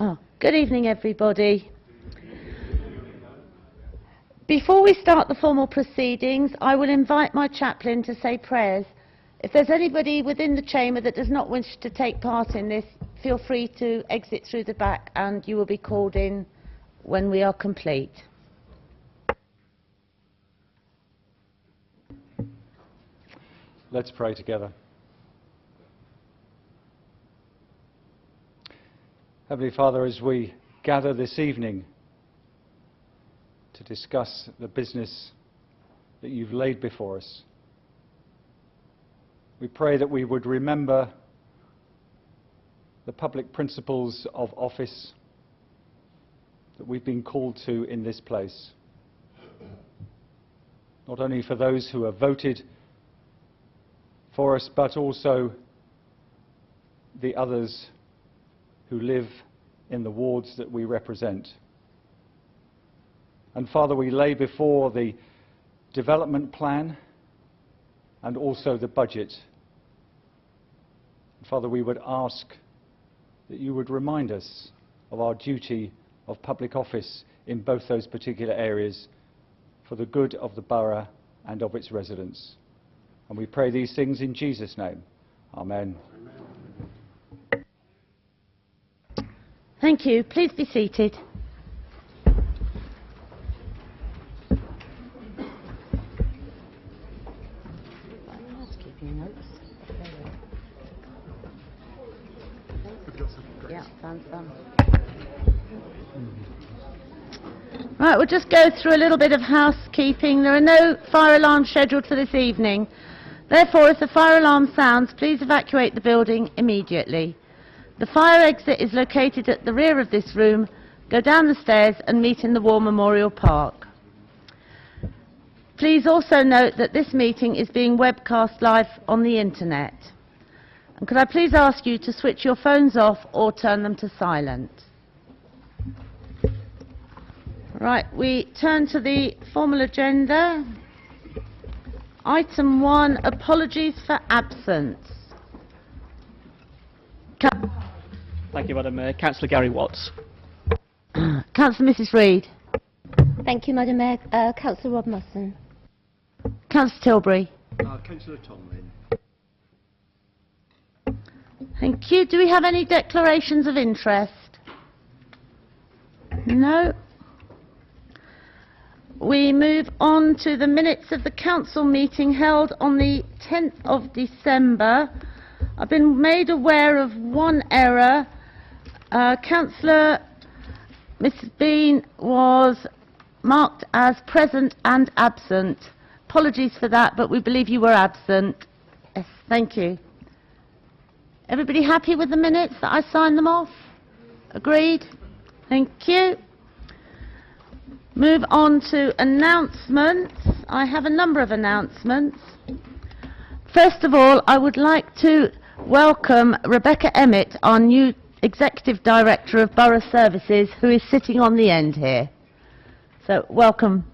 Good evening, everybody. Before we start the formal proceedings, I will invite my chaplain to say prayers. If there's anybody within the chamber that does not wish to take part in this, feel free to exit through the back and you will be called in when we are complete. Let's pray together. Heavenly Father, as we gather this evening to discuss the business that you've laid before us, we pray that we would remember the public principles of office that we've been called to in this place, not only for those who have voted for us, but also the others who live in the wards that we represent. And Father, we lay before the development plan and also the budget. Father, we would ask that you would remind us of our duty of public office in both those particular areas for the good of the borough and of its residents. And we pray these things in Jesus' name. Amen. Thank you. Please be seated. Right, we'll just go through a little bit of housekeeping. There are no fire alarms scheduled for this evening. Therefore, if the fire alarm sounds, please evacuate the building immediately. The fire exit is located at the rear of this room. Go down the stairs and meet in the War Memorial Park. Please also note that this meeting is being webcast live on the internet. And could I please ask you to switch your phones off or turn them to silent? Right, we turn to the formal agenda. Item 1, apologies for absence. Thank you, Madam Mayor. Councillor Gary Watts. Councillor Mrs Reid. Thank you, Madam Mayor. Cllr Reid Mrs. Councillor Tilbury. Councillor Tomlin. Thank you. Do we have any declarations of interest? No. We move on to the minutes of the council meeting held on the 10th of December. I've been made aware of one error. Councillor Mrs Bean was marked as present and absent. Apologies for that, but we believe you were absent. Yes, thank you. Everybody happy with the minutes that I signed them off? Agreed? Thank you. Move on to announcements. I have a number of announcements. First of all, I would like to welcome Rebecca Emmett, our new Executive Director of Borough Services, who is sitting on the end here. So, welcome.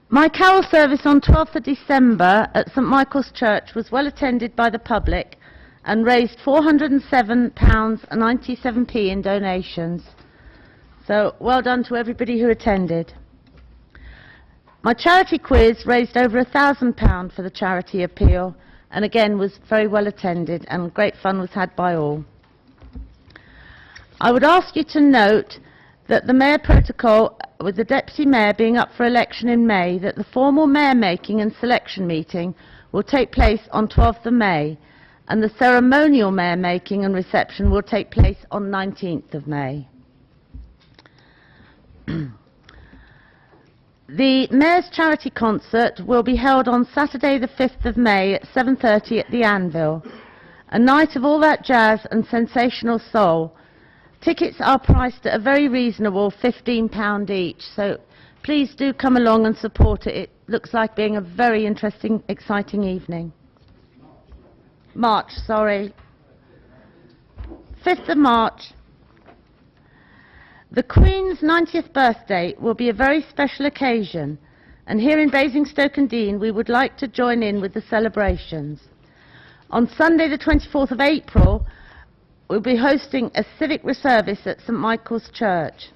My carol service on 12th of December at St Michael's Church was well attended by the public and raised £407.97 in donations. So, well done to everybody who attended. My charity quiz raised over £1,000 for the charity appeal and again was very well attended and great fun was had by all. I would ask you to note that the Mayor protocol, with the Deputy Mayor being up for election in May, that the formal Mayor making and selection meeting will take place on 12th of May and the ceremonial Mayor making and reception will take place on 19th of May. The Mayor's charity concert will be held on Saturday the 5th of May at 7:30 at the Anvil, a night of all that jazz and sensational soul. Tickets are priced at a very reasonable £15 each, so please do come along and support it. It looks like being a very interesting, exciting evening. March, sorry. 5th of March. The Queen's 90th birthday will be a very special occasion, and here in Basingstoke-on-Deane we would like to join in with the celebrations. On Sunday the 24th of April, we'll be hosting a civic service at St Michael's Church.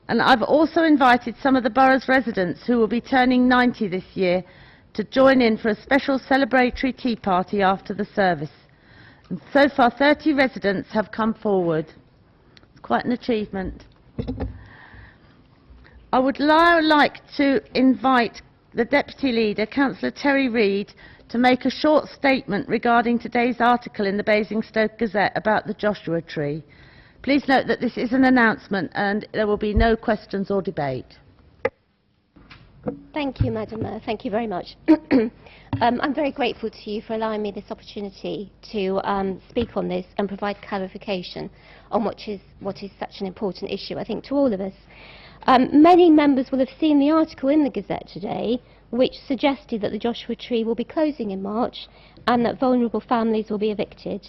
And I've also invited some of the borough's residents who will be turning 90 this year to join in for a special celebratory tea party after the service. And so far, 30 residents have come forward. It's quite an achievement. I would now like to invite the Deputy Leader, Councillor Cllr Reid, to make a short statement regarding today's article in the Basingstoke Gazette about the Joshua Tree. Please note that this is an announcement and there will be no questions or debate. Thank you, Madam Mayor. Thank you very much. I'm very grateful to you for allowing me this opportunity to speak on this and provide clarification on what is such an important issue, I think, to all of us. Many members will have seen the article in the Gazette today which suggested that the Joshua Tree will be closing in March and that vulnerable families will be evicted.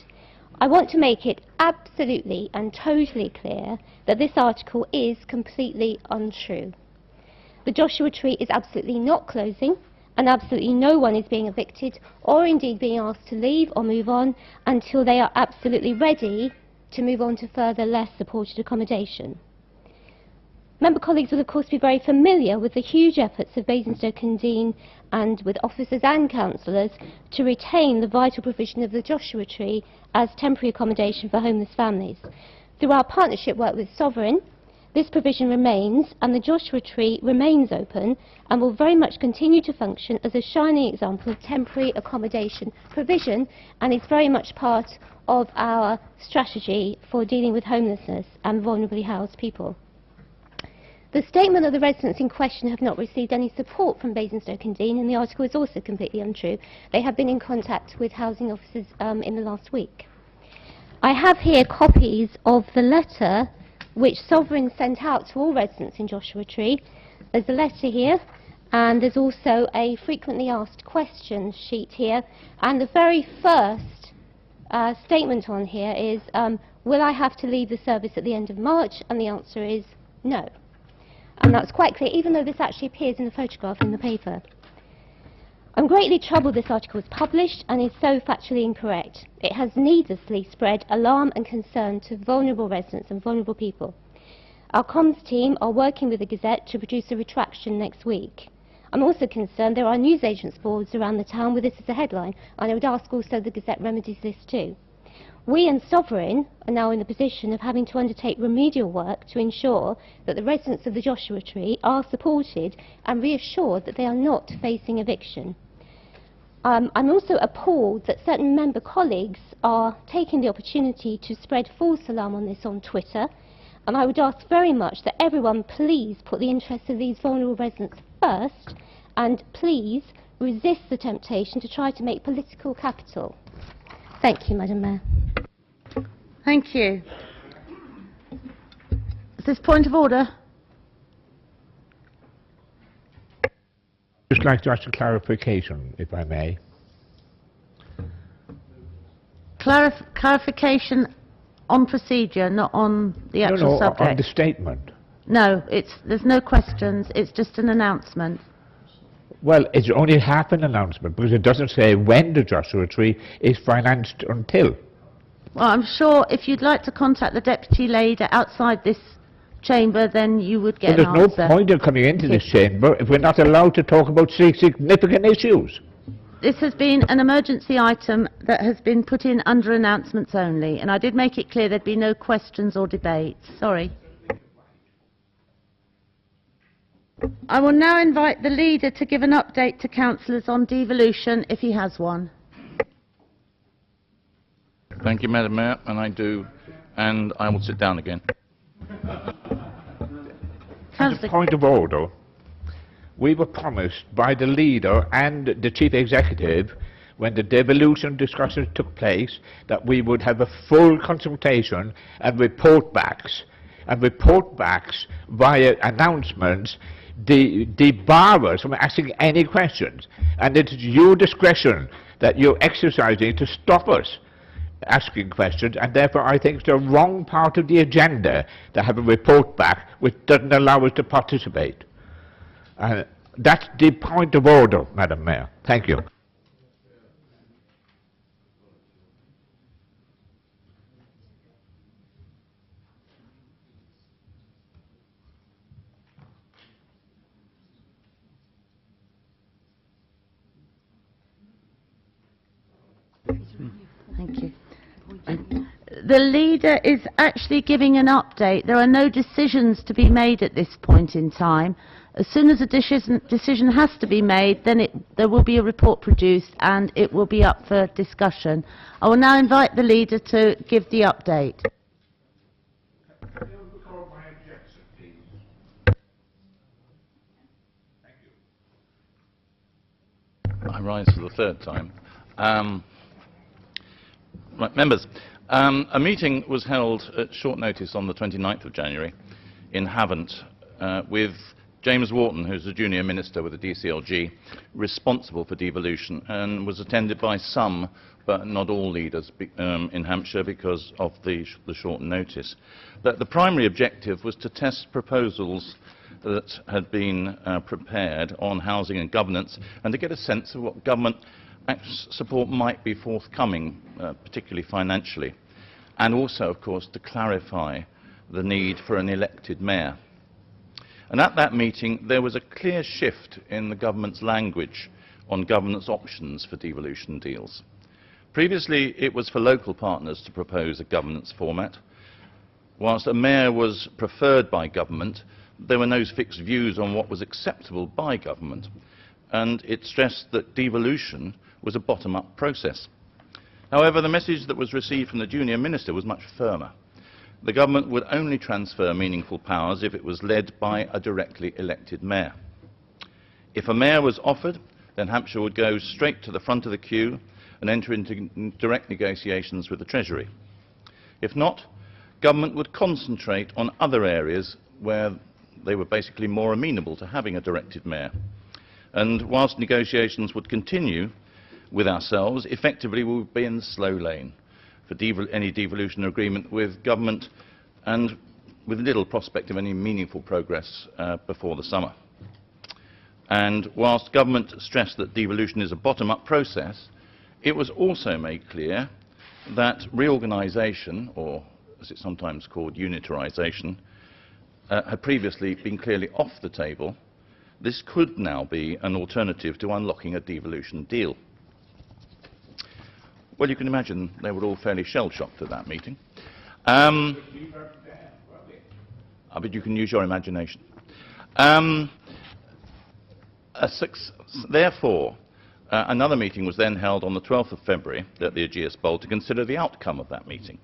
I want to make it absolutely and totally clear that this article is completely untrue. The Joshua Tree is absolutely not closing, and absolutely no one is being evicted or indeed being asked to leave or move on until they are absolutely ready to move on to further less supported accommodation. Member colleagues will of course be very familiar with the huge efforts of Basingstoke and Deane and with officers and councillors to retain the vital provision of the Joshua Tree as temporary accommodation for homeless families. Through our partnership work with Sovereign, this provision remains and the Joshua Tree remains open and will very much continue to function as a shining example of temporary accommodation provision, and is very much part of our strategy for dealing with homelessness and vulnerably housed people. The statement that the residents in question have not received any support from Basingstoke and Deane, and the article is also completely untrue. They have been in contact with housing officers in the last week. I have here copies of the letter which Sovereign sent out to all residents in Joshua Tree. There's a letter here, and there's also a frequently asked questions sheet here, and the very first statement on here is, will I have to leave the service at the end of March? And the answer is no. And that's quite clear, even though this actually appears in the photograph in the paper. I'm greatly troubled this article was published and is so factually incorrect. It has needlessly spread alarm and concern to vulnerable residents and vulnerable people. Our comms team are working with the Gazette to produce a retraction next week. I'm also concerned there are newsagents boards around the town with this as a headline, and I would ask also the Gazette remedies this too. We and Sovereign are now in the position of having to undertake remedial work to ensure that the residents of the Joshua Tree are supported and reassured that they are not facing eviction. I'm also appalled that certain member colleagues are taking the opportunity to spread false alarm on this on Twitter, and I would ask very much that everyone please put the interests of these vulnerable residents first, and please resist the temptation to try to make political capital. Thank you, Madam Mayor. Thank you. Is this point of order? Just like to ask a clarification, if I may. Clarification on procedure, not on the actual subject. On the statement. No, there's no questions. It's just an announcement. Well, it's only half an announcement because it doesn't say when the Joshua Tree is financed until. Well, I'm sure if you'd like to contact the Deputy Leader outside this chamber, then you would get an answer. There's no point in coming into this chamber if we're not allowed to talk about significant issues. This has been an emergency item that has been put in under announcements only, and I did make it clear there'd be no questions or debates. Sorry. I will now invite the Leader to give an update to councillors on devolution, if he has one. Thank you, Madam Mayor, and I do, and I will sit down again. As a point of order, we were promised by the Leader and the Chief Executive, when the devolution discussions took place, that we would have a full consultation and report backs via announcements, debar us from asking any questions. And it is your discretion that you're exercising to stop us asking questions, and therefore I think it's the wrong part of the agenda to have a report back which doesn't allow us to participate. That's the point of order, Madam Mayor. Thank you. The leader is actually giving an update. There are no decisions to be made at this point in time. As soon as a decision has to be made, then there will be a report produced and it will be up for discussion. I will now invite the leader to give the update. I rise for the third time. Right, members, a meeting was held at short notice on the 29th of January in Havant with James Wharton, who's a junior minister with the DCLG, responsible for devolution, and was attended by some, but not all leaders in Hampshire because of the short notice. But the primary objective was to test proposals that had been prepared on housing and governance, and to get a sense of what government support might be forthcoming, particularly financially, and also, of course, to clarify the need for an elected mayor. And at that meeting, there was a clear shift in the government's language on governance options for devolution deals. Previously, it was for local partners to propose a governance format. Whilst a mayor was preferred by government, there were no fixed views on what was acceptable by government, and it stressed that devolution was a bottom-up process. However, the message that was received from the junior minister was much firmer. The government would only transfer meaningful powers if it was led by a directly elected mayor. If a mayor was offered, then Hampshire would go straight to the front of the queue and enter into direct negotiations with the Treasury. If not, government would concentrate on other areas where they were basically more amenable to having a directed mayor. And whilst negotiations would continue with ourselves, effectively we would be in the slow lane for any devolution agreement with government, and with little prospect of any meaningful progress before the summer. And whilst government stressed that devolution is a bottom-up process, it was also made clear that reorganisation, or as it's sometimes called unitarisation, had previously been clearly off the table. This could now be an alternative to unlocking a devolution deal. Well, you can imagine they were all fairly shell-shocked at that meeting. But you can use your imagination. Therefore, another meeting was then held on the 12th of February at the Aegeus Bowl to consider the outcome of that meeting.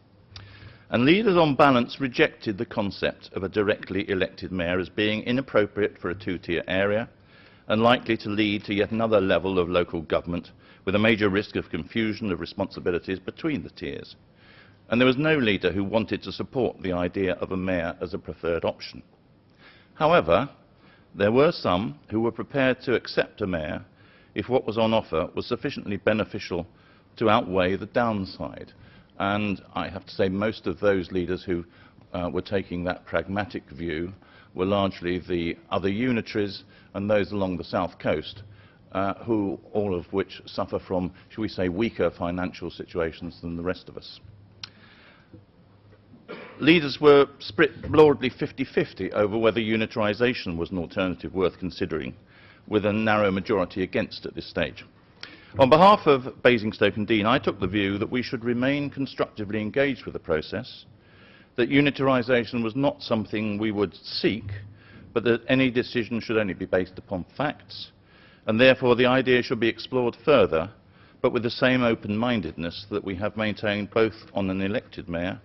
And leaders on balance rejected the concept of a directly elected mayor as being inappropriate for a two-tier area and likely to lead to yet another level of local government with a major risk of confusion of responsibilities between the tiers. And there was no leader who wanted to support the idea of a mayor as a preferred option. However, there were some who were prepared to accept a mayor if what was on offer was sufficiently beneficial to outweigh the downside. And I have to say most of those leaders who were taking that pragmatic view were largely the other unitaries and those along the south coast, all of which suffer from, shall we say, weaker financial situations than the rest of us. Leaders were split broadly 50-50 over whether unitarisation was an alternative worth considering, with a narrow majority against at this stage. On behalf of Basingstoke and Deane, I took the view that we should remain constructively engaged with the process, that unitarisation was not something we would seek, but that any decision should only be based upon facts, and therefore the idea should be explored further, but with the same open-mindedness that we have maintained both on an elected mayor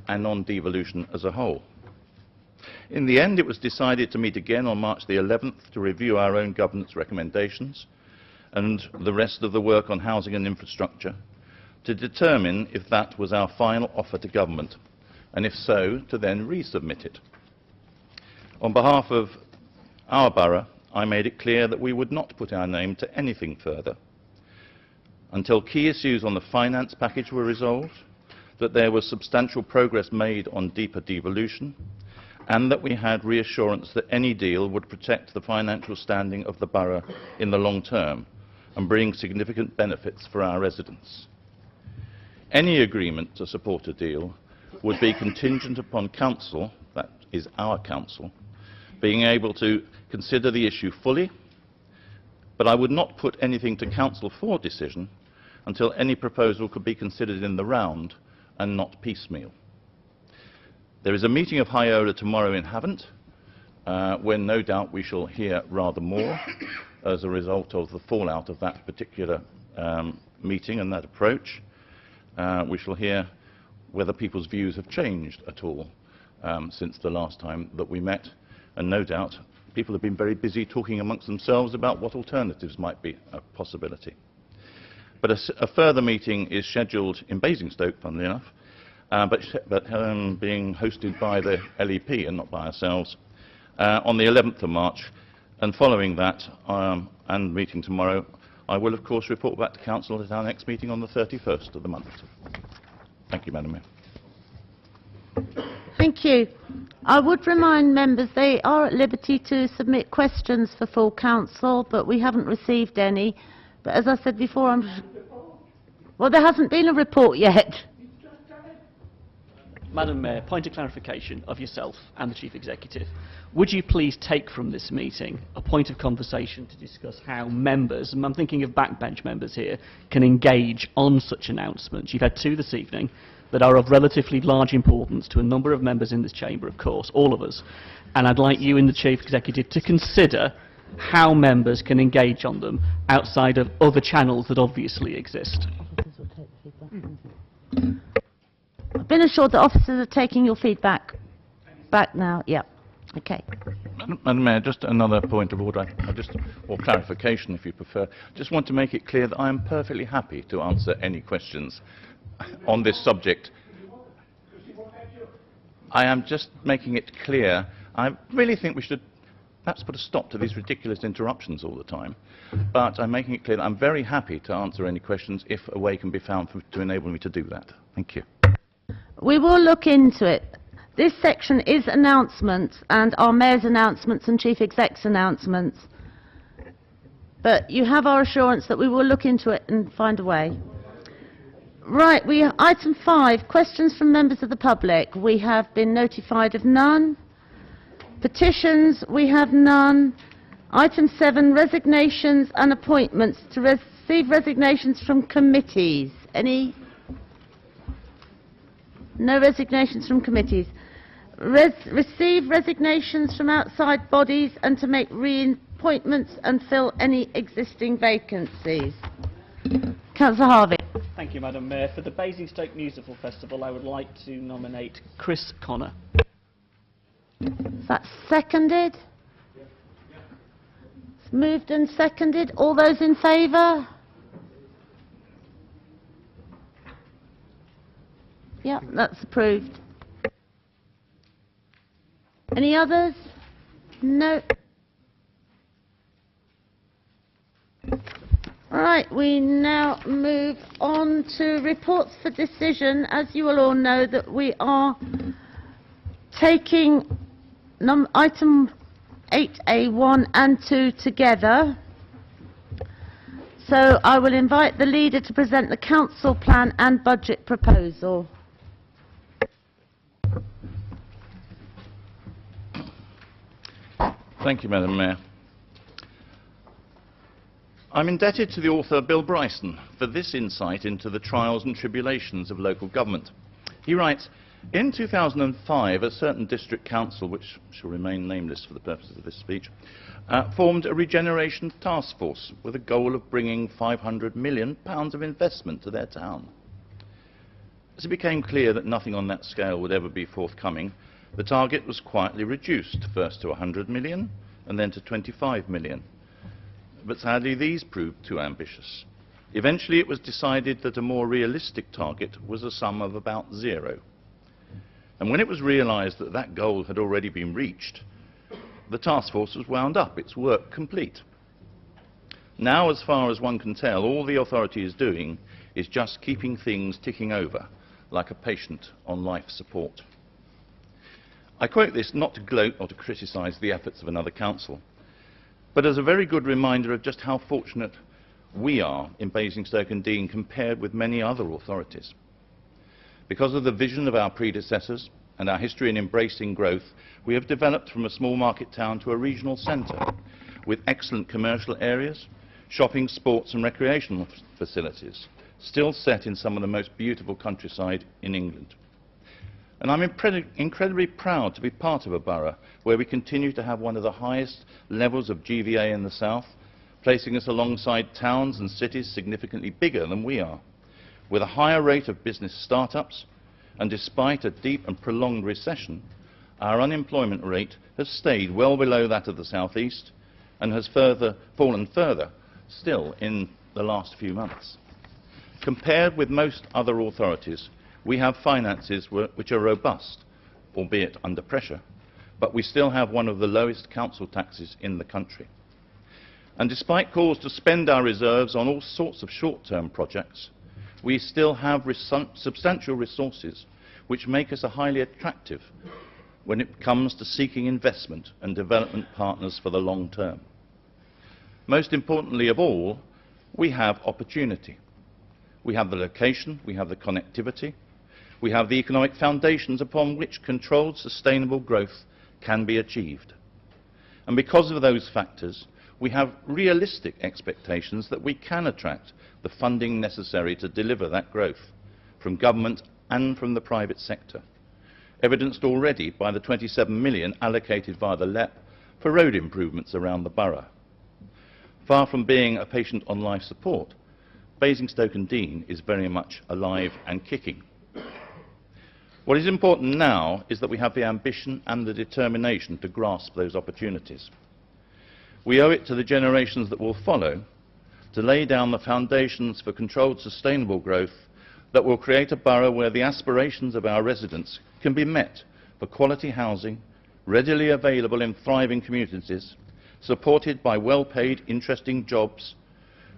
and on devolution as a whole. In the end, it was decided to meet again on March the 11th to review our own governance recommendations and the rest of the work on housing and infrastructure, to determine if that was our final offer to government, and if so, to then resubmit it. On behalf of our borough, I made it clear that we would not put our name to anything further until key issues on the finance package were resolved, that there was substantial progress made on deeper devolution, and that we had reassurance that any deal would protect the financial standing of the borough in the long term and bring significant benefits for our residents. Any agreement to support a deal would be contingent upon council, that is our council, being able to consider the issue fully, but I would not put anything to council for decision until any proposal could be considered in the round and not piecemeal. There is a meeting of Hyola tomorrow in Havant, when no doubt we shall hear rather more as a result of the fallout of that particular meeting and that approach. We shall hear whether people's views have changed at all since the last time that we met, and no doubt people have been very busy talking amongst themselves about what alternatives might be a possibility. But a further meeting is scheduled in Basingstoke, funnily enough, but being hosted by the LEP and not by ourselves, on the 11th of March. And following that, and meeting tomorrow, I will of course report back to Council at our next meeting on the 31st of the month. Thank you, Madam Mayor. Thank you. I would remind members they are at liberty to submit questions for full council, but we haven't received any. But as I said before, well, there hasn't been a report yet. Madam Mayor, point of clarification of yourself and the Chief Executive. Would you please take from this meeting a point of conversation to discuss how members, and I'm thinking of backbench members here, can engage on such announcements? You've had two this evening that are of relatively large importance to a number of members in this chamber, of course, all of us. And I'd like you and the Chief Executive to consider how members can engage on them outside of other channels that obviously exist. I've been assured that officers are taking your feedback back now. Yeah. Okay. Madam Mayor, just another point of order, or clarification if you prefer. Just want to make it clear that I am perfectly happy to answer any questions on this subject. I am just making it clear. I really think we should perhaps put a stop to these ridiculous interruptions all the time. But I'm making it clear that I'm very happy to answer any questions if a way can be found to enable me to do that. Thank you. We will look into it. This section is announcements and our Mayor's announcements and Chief Exec's announcements. But you have our assurance that we will look into it and find a way. Right, item 5, questions from members of the public. We have been notified of none. Petitions, we have none. Item 7, resignations and appointments. To receive resignations from committees. Any? No resignations from committees. Receive resignations from outside bodies and to make reappointments and fill any existing vacancies. Cllr Harvey. Thank you, Madam Mayor. For the Basingstoke Musical Festival, I would like to nominate Chris Connor. Is that seconded? It's moved and seconded. All those in favour? Yeah, that's approved. Any others? No. Right, we now move on to reports for decision. As you will all know, that we are taking item 8A1 and 2 together. So I will invite the leader to present the council plan and budget proposal. Thank you, Madam Mayor. I'm indebted to the author Bill Bryson for this insight into the trials and tribulations of local government. He writes, in 2005, a certain district council, which shall remain nameless for the purposes of this speech, formed a regeneration task force with a goal of bringing £500 million of investment to their town. As it became clear that nothing on that scale would ever be forthcoming, the target was quietly reduced, first to 100 million and then to 25 million. But sadly, these proved too ambitious. Eventually, it was decided that a more realistic target was a sum of about 0. And when it was realised that that goal had already been reached, the task force was wound up, its work complete. Now, as far as one can tell, all the authority is doing is just keeping things ticking over, like a patient on life support. I quote this not to gloat or to criticise the efforts of another council, but as a very good reminder of just how fortunate we are in Basingstoke and Deane compared with many other authorities. Because of the vision of our predecessors and our history in embracing growth, we have developed from a small market town to a regional centre with excellent commercial areas, shopping, sports and recreational facilities, still set in some of the most beautiful countryside in England. And I'm incredibly proud to be part of a borough where we continue to have one of the highest levels of GVA in the south, placing us alongside towns and cities significantly bigger than we are, with a higher rate of business startups, and despite a deep and prolonged recession, our unemployment rate has stayed well below that of the south east and has fallen further still in the last few months. Compared with most other authorities, we have finances which are robust, albeit under pressure, but we still have one of the lowest council taxes in the country. And despite calls to spend our reserves on all sorts of short-term projects, we still have substantial resources which make us highly attractive when it comes to seeking investment and development partners for the long term. Most importantly of all, we have opportunity. We have the location, we have the connectivity, we have the economic foundations upon which controlled, sustainable growth can be achieved. And because of those factors, we have realistic expectations that we can attract the funding necessary to deliver that growth from government and from the private sector, evidenced already by the 27 million allocated via the LEP for road improvements around the borough. Far from being a patient on life support, Basingstoke and Deane is very much alive and kicking. What is important now is that we have the ambition and the determination to grasp those opportunities. We owe it to the generations that will follow to lay down the foundations for controlled, sustainable growth that will create a borough where the aspirations of our residents can be met for quality housing, readily available in thriving communities, supported by well-paid, interesting jobs,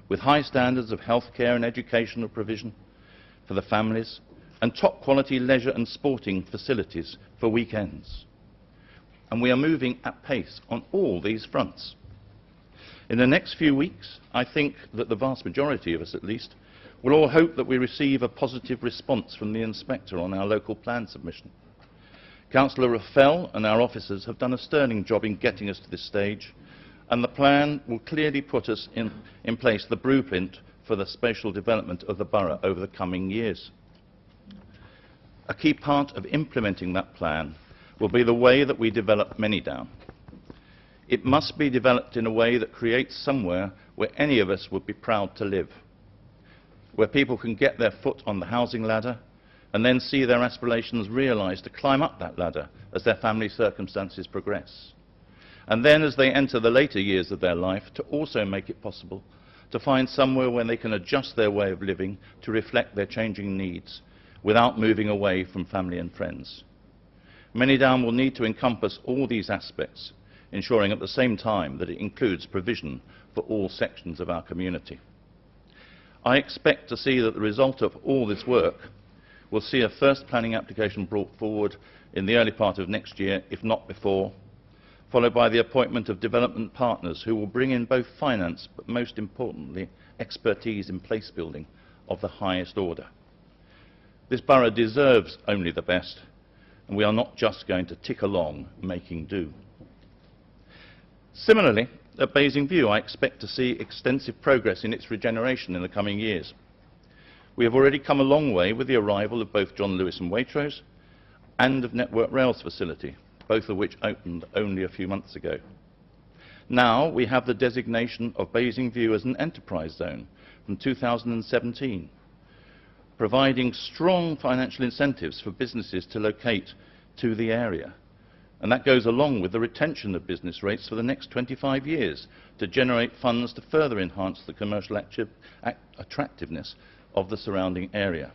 with high standards of healthcare and educational provision for the families, and top-quality leisure and sporting facilities for weekends. And we are moving at pace on all these fronts. In the next few weeks, I think that the vast majority of us, at least, will all hope that we receive a positive response from the inspector on our local plan submission. Councillor Raffel and our officers have done a sterling job in getting us to this stage, and the plan will clearly put us in place the blueprint for the spatial development of the borough over the coming years. A key part of implementing that plan will be the way that we develop Manydown. It must be developed in a way that creates somewhere where any of us would be proud to live, where people can get their foot on the housing ladder and then see their aspirations realised to climb up that ladder as their family circumstances progress. And then, as they enter the later years of their life, to also make it possible to find somewhere where they can adjust their way of living to reflect their changing needs without moving away from family and friends. Manydown will need to encompass all these aspects, ensuring at the same time that it includes provision for all sections of our community. I expect to see that the result of all this work will see a first planning application brought forward in the early part of next year, if not before, followed by the appointment of development partners who will bring in both finance, but most importantly, expertise in place building of the highest order. This borough deserves only the best, and we are not just going to tick along making do. Similarly, at Basingview, I expect to see extensive progress in its regeneration in the coming years. We have already come a long way with the arrival of both John Lewis and Waitrose and of Network Rail's facility, both of which opened only a few months ago. Now we have the designation of Basingview as an enterprise zone from 2017, providing strong financial incentives for businesses to locate to the area. And that goes along with the retention of business rates for the next 25 years to generate funds to further enhance the commercial attractiveness of the surrounding area.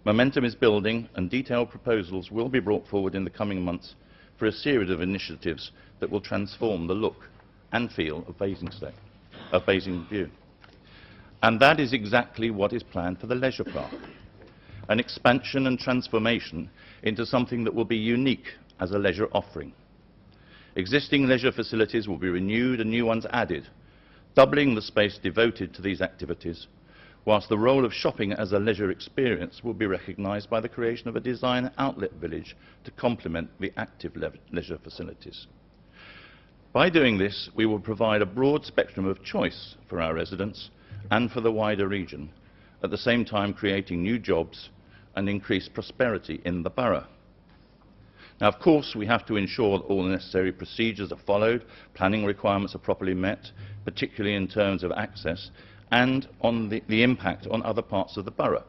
Momentum is building, and detailed proposals will be brought forward in the coming months for a series of initiatives that will transform the look and feel of Basingview. And that is exactly what is planned for the leisure park, an expansion and transformation into something that will be unique as a leisure offering. Existing leisure facilities will be renewed and new ones added, doubling the space devoted to these activities, whilst the role of shopping as a leisure experience will be recognised by the creation of a design outlet village to complement the active leisure facilities. By doing this, we will provide a broad spectrum of choice for our residents and for the wider region, at the same time creating new jobs and increased prosperity in the borough. Now, of course, we have to ensure that all the necessary procedures are followed, planning requirements are properly met, particularly in terms of access, and on the impact on other parts of the borough,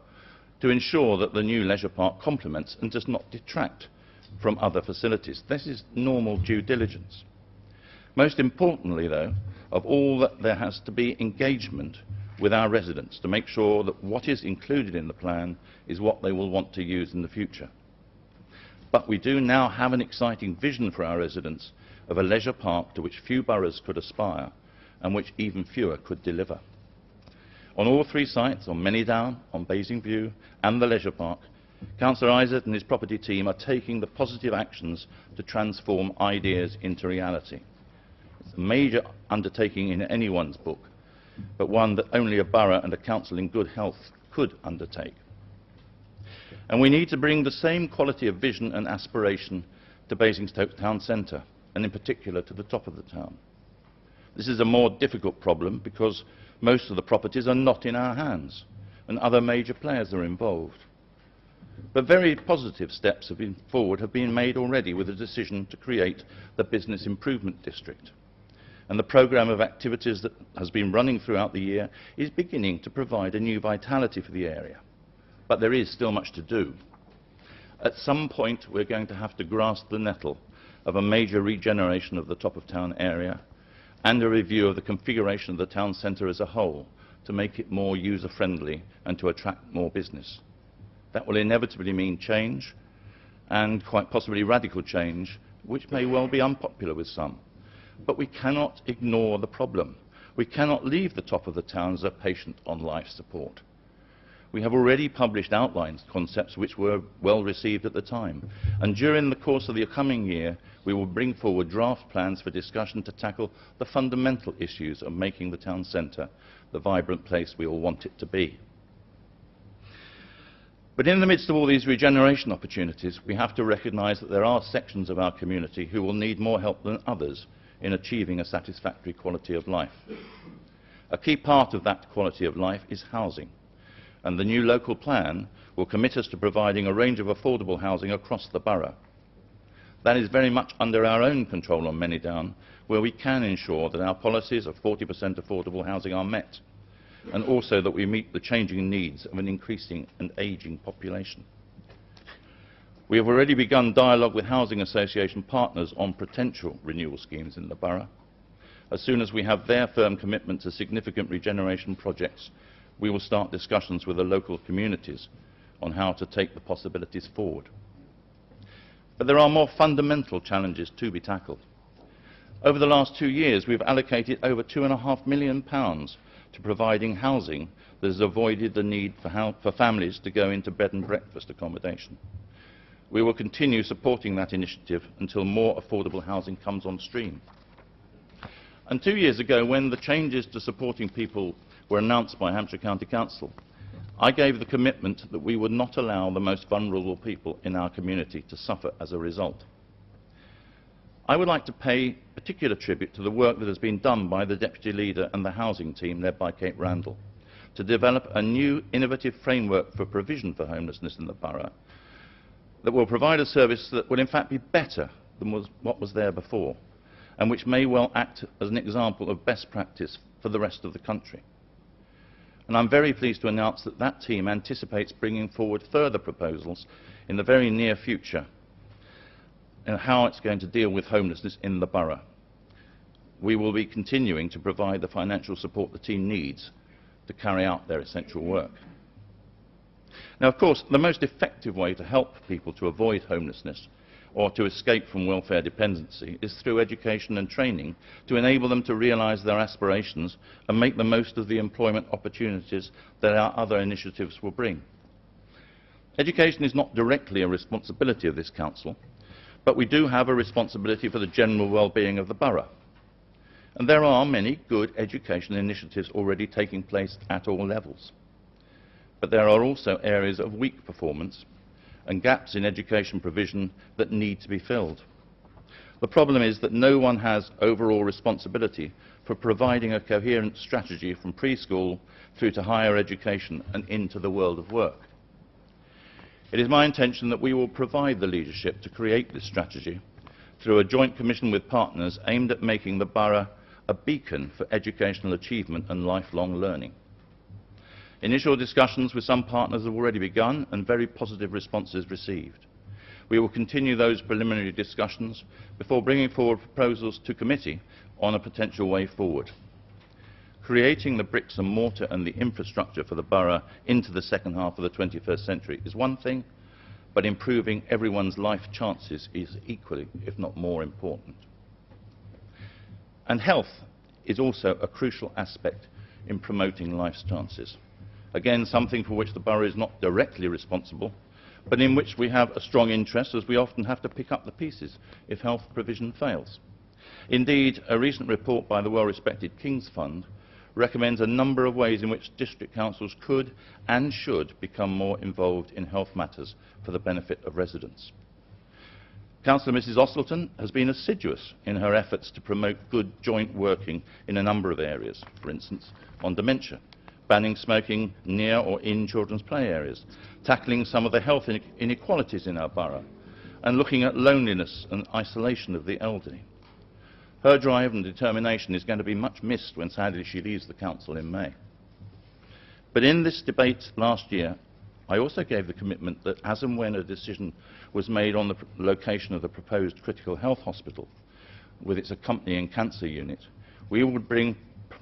to ensure that the new leisure park complements and does not detract from other facilities. This is normal due diligence. Most importantly, though, of all, that there has to be engagement with our residents to make sure that what is included in the plan is what they will want to use in the future. But we do now have an exciting vision for our residents of a leisure park to which few boroughs could aspire and which even fewer could deliver. On all three sites, on Manydown, on Basingview and the leisure park, Councillor Isaac and his property team are taking the positive actions to transform ideas into reality. It's a major undertaking in anyone's book, but one that only a borough and a council in good health could undertake. And we need to bring the same quality of vision and aspiration to Basingstoke town centre, and in particular to the top of the town. This is a more difficult problem because most of the properties are not in our hands, and other major players are involved. But very positive steps have been made already with the decision to create the Business Improvement District. And the programme of activities that has been running throughout the year is beginning to provide a new vitality for the area. But there is still much to do. At some point, we're going to have to grasp the nettle of a major regeneration of the top of town area and a review of the configuration of the town centre as a whole to make it more user-friendly and to attract more business. That will inevitably mean change, and quite possibly radical change, which may well be unpopular with some. But we cannot ignore the problem. We cannot leave the top of the town as a patient on life support. We have already published outlines, concepts which were well received at the time, and during the course of the coming year we will bring forward draft plans for discussion to tackle the fundamental issues of making the town centre the vibrant place we all want it to be. But in the midst of all these regeneration opportunities, we have to recognise that there are sections of our community who will need more help than others in achieving a satisfactory quality of life. A key part of that quality of life is housing, and the new local plan will commit us to providing a range of affordable housing across the borough. That is very much under our own control on Manydown, where we can ensure that our policies of 40% affordable housing are met, and also that we meet the changing needs of an increasing and ageing population. We have already begun dialogue with housing association partners on potential renewal schemes in the borough. As soon as we have their firm commitment to significant regeneration projects, we will start discussions with the local communities on how to take the possibilities forward. But there are more fundamental challenges to be tackled. Over the last 2 years, we've allocated over £2.5 million to providing housing that has avoided the need for families to go into bed and breakfast accommodation. We will continue supporting that initiative until more affordable housing comes on stream. And 2 years ago, when the changes to supporting people were announced by Hampshire County Council, I gave the commitment that we would not allow the most vulnerable people in our community to suffer as a result. I would like to pay particular tribute to the work that has been done by the Deputy Leader and the housing team led by Kate Randall to develop a new innovative framework for provision for homelessness in the borough that will provide a service that will in fact be better than what was there before, and which may well act as an example of best practice for the rest of the country. And I'm very pleased to announce that that team anticipates bringing forward further proposals in the very near future on how it's going to deal with homelessness in the borough. We will be continuing to provide the financial support the team needs to carry out their essential work. Now, of course, the most effective way to help people to avoid homelessness or to escape from welfare dependency is through education and training to enable them to realise their aspirations and make the most of the employment opportunities that our other initiatives will bring. Education is not directly a responsibility of this council, but we do have a responsibility for the general well-being of the borough. And there are many good education initiatives already taking place at all levels. But there are also areas of weak performance and gaps in education provision that need to be filled. The problem is that no one has overall responsibility for providing a coherent strategy from preschool through to higher education and into the world of work. It is my intention that we will provide the leadership to create this strategy through a joint commission with partners aimed at making the borough a beacon for educational achievement and lifelong learning. Initial discussions with some partners have already begun and very positive responses received. We will continue those preliminary discussions before bringing forward proposals to committee on a potential way forward. Creating the bricks and mortar and the infrastructure for the borough into the second half of the 21st century is one thing, but improving everyone's life chances is equally, if not more, important. And health is also a crucial aspect in promoting life's chances. Again, something for which the borough is not directly responsible, but in which we have a strong interest, as we often have to pick up the pieces if health provision fails. Indeed, a recent report by the well-respected King's Fund recommends a number of ways in which district councils could and should become more involved in health matters for the benefit of residents. Councillor Mrs Ostleton has been assiduous in her efforts to promote good joint working in a number of areas, for instance on dementia, banning smoking near or in children's play areas, tackling some of the health inequalities in our borough, and looking at loneliness and isolation of the elderly. Her drive and determination is going to be much missed when sadly she leaves the council in May. But in this debate last year, I also gave the commitment that as and when a decision was made on the location of the proposed critical health hospital with its accompanying cancer unit, we would bring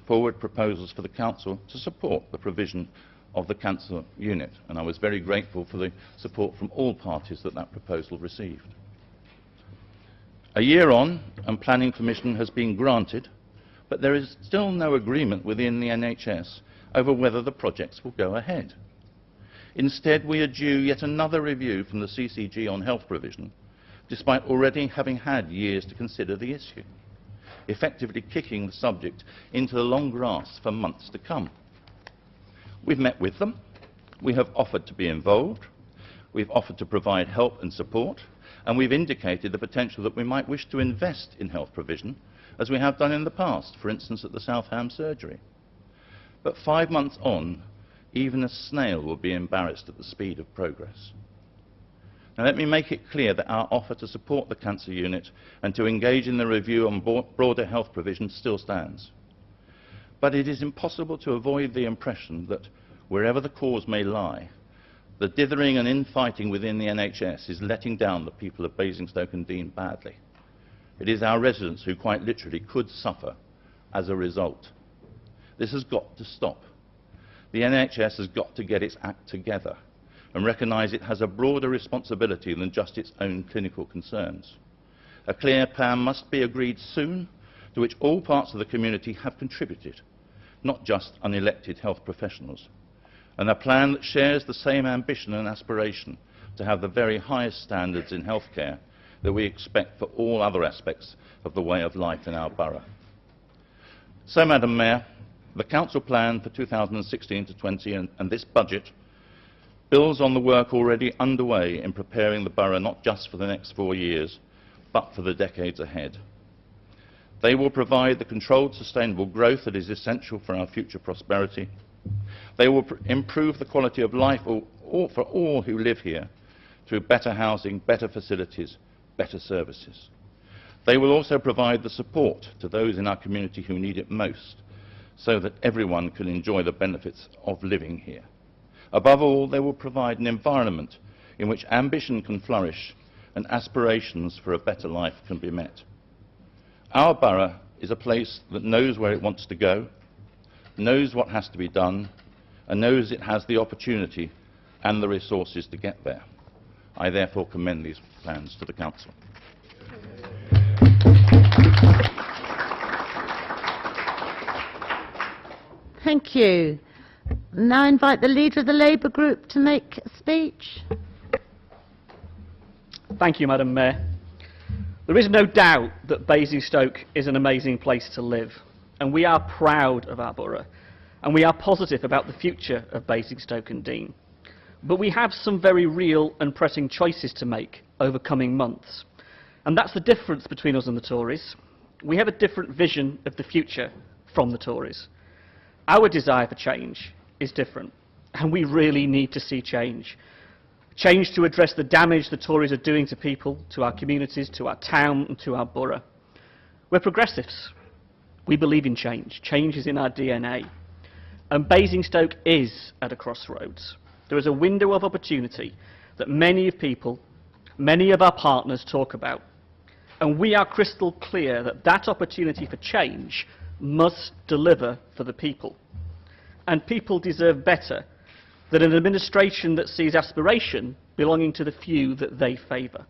forward proposals for the council to support the provision of the cancer unit, and I was very grateful for the support from all parties that that proposal received. A year on, and planning permission has been granted, but there is still no agreement within the NHS over whether the projects will go ahead. Instead, we are due yet another review from the CCG on health provision, despite already having had years to consider the issue, effectively kicking the subject into the long grass for months to come. We've met with them, we have offered to be involved, we've offered to provide help and support, and we've indicated the potential that we might wish to invest in health provision, as we have done in the past, for instance at the South Ham surgery. But 5 months on, even a snail will be embarrassed at the speed of progress. Now let me make it clear that our offer to support the cancer unit and to engage in the review on broader health provision still stands. But it is impossible to avoid the impression that wherever the cause may lie, the dithering and infighting within the NHS is letting down the people of Basingstoke and Deane badly. It is our residents who quite literally could suffer as a result. This has got to stop. The NHS has got to get its act together and recognise it has a broader responsibility than just its own clinical concerns. A clear plan must be agreed soon, to which all parts of the community have contributed, not just unelected health professionals, and a plan that shares the same ambition and aspiration to have the very highest standards in healthcare that we expect for all other aspects of the way of life in our borough. So, Madam Mayor, the Council plan for 2016 to 20 and this budget builds on the work already underway in preparing the borough not just for the next 4 years, but for the decades ahead. They will provide the controlled, sustainable growth that is essential for our future prosperity. They will improve the quality of life for all who live here through better housing, better facilities, better services. They will also provide the support to those in our community who need it most, so that everyone can enjoy the benefits of living here. Above all, they will provide an environment in which ambition can flourish and aspirations for a better life can be met. Our borough is a place that knows where it wants to go, knows what has to be done, and knows it has the opportunity and the resources to get there. I therefore commend these plans to the Council. Thank you. Now I invite the leader of the Labour group to make a speech. Thank you, Madam Mayor. There is no doubt that Basingstoke is an amazing place to live, and we are proud of our borough, and we are positive about the future of Basingstoke and Deane. But we have some very real and pressing choices to make over coming months. And that's the difference between us and the Tories. We have a different vision of the future from the Tories. Our desire for change is different, and we really need to see change. Change to address the damage the Tories are doing to people, to our communities, to our town and to our borough. We're progressives. We believe in change. Change is in our DNA. And Basingstoke is at a crossroads. There is a window of opportunity that many of our partners talk about. And we are crystal clear that that opportunity for change must deliver for the people. And people deserve better than an administration that sees aspiration belonging to the few that they favour,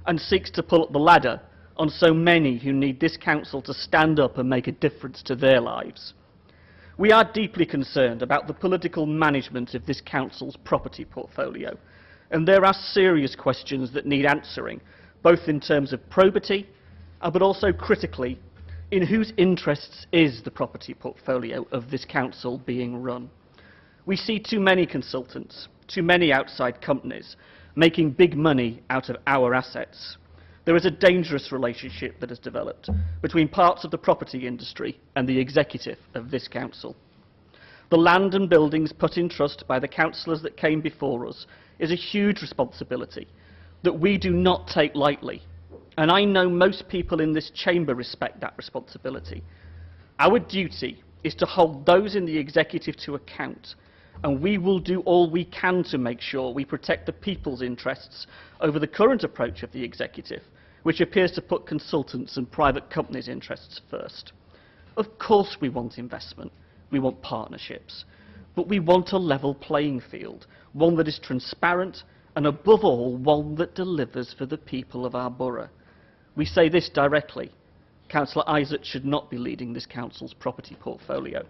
and seeks to pull up the ladder on so many who need this council to stand up and make a difference to their lives. We are deeply concerned about the political management of this council's property portfolio, and there are serious questions that need answering, both in terms of probity, but also critically, in whose interests is the property portfolio of this council being run. We see too many consultants, too many outside companies, making big money out of our assets. There is a dangerous relationship that has developed between parts of the property industry and the executive of this council. The land and buildings put in trust by the councillors that came before us is a huge responsibility that we do not take lightly. And I know most people in this chamber respect that responsibility. Our duty is to hold those in the executive to account, and we will do all we can to make sure we protect the people's interests over the current approach of the executive, which appears to put consultants and private companies' interests first. Of course we want investment, we want partnerships, but we want a level playing field, one that is transparent, and above all, one that delivers for the people of our borough. We say this directly. Councillor Isaac should not be leading this council's property portfolio.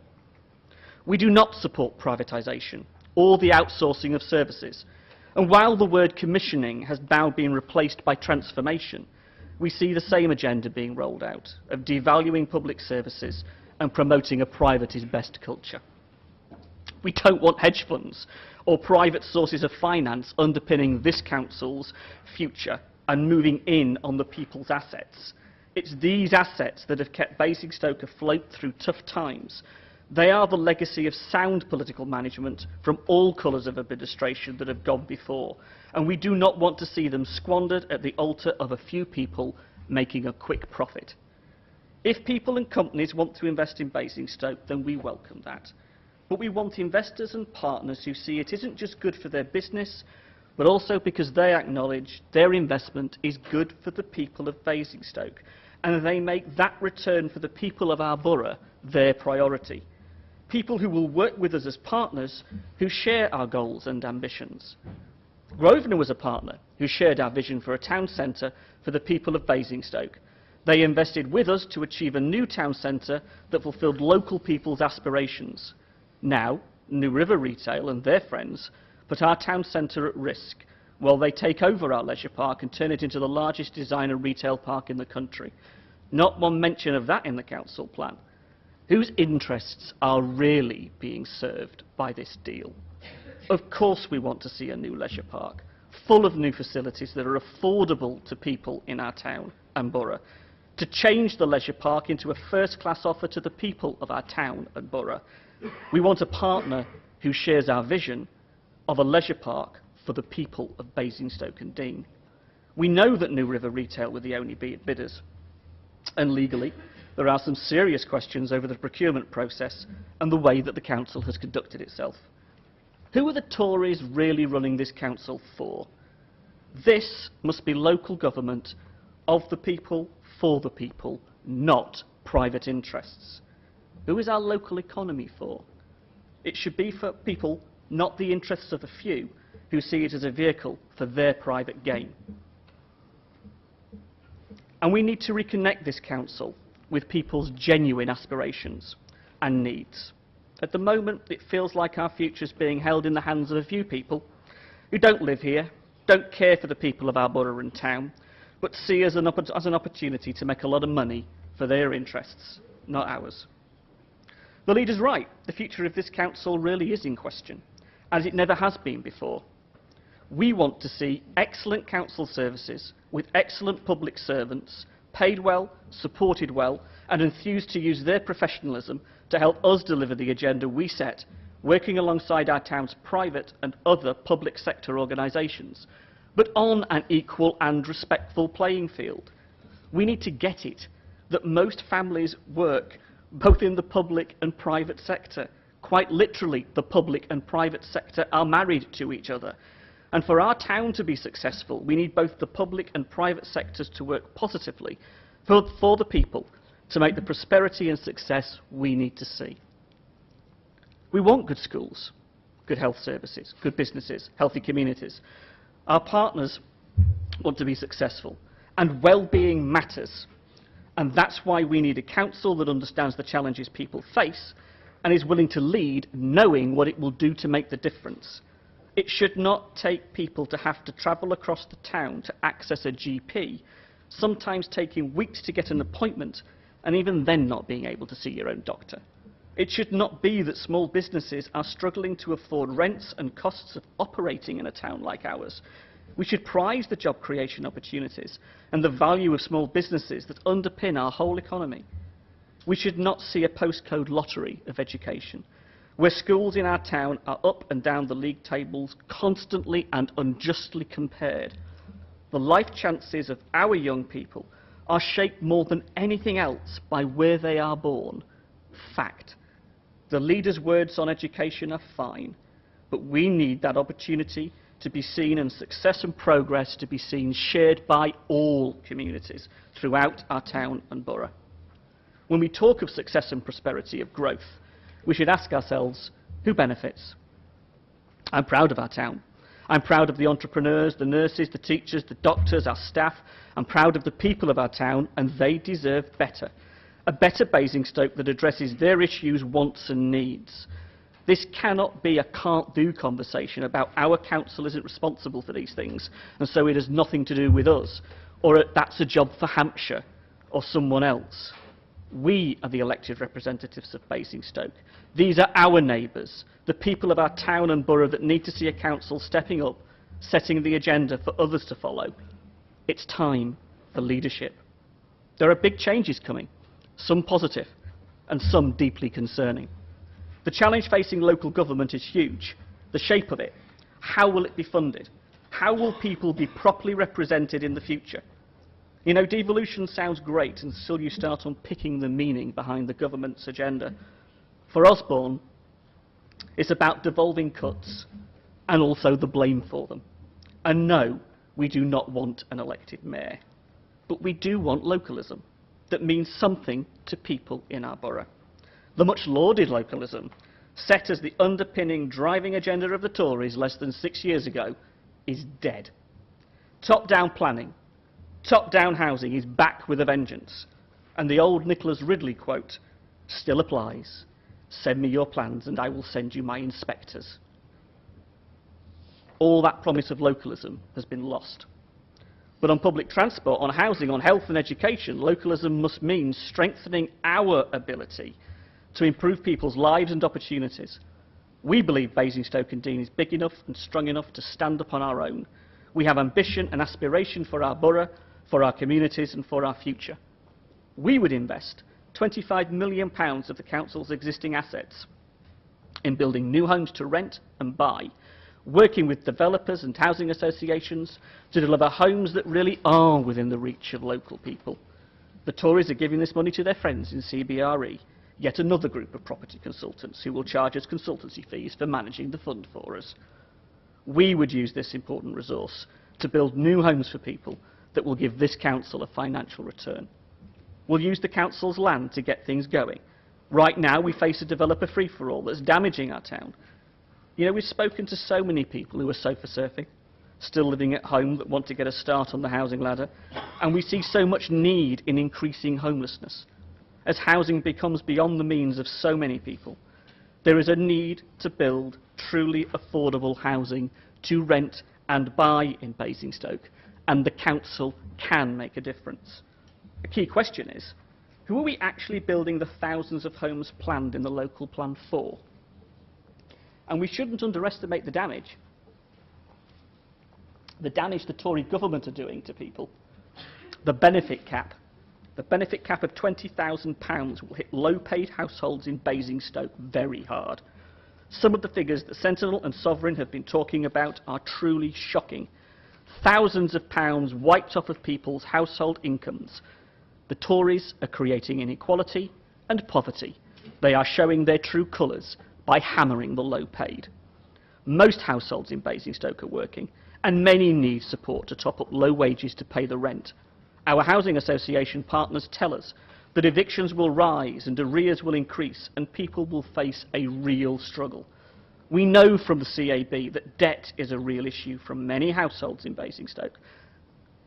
We do not support privatisation or the outsourcing of services. And while the word commissioning has now been replaced by transformation, we see the same agenda being rolled out of devaluing public services and promoting a private is best culture. We don't want hedge funds or private sources of finance underpinning this council's future and moving in on the people's assets. It's these assets that have kept Basingstoke afloat through tough times. They are the legacy of sound political management from all colours of administration that have gone before, and we do not want to see them squandered at the altar of a few people making a quick profit. If people and companies want to invest in Basingstoke, then we welcome that. But we want investors and partners who see it isn't just good for their business, but also because they acknowledge their investment is good for the people of Basingstoke, and they make that return for the people of our borough their priority. People who will work with us as partners who share our goals and ambitions. Grosvenor was a partner who shared our vision for a town centre for the people of Basingstoke. They invested with us to achieve a new town centre that fulfilled local people's aspirations. Now, New River Retail and their friends put our town centre at risk while they take over our leisure park and turn it into the largest designer retail park in the country. Not one mention of that in the council plan. Whose interests are really being served by this deal? Of course we want to see a new leisure park, full of new facilities that are affordable to people in our town and borough, to change the leisure park into a first-class offer to the people of our town and borough. We want a partner who shares our vision of a leisure park for the people of Basingstoke and Dean. We know that New River Retail were the only bidders, and legally there are some serious questions over the procurement process and the way that the council has conducted itself. Who are the Tories really running this council for? This must be local government of the people, for the people, not private interests. Who is our local economy for? It should be for people, not the interests of a few, who see it as a vehicle for their private gain. And we need to reconnect this council with people's genuine aspirations and needs. At the moment, it feels like our future is being held in the hands of a few people who don't live here, don't care for the people of our borough and town, but see as an opportunity to make a lot of money for their interests, not ours. The leader's right. The future of this council really is in question, as it never has been before. We want to see excellent council services with excellent public servants, paid well, supported well, and enthused to use their professionalism to help us deliver the agenda we set, working alongside our town's private and other public sector organisations, but on an equal and respectful playing field. We need to get it that most families work both in the public and private sector. Quite literally, the public and private sector are married to each other. And for our town to be successful, we need both the public and private sectors to work positively for the people to make the prosperity and success we need to see. We want good schools, good health services, good businesses, healthy communities. Our partners want to be successful, and well-being matters. And that's why we need a council that understands the challenges people face and is willing to lead, knowing what it will do to make the difference. It should not take people to have to travel across the town to access a GP, sometimes taking weeks to get an appointment, and even then not being able to see your own doctor. It should not be that small businesses are struggling to afford rents and costs of operating in a town like ours. We should prize the job creation opportunities and the value of small businesses that underpin our whole economy. We should not see a postcode lottery of education, where schools in our town are up and down the league tables constantly and unjustly compared. The life chances of our young people are shaped more than anything else by where they are born. Fact. The leaders' words on education are fine, but we need that opportunity to be seen, and success and progress to be seen shared by all communities throughout our town and borough. When we talk of success and prosperity, of growth, we should ask ourselves, who benefits? I'm proud of our town. I'm proud of the entrepreneurs, the nurses, the teachers, the doctors, our staff. I'm proud of the people of our town, and they deserve better. A better Basingstoke that addresses their issues, wants and needs. This cannot be a can't-do conversation about our council isn't responsible for these things, and so it has nothing to do with us, or that's a job for Hampshire or someone else. We are the elected representatives of Basingstoke. These are our neighbours, the people of our town and borough that need to see a council stepping up, setting the agenda for others to follow. It's time for leadership. There are big changes coming, some positive and some deeply concerning. The challenge facing local government is huge. The shape of it. How will it be funded? How will people be properly represented in the future? You know, devolution sounds great until you start unpicking the meaning behind the government's agenda. For Osborne, it's about devolving cuts and also the blame for them. And no, we do not want an elected mayor. But we do want localism that means something to people in our borough. The much lauded localism, set as the underpinning driving agenda of the Tories less than 6 years ago, is dead. Top-down planning, top-down housing is back with a vengeance. And the old Nicholas Ridley quote still applies. Send me your plans and I will send you my inspectors. All that promise of localism has been lost. But on public transport, on housing, on health and education, localism must mean strengthening our ability to improve people's lives and opportunities. We believe Basingstoke and Deane is big enough and strong enough to stand up on our own. We have ambition and aspiration for our borough, for our communities and for our future. We would invest £25 million of the council's existing assets in building new homes to rent and buy, working with developers and housing associations to deliver homes that really are within the reach of local people. The Tories are giving this money to their friends in CBRE, yet another group of property consultants who will charge us consultancy fees for managing the fund for us. We would use this important resource to build new homes for people that will give this council a financial return. We'll use the council's land to get things going. Right now we face a developer free-for-all that's damaging our town. You know, we've spoken to so many people who are sofa surfing, still living at home, that want to get a start on the housing ladder, and we see so much need in increasing homelessness. As housing becomes beyond the means of so many people, there is a need to build truly affordable housing to rent and buy in Basingstoke, and the council can make a difference. A key question is, who are we actually building the thousands of homes planned in the local plan for? And we shouldn't underestimate the damage. the damage the Tory government are doing to people. The benefit cap. The benefit cap of £20,000 will hit low-paid households in Basingstoke very hard. Some of the figures that Sentinel and Sovereign have been talking about are truly shocking. Thousands of pounds wiped off of people's household incomes. The Tories are creating inequality and poverty. They are showing their true colours by hammering the low-paid. Most households in Basingstoke are working, and many need support to top up low wages to pay the rent. Our housing association partners tell us that evictions will rise and arrears will increase and people will face a real struggle. We know from the CAB that debt is a real issue from many households in Basingstoke.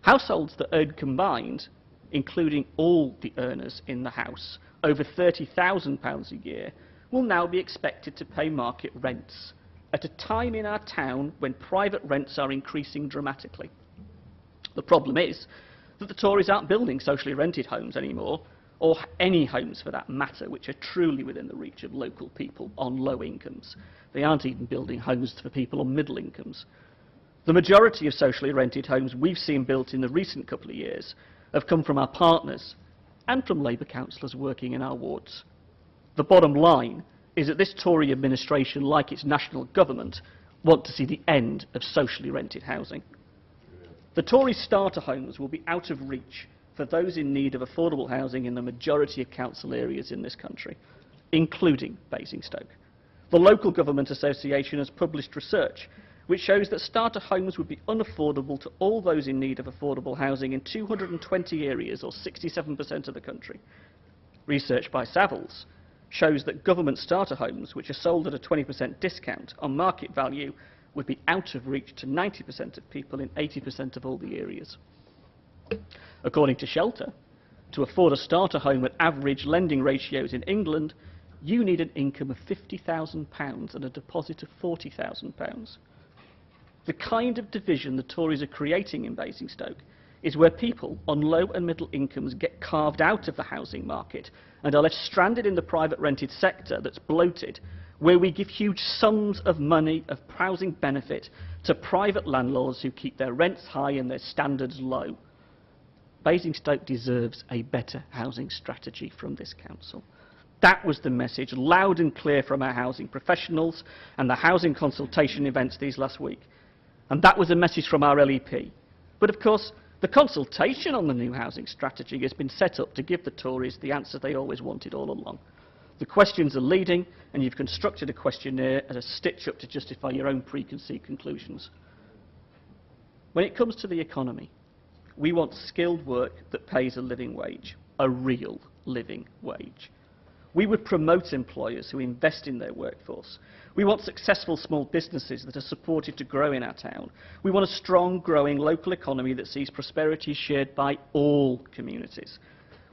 Households that earn combined, including all the earners in the house, over £30,000 a year, will now be expected to pay market rents at a time in our town when private rents are increasing dramatically. The problem is that the Tories aren't building socially rented homes anymore, or any homes for that matter, which are truly within the reach of local people on low incomes. They aren't even building homes for people on middle incomes. The majority of socially rented homes we've seen built in the recent couple of years have come from our partners and from Labour councillors working in our wards. The bottom line is that this Tory administration, like its national government, want to see the end of socially rented housing. The Tory starter homes will be out of reach for those in need of affordable housing in the majority of council areas in this country, including Basingstoke. The Local Government Association has published research which shows that starter homes would be unaffordable to all those in need of affordable housing in 220 areas, or 67% of the country. Research by Savills shows that government starter homes, which are sold at a 20% discount on market value, would be out of reach to 90% of people in 80% of all the areas. According to Shelter, to afford a starter home at average lending ratios in England, you need an income of £50,000 and a deposit of £40,000. The kind of division the Tories are creating in Basingstoke is where people on low and middle incomes get carved out of the housing market and are left stranded in the private rented sector that's bloated, where we give huge sums of money of housing benefit to private landlords who keep their rents high and their standards low. Basingstoke deserves a better housing strategy from this council. That was the message, loud and clear, from our housing professionals and the housing consultation events these last week. And that was a message from our LEP. But of course, the consultation on the new housing strategy has been set up to give the Tories the answer they always wanted all along. The questions are leading, and you've constructed a questionnaire as a stitch-up to justify your own preconceived conclusions. When it comes to the economy, we want skilled work that pays a living wage, a real living wage. We would promote employers who invest in their workforce. We want successful small businesses that are supported to grow in our town. We want a strong, growing local economy that sees prosperity shared by all communities.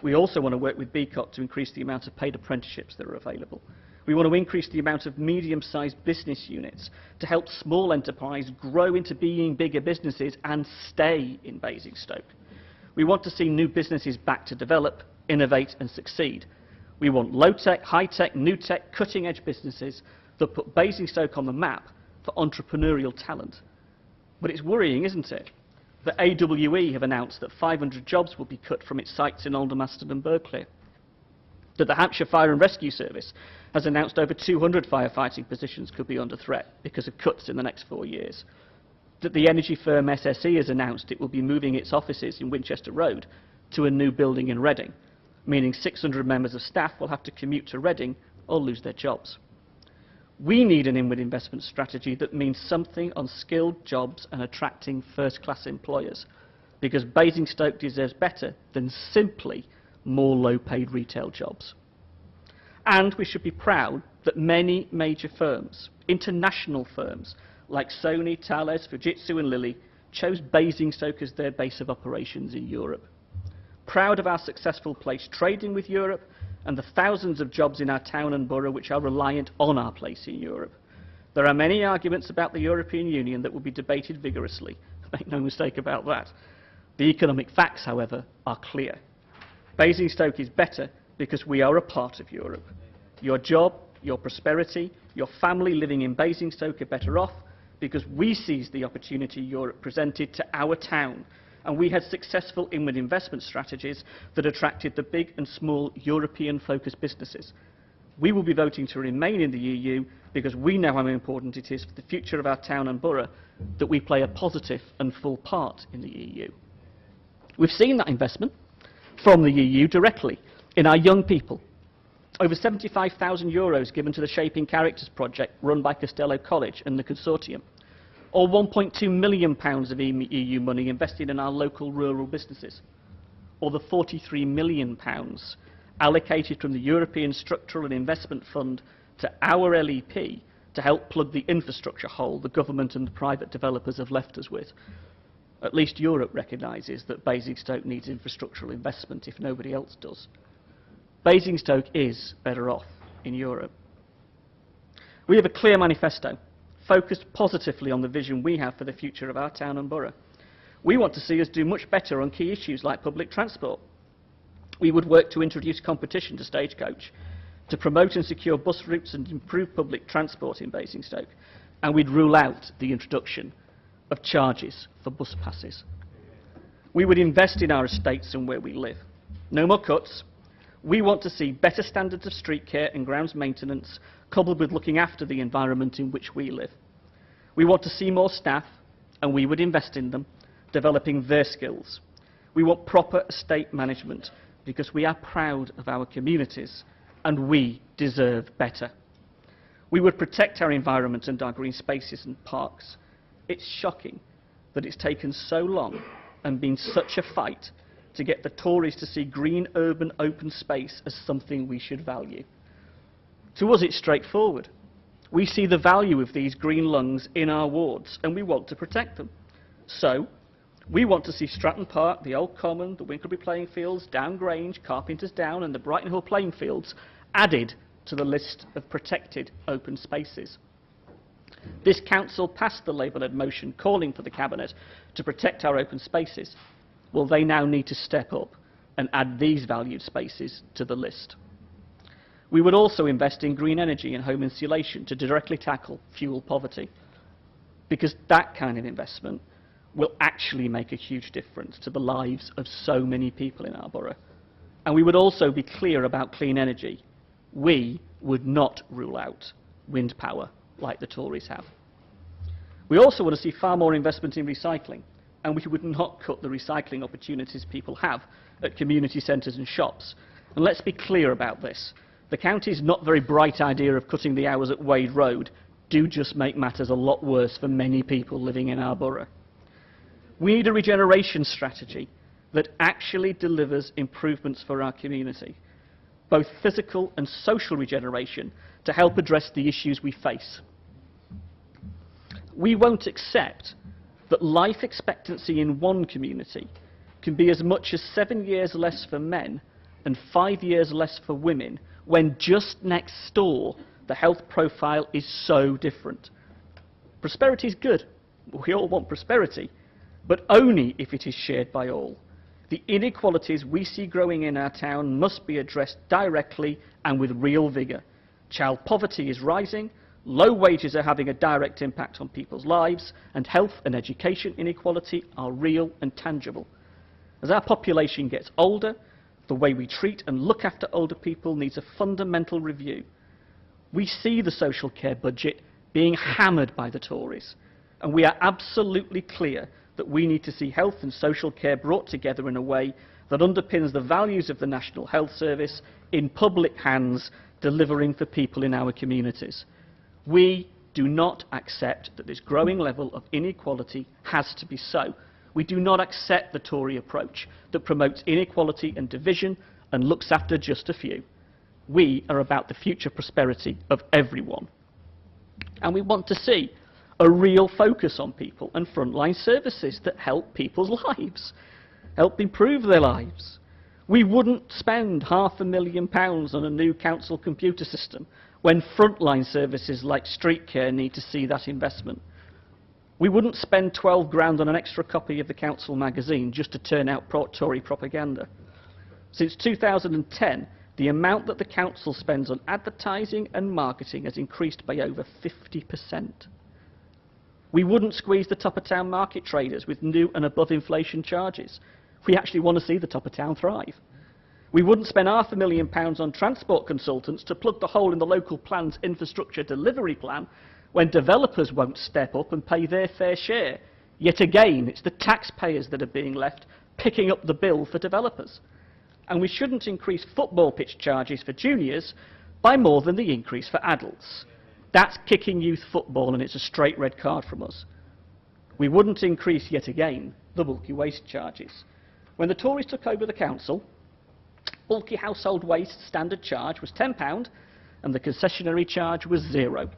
We also want to work with BCOT to increase the amount of paid apprenticeships that are available. We want to increase the amount of medium-sized business units to help small enterprise grow into being bigger businesses and stay in Basingstoke. We want to see new businesses back to develop, innovate and succeed. We want low-tech, high-tech, new-tech, cutting-edge businesses that put Basingstoke on the map for entrepreneurial talent. But it's worrying, isn't it, that AWE have announced that 500 jobs will be cut from its sites in Aldermaston and Berkeley, that the Hampshire Fire and Rescue Service has announced over 200 firefighting positions could be under threat because of cuts in the next 4 years, that the energy firm SSE has announced it will be moving its offices in Winchester Road to a new building in Reading, meaning 600 members of staff will have to commute to Reading or lose their jobs. We need an inward investment strategy that means something on skilled jobs and attracting first-class employers, because Basingstoke deserves better than simply more low-paid retail jobs. And we should be proud that many major firms, international firms like Sony, Thales, Fujitsu and Lilly, chose Basingstoke as their base of operations in Europe. Proud of our successful place trading with Europe and the thousands of jobs in our town and borough which are reliant on our place in Europe. There are many arguments about the European Union that will be debated vigorously. Make no mistake about that. The economic facts, however, are clear. Basingstoke is better because we are a part of Europe. Your job, your prosperity, your family living in Basingstoke are better off because we seized the opportunity Europe presented to our town, and we had successful inward investment strategies that attracted the big and small European-focused businesses. We will be voting to remain in the EU because we know how important it is for the future of our town and borough that we play a positive and full part in the EU. We've seen that investment from the EU directly in our young people. Over €75,000 given to the Shaping Characters project run by Costello College and the consortium, or £1.2 million of EU money invested in our local rural businesses, or the £43 million allocated from the European Structural and Investment Fund to our LEP to help plug the infrastructure hole the government and the private developers have left us with. At least Europe recognises that Basingstoke needs infrastructural investment if nobody else does. Basingstoke is better off in Europe. We have a clear manifesto, focused positively on the vision we have for the future of our town and borough. We want to see us do much better on key issues like public transport. We would work to introduce competition to Stagecoach, to promote and secure bus routes and improve public transport in Basingstoke, and we'd rule out the introduction of charges for bus passes. We would invest in our estates and where we live. No more cuts. We want to see better standards of street care and grounds maintenance, coupled with looking after the environment in which we live. We want to see more staff, and we would invest in them, developing their skills. We want proper estate management, because we are proud of our communities, and we deserve better. We would protect our environment and our green spaces and parks. It's shocking that it's taken so long and been such a fight to get the Tories to see green urban open space as something we should value. To us, it's straightforward. We see the value of these green lungs in our wards, and we want to protect them. So, we want to see Stratton Park, the Old Common, the Winkelby playing fields, Down Grange, Carpenter's Down and the Brighton Hill playing fields added to the list of protected open spaces. This council passed the Labour-led motion calling for the Cabinet to protect our open spaces. Well, they now need to step up and add these valued spaces to the list. We would also invest in green energy and home insulation to directly tackle fuel poverty, because that kind of investment will actually make a huge difference to the lives of so many people in our borough. And we would also be clear about clean energy. We would not rule out wind power like the Tories have. We also want to see far more investment in recycling, and we would not cut the recycling opportunities people have at community centres and shops. And let's be clear about this. The county's not very bright idea of cutting the hours at Wade Road do just make matters a lot worse for many people living in our borough. We need a regeneration strategy that actually delivers improvements for our community, both physical and social regeneration, to help address the issues we face. We won't accept that life expectancy in one community can be as much as 7 years less for men and 5 years less for women, when just next door the health profile is so different. Prosperity is good. We all want prosperity, but only if it is shared by all. The inequalities we see growing in our town must be addressed directly and with real vigour. Child poverty is rising, low wages are having a direct impact on people's lives, and health and education inequality are real and tangible. As our population gets older, the way we treat and look after older people needs a fundamental review. We see the social care budget being hammered by the Tories, and we are absolutely clear that we need to see health and social care brought together in a way that underpins the values of the National Health Service in public hands, delivering for people in our communities. We do not accept that this growing level of inequality has to be so. We do not accept the Tory approach that promotes inequality and division and looks after just a few. We are about the future prosperity of everyone. And we want to see a real focus on people and frontline services that help people's lives, help improve their lives. We wouldn't spend £500,000 on a new council computer system when frontline services like street care need to see that investment. We wouldn't spend 12 grand on an extra copy of the council magazine just to turn out Tory propaganda. Since 2010, the amount that the council spends on advertising and marketing has increased by over 50%. We wouldn't squeeze the top of town market traders with new and above inflation charges. We actually want to see the top of town thrive. We wouldn't spend £500,000 on transport consultants to plug the hole in the local plan's infrastructure delivery plan when developers won't step up and pay their fair share. Yet again, it's the taxpayers that are being left picking up the bill for developers. And we shouldn't increase football pitch charges for juniors by more than the increase for adults. That's kicking youth football, and it's a straight red card from us. We wouldn't increase, yet again, the bulky waste charges. When the Tories took over the council, bulky household waste standard charge was £10 and the concessionary charge was £0.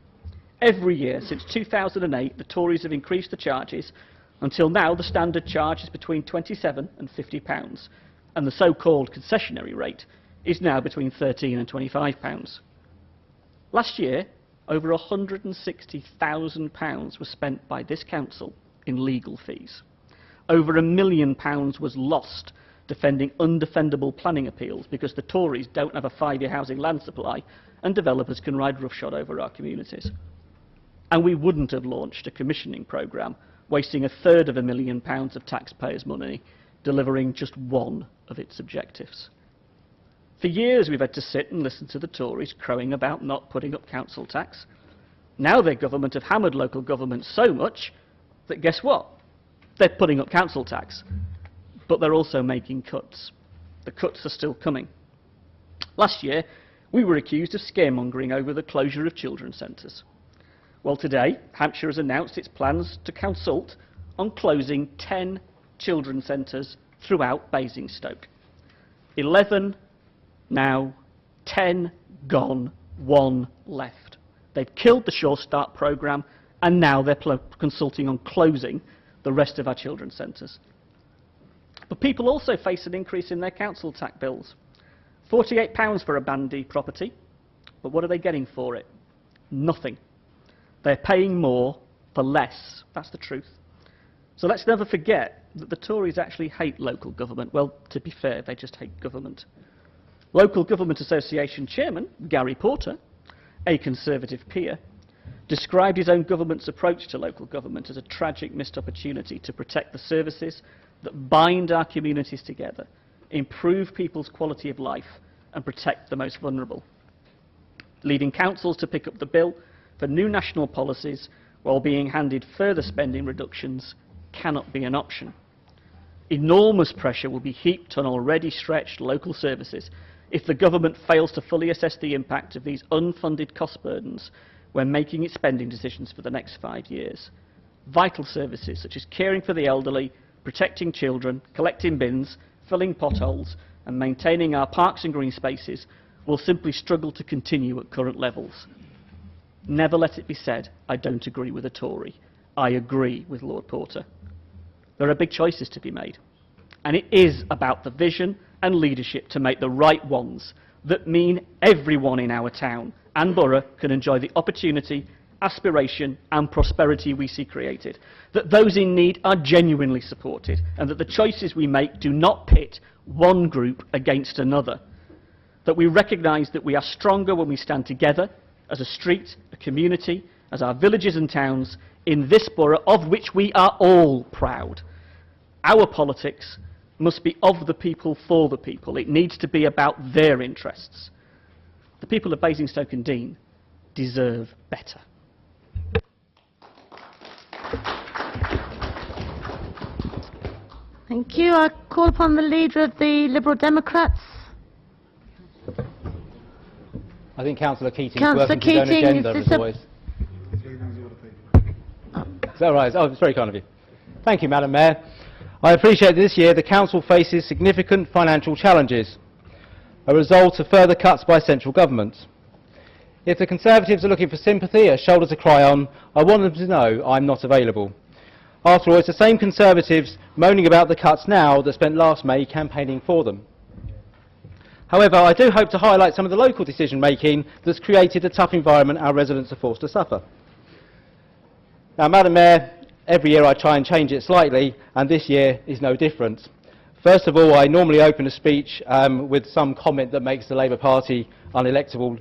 Every year since 2008, the Tories have increased the charges. Until now, the standard charge is between £27 and £50, and the so-called concessionary rate is now between £13 and £25. Last year, over £160,000 was spent by this council in legal fees. Over £1 million was lost defending undefendable planning appeals because the Tories don't have a 5-year housing land supply and developers can ride roughshod over our communities. And we wouldn't have launched a commissioning programme wasting £250,000 of taxpayers' money delivering just one of its objectives. For years we've had to sit and listen to the Tories crowing about not putting up council tax. Now their government have hammered local government so much that guess what? They're putting up council tax, but they're also making cuts. The cuts are still coming. Last year, we were accused of scaremongering over the closure of children's centres. Well, today, Hampshire has announced its plans to consult on closing 10 children's centres throughout Basingstoke. 11 now, 10 gone, 1 left. They've killed the Sure Start programme, and now they're consulting on closing the rest of our children's centres. But people also face an increase in their council tax bills. £48 for a Band D property, but what are they getting for it? Nothing. They're paying more for less. That's the truth. So let's never forget that the Tories actually hate local government. Well, to be fair, they just hate government. Local Government Association Chairman, Gary Porter, a Conservative peer, described his own government's approach to local government as a tragic missed opportunity to protect the services that bind our communities together, improve people's quality of life and protect the most vulnerable. Leaving councils to pick up the bill for new national policies while being handed further spending reductions cannot be an option. Enormous pressure will be heaped on already stretched local services if the government fails to fully assess the impact of these unfunded cost burdens when making its spending decisions for the next 5 years. Vital services such as caring for the elderly, protecting children, collecting bins, filling potholes and maintaining our parks and green spaces will simply struggle to continue at current levels. Never let it be said, I don't agree with a Tory. I agree with Lord Porter. There are big choices to be made, and it is about the vision and leadership to make the right ones that mean everyone in our town and borough can enjoy the opportunity, aspiration and prosperity we see created, that those in need are genuinely supported, and that the choices we make do not pit one group against another, that we recognise that we are stronger when we stand together as a street, a community, as our villages and towns in this borough of which we are all proud. Our politics must be of the people for the people. It needs to be about their interests. The people of Basingstoke and Deane deserve better. Thank you. I call upon the leader of the Liberal Democrats. I think Councillor Keating's Councillor working to his own Keating, agenda, is as this a- always. Is that right? Oh, it's very kind of you. Thank you, Madam Mayor. I appreciate that this year the Council faces significant financial challenges, a result of further cuts by central government. If the Conservatives are looking for sympathy, a shoulder to cry on, I want them to know I'm not available. After all, it's the same Conservatives moaning about the cuts now that spent last May campaigning for them. However, I do hope to highlight some of the local decision-making that's created the tough environment our residents are forced to suffer. Now, Madam Mayor, every year I try and change it slightly, and this year is no different. First of all, I normally open a speech with some comment that makes the Labour Party unelectable,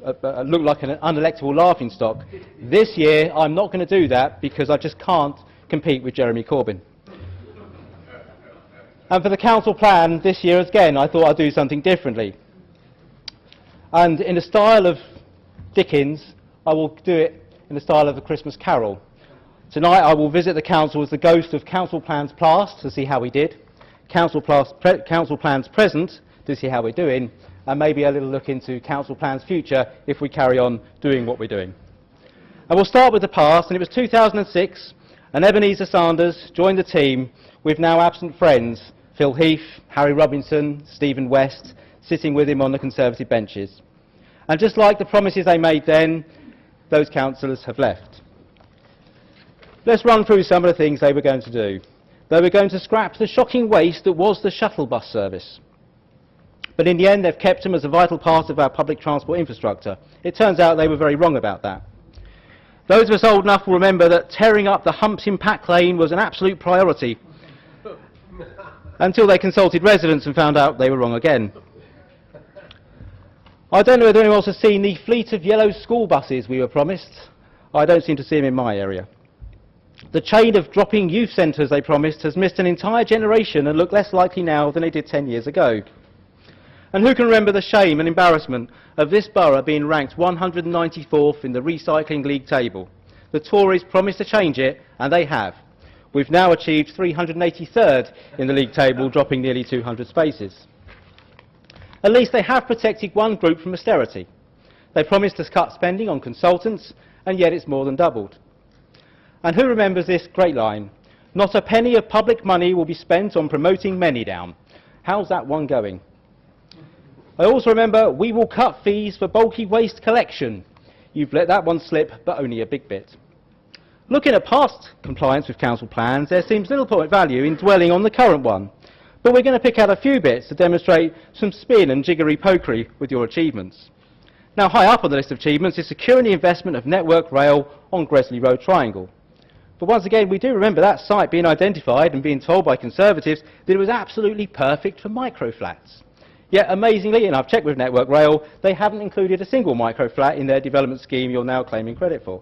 look like an unelectable laughingstock. This year, I'm not going to do that because I just can't compete with Jeremy Corbyn. And for the council plan this year, again, I thought I'd do something differently. And in the style of Dickens, I will do it in the style of A Christmas Carol. Tonight, I will visit the council as the ghost of council plans past to see how we did, council plans present to see how we're doing, and maybe a little look into council plans future if we carry on doing what we're doing. And we'll start with the past, and it was 2006, and Cllr Sanders joined the team with now absent friends, Phil Heath, Harry Robinson, Stephen West, sitting with him on the Conservative benches. And just like the promises they made then, those councillors have left. Let's run through some of the things they were going to do. They were going to scrap the shocking waste that was the shuttle bus service. But in the end, they've kept them as a vital part of our public transport infrastructure. It turns out they were very wrong about that. Those of us old enough will remember that tearing up the humps in Pack Lane was an absolute priority, until they consulted residents and found out they were wrong again. I don't know whether anyone else has seen the fleet of yellow school buses we were promised. I don't seem to see them in my area. The chain of dropping youth centres they promised has missed an entire generation and look less likely now than they did 10 years ago. And who can remember the shame and embarrassment of this borough being ranked 194th in the Recycling League table? The Tories promised to change it, and they have. We've now achieved 383rd in the league table, dropping nearly 200 spaces. At least they have protected one group from austerity. They promised to cut spending on consultants, and yet it's more than doubled. And who remembers this great line? Not a penny of public money will be spent on promoting Manydown. How's that one going? I also remember, we will cut fees for bulky waste collection. You've let that one slip, but only a big bit. Looking at past compliance with council plans, there seems little point value in dwelling on the current one. But we're going to pick out a few bits to demonstrate some spin and jiggery-pokery with your achievements. Now, high up on the list of achievements is securing the investment of Network Rail on Gresley Road Triangle. But once again, we do remember that site being identified and being told by Conservatives that it was absolutely perfect for microflats. Yet, amazingly, and I've checked with Network Rail, they haven't included a single microflat in their development scheme you're now claiming credit for.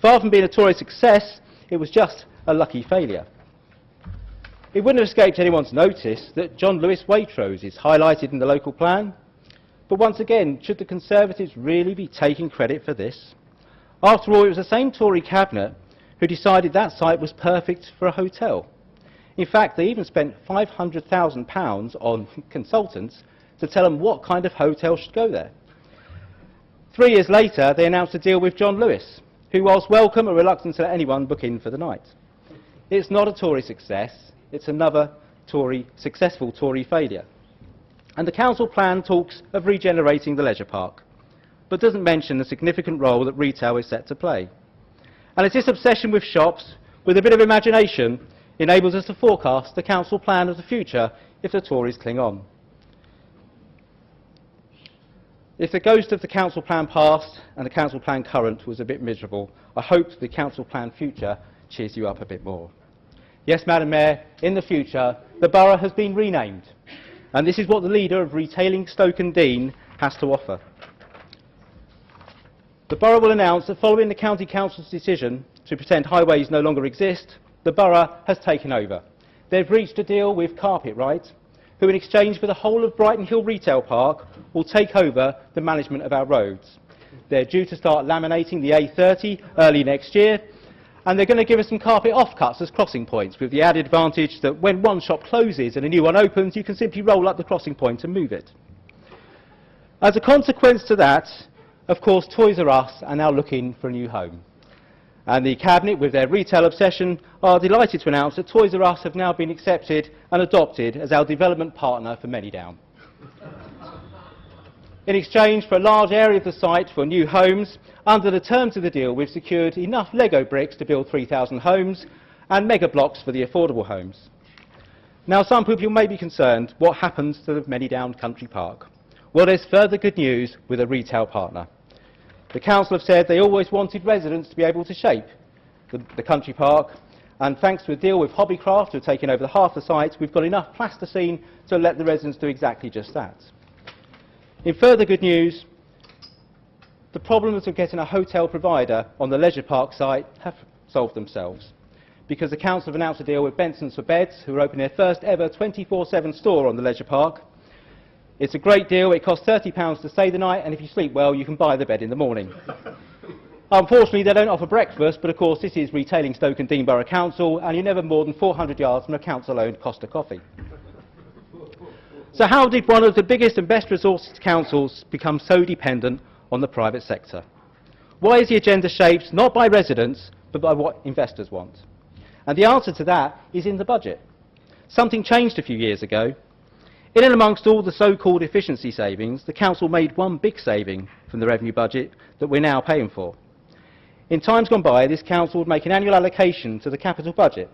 Far from being a Tory success, it was just a lucky failure. It wouldn't have escaped anyone's notice that John Lewis Waitrose is highlighted in the local plan. But once again, should the Conservatives really be taking credit for this? After all, it was the same Tory cabinet who decided that site was perfect for a hotel. In fact, they even spent £500,000 on consultants to tell them what kind of hotel should go there. 3 years later, they announced a deal with John Lewis, who, whilst welcome, are reluctant to let anyone book in for the night. It's not a Tory success, it's another successful Tory failure. And the council plan talks of regenerating the leisure park, but doesn't mention the significant role that retail is set to play. And it's this obsession with shops, with a bit of imagination, enables us to forecast the council plan of the future if the Tories cling on. If the ghost of the council plan past and the council plan current was a bit miserable, I hope the council plan future cheers you up a bit more. Yes, Madam Mayor, in the future, the borough has been renamed, and this is what the leader of Retailing Stoke and Dean has to offer. The borough will announce that following the County Council's decision to pretend highways no longer exist, the borough has taken over. They've reached a deal with Carpetright, who in exchange for the whole of Brighton Hill Retail Park will take over the management of our roads. They're due to start laminating the A30 early next year, and they're going to give us some carpet offcuts as crossing points, with the added advantage that when one shop closes and a new one opens, you can simply roll up the crossing point and move it. As a consequence to that, of course, Toys R Us are now looking for a new home. And the Cabinet, with their retail obsession, are delighted to announce that Toys R Us have now been accepted and adopted as our development partner for Manydown. In exchange for a large area of the site for new homes, under the terms of the deal, we've secured enough Lego bricks to build 3,000 homes and mega blocks for the affordable homes. Now, some people may be concerned what happens to the Manydown Country Park. Well, there's further good news with a retail partner. The council have said they always wanted residents to be able to shape the country park, And thanks to a deal with Hobbycraft, who have taken over half the site, we've got enough plasticine to let the residents do exactly just that. In further good news, the problems of getting a hotel provider on the leisure park site have solved themselves, because the council have announced a deal with Benson's for Beds, who are opening their first ever 24/7 store on the leisure park. It's a great deal. It costs £30 to stay the night, and if you sleep well, you can buy the bed in the morning. Unfortunately, they don't offer breakfast, but of course this is retailing Stoke and Dean Borough Council, and you're never more than 400 yards from a council-owned Costa Coffee. So how did one of the biggest and best resourced councils become so dependent on the private sector? Why is the agenda shaped not by residents, but by what investors want? And the answer to that is in the budget. Something changed a few years ago. In and amongst all the so-called efficiency savings, the council made one big saving from the revenue budget that we're now paying for. In times gone by, this council would make an annual allocation to the capital budget,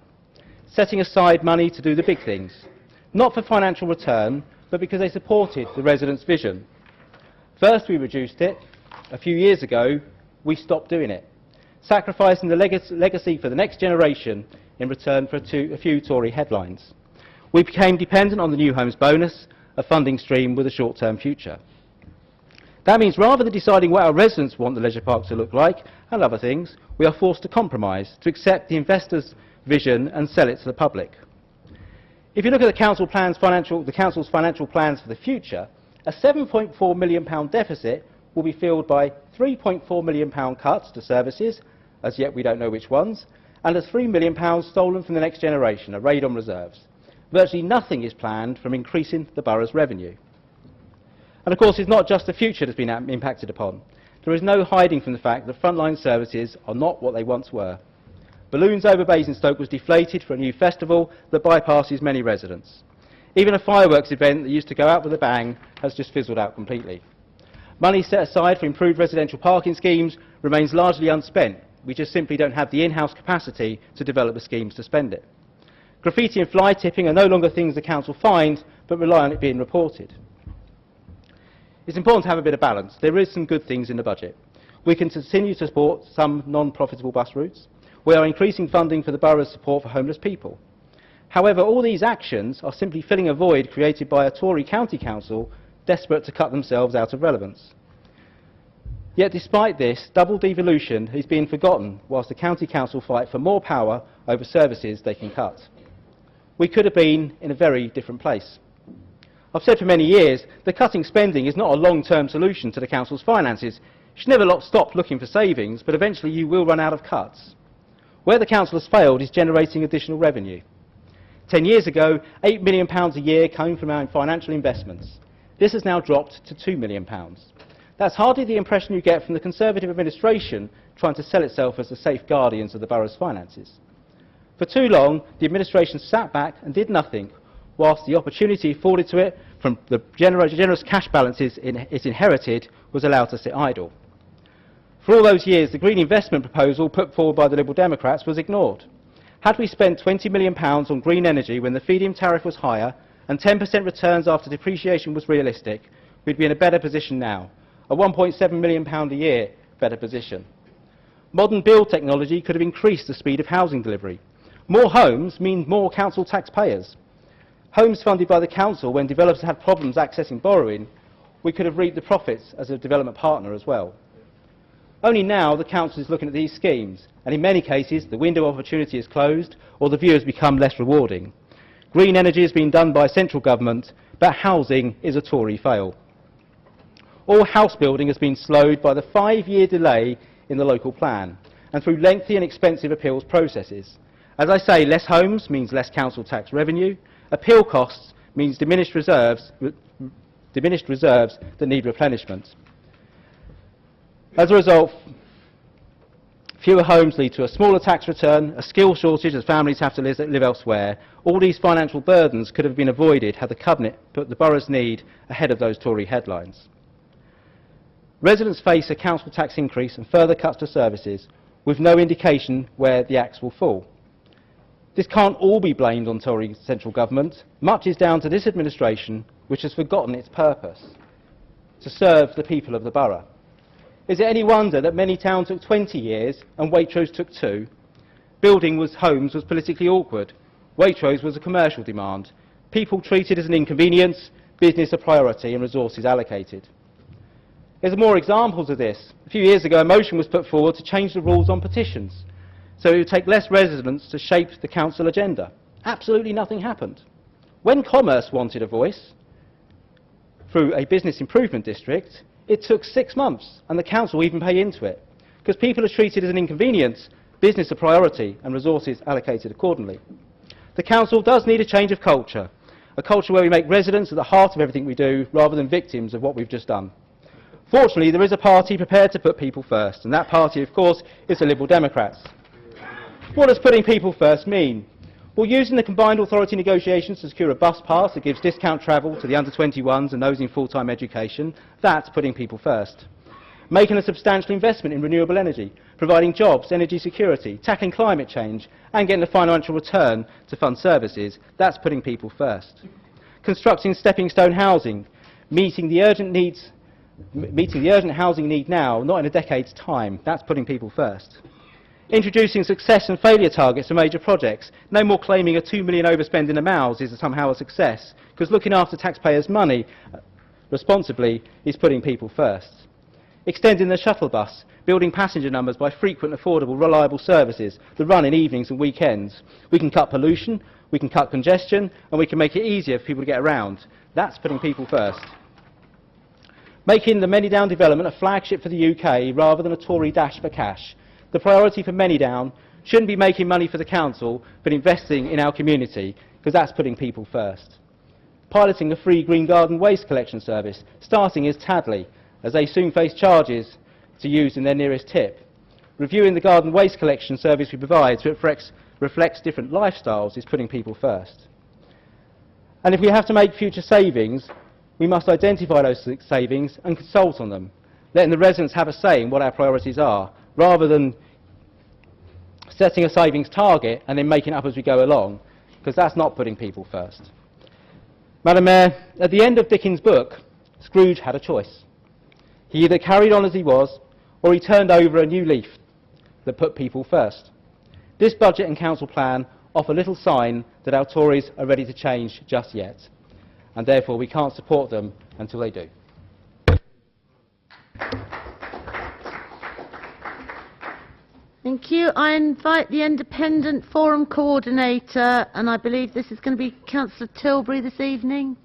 setting aside money to do the big things, not for financial return, but because they supported the residents' vision. First we reduced it. A few years ago, we stopped doing it, sacrificing the legacy for the next generation in return for a few Tory headlines. We became dependent on the New Homes Bonus, a funding stream with a short-term future. That means rather than deciding what our residents want the leisure park to look like and other things, we are forced to compromise, to accept the investor's vision and sell it to the public. If you look at the council's financial plans for the future, a £7.4 million deficit will be filled by £3.4 million cuts to services, as yet we don't know which ones, and a £3 million stolen from the next generation, a raid on reserves. Virtually nothing is planned from increasing the borough's revenue. And of course, it's not just the future that's been impacted upon. There is no hiding from the fact that frontline services are not what they once were. Balloons over Basingstoke was deflated for a new festival that bypasses many residents. Even a fireworks event that used to go out with a bang has just fizzled out completely. Money set aside for improved residential parking schemes remains largely unspent. We just simply don't have the in-house capacity to develop the schemes to spend it. Graffiti and fly tipping are no longer things the council finds, but rely on it being reported. It's important to have a bit of balance. There is some good things in the budget. We can continue to support some non-profitable bus routes. We are increasing funding for the borough's support for homeless people. However, all these actions are simply filling a void created by a Tory county council desperate to cut themselves out of relevance. Yet despite this, double devolution is being forgotten whilst the county council fight for more power over services they can cut. We could have been in a very different place. I've said for many years that cutting spending is not a long-term solution to the council's finances. You should never stop looking for savings, but eventually you will run out of cuts. Where the council has failed is generating additional revenue. 10 years ago, £8 million a year came from our financial investments. This has now dropped to £2 million. That's hardly the impression you get from the Conservative administration trying to sell itself as the safe guardians of the borough's finances. For too long, the administration sat back and did nothing, whilst the opportunity afforded to it from the generous cash balances it inherited was allowed to sit idle. For all those years, the green investment proposal put forward by the Liberal Democrats was ignored. Had we spent £20 million on green energy when the feed-in tariff was higher and 10% returns after depreciation was realistic, we'd be in a better position now, a £1.7 million a year better position. Modern build technology could have increased the speed of housing delivery. More homes mean more council taxpayers. Homes funded by the council when developers had problems accessing borrowing, we could have reaped the profits as a development partner as well. Only now the council is looking at these schemes, and in many cases the window of opportunity is closed or the view has become less rewarding. Green energy has been done by central government, but housing is a Tory fail. All house building has been slowed by the 5-year delay in the local plan and through lengthy and expensive appeals processes. As I say, less homes means less council tax revenue. Appeal costs means diminished reserves that need replenishment. As a result, fewer homes lead to a smaller tax return, a skill shortage as families have to live elsewhere. All these financial burdens could have been avoided had the Cabinet put the borough's need ahead of those Tory headlines. Residents face a council tax increase and further cuts to services with no indication where the axe will fall. This can't all be blamed on Tory central government. Much is down to this administration, which has forgotten its purpose, to serve the people of the borough. Is it any wonder that many towns took 20 years and Waitrose took 2? Building homes was politically awkward. Waitrose was a commercial demand. People treated as an inconvenience, business a priority and resources allocated. There's more examples of this. A few years ago, a motion was put forward to change the rules on petitions, so it would take less residents to shape the council agenda. Absolutely nothing happened. When Commerce wanted a voice through a business improvement district, it took 6 months, and the council even paid into it, because people are treated as an inconvenience, business a priority, and resources allocated accordingly. The council does need a change of culture, a culture where we make residents at the heart of everything we do, rather than victims of what we've just done. Fortunately, there is a party prepared to put people first, and that party, of course, is the Liberal Democrats. What does putting people first mean? Well, using the combined authority negotiations to secure a bus pass that gives discount travel to the under-21s and those in full-time education, that's putting people first. Making a substantial investment in renewable energy, providing jobs, energy security, tackling climate change, and getting a financial return to fund services, that's putting people first. Constructing stepping stone housing, meeting the urgent housing need now, not in a decade's time, that's putting people first. Introducing success and failure targets for major projects. No more claiming a 2 million overspend in the MALS is somehow a success, because looking after taxpayers' money responsibly is putting people first. Extending the shuttle bus, building passenger numbers by frequent, affordable, reliable services that run in evenings and weekends. We can cut pollution, we can cut congestion, and we can make it easier for people to get around. That's putting people first. Making the Manydown development a flagship for the UK rather than a Tory dash for cash. The priority for Manydown shouldn't be making money for the council, but investing in our community, because that's putting people first. Piloting a free green garden waste collection service, starting as Tadley, as they soon face charges to use in their nearest tip. Reviewing the garden waste collection service we provide so it reflects different lifestyles is putting people first. And if we have to make future savings, we must identify those savings and consult on them, letting the residents have a say in what our priorities are, rather than setting a savings target and then making it up as we go along, because that's not putting people first. Madam Mayor, at the end of Dickens' book, Scrooge had a choice. He either carried on as he was, or he turned over a new leaf that put people first. This budget and council plan offer little sign that our Tories are ready to change just yet, and therefore we can't support them until they do. Thank you. I invite the Independent Forum Coordinator, and I believe this is going to be Councillor Tilbury this evening.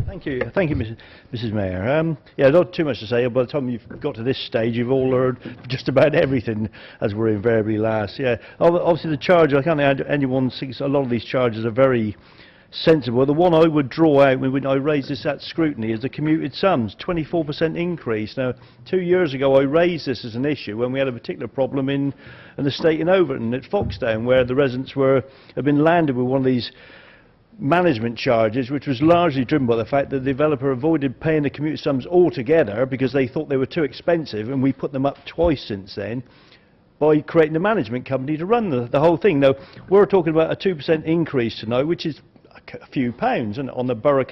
Thank you, Mrs. Mayor. Yeah, not too much to say. By the time you've got to this stage, you've all heard just about everything, as we're invariably last. Yeah, obviously the charge, I can't add anyone thinks a lot of these charges are very sensible. The one I would draw out when I raised this at scrutiny is the commuted sums, 24% increase. Now, 2 years ago I raised this as an issue when we had a particular problem in an estate in Overton at Foxdown, where the residents had been landed with one of these management charges, which was largely driven by the fact that the developer avoided paying the commuted sums altogether because they thought they were too expensive, and we put them up twice since then by creating a management company to run the whole thing. Now, we're talking about a 2% increase tonight, which is a few pounds on the borough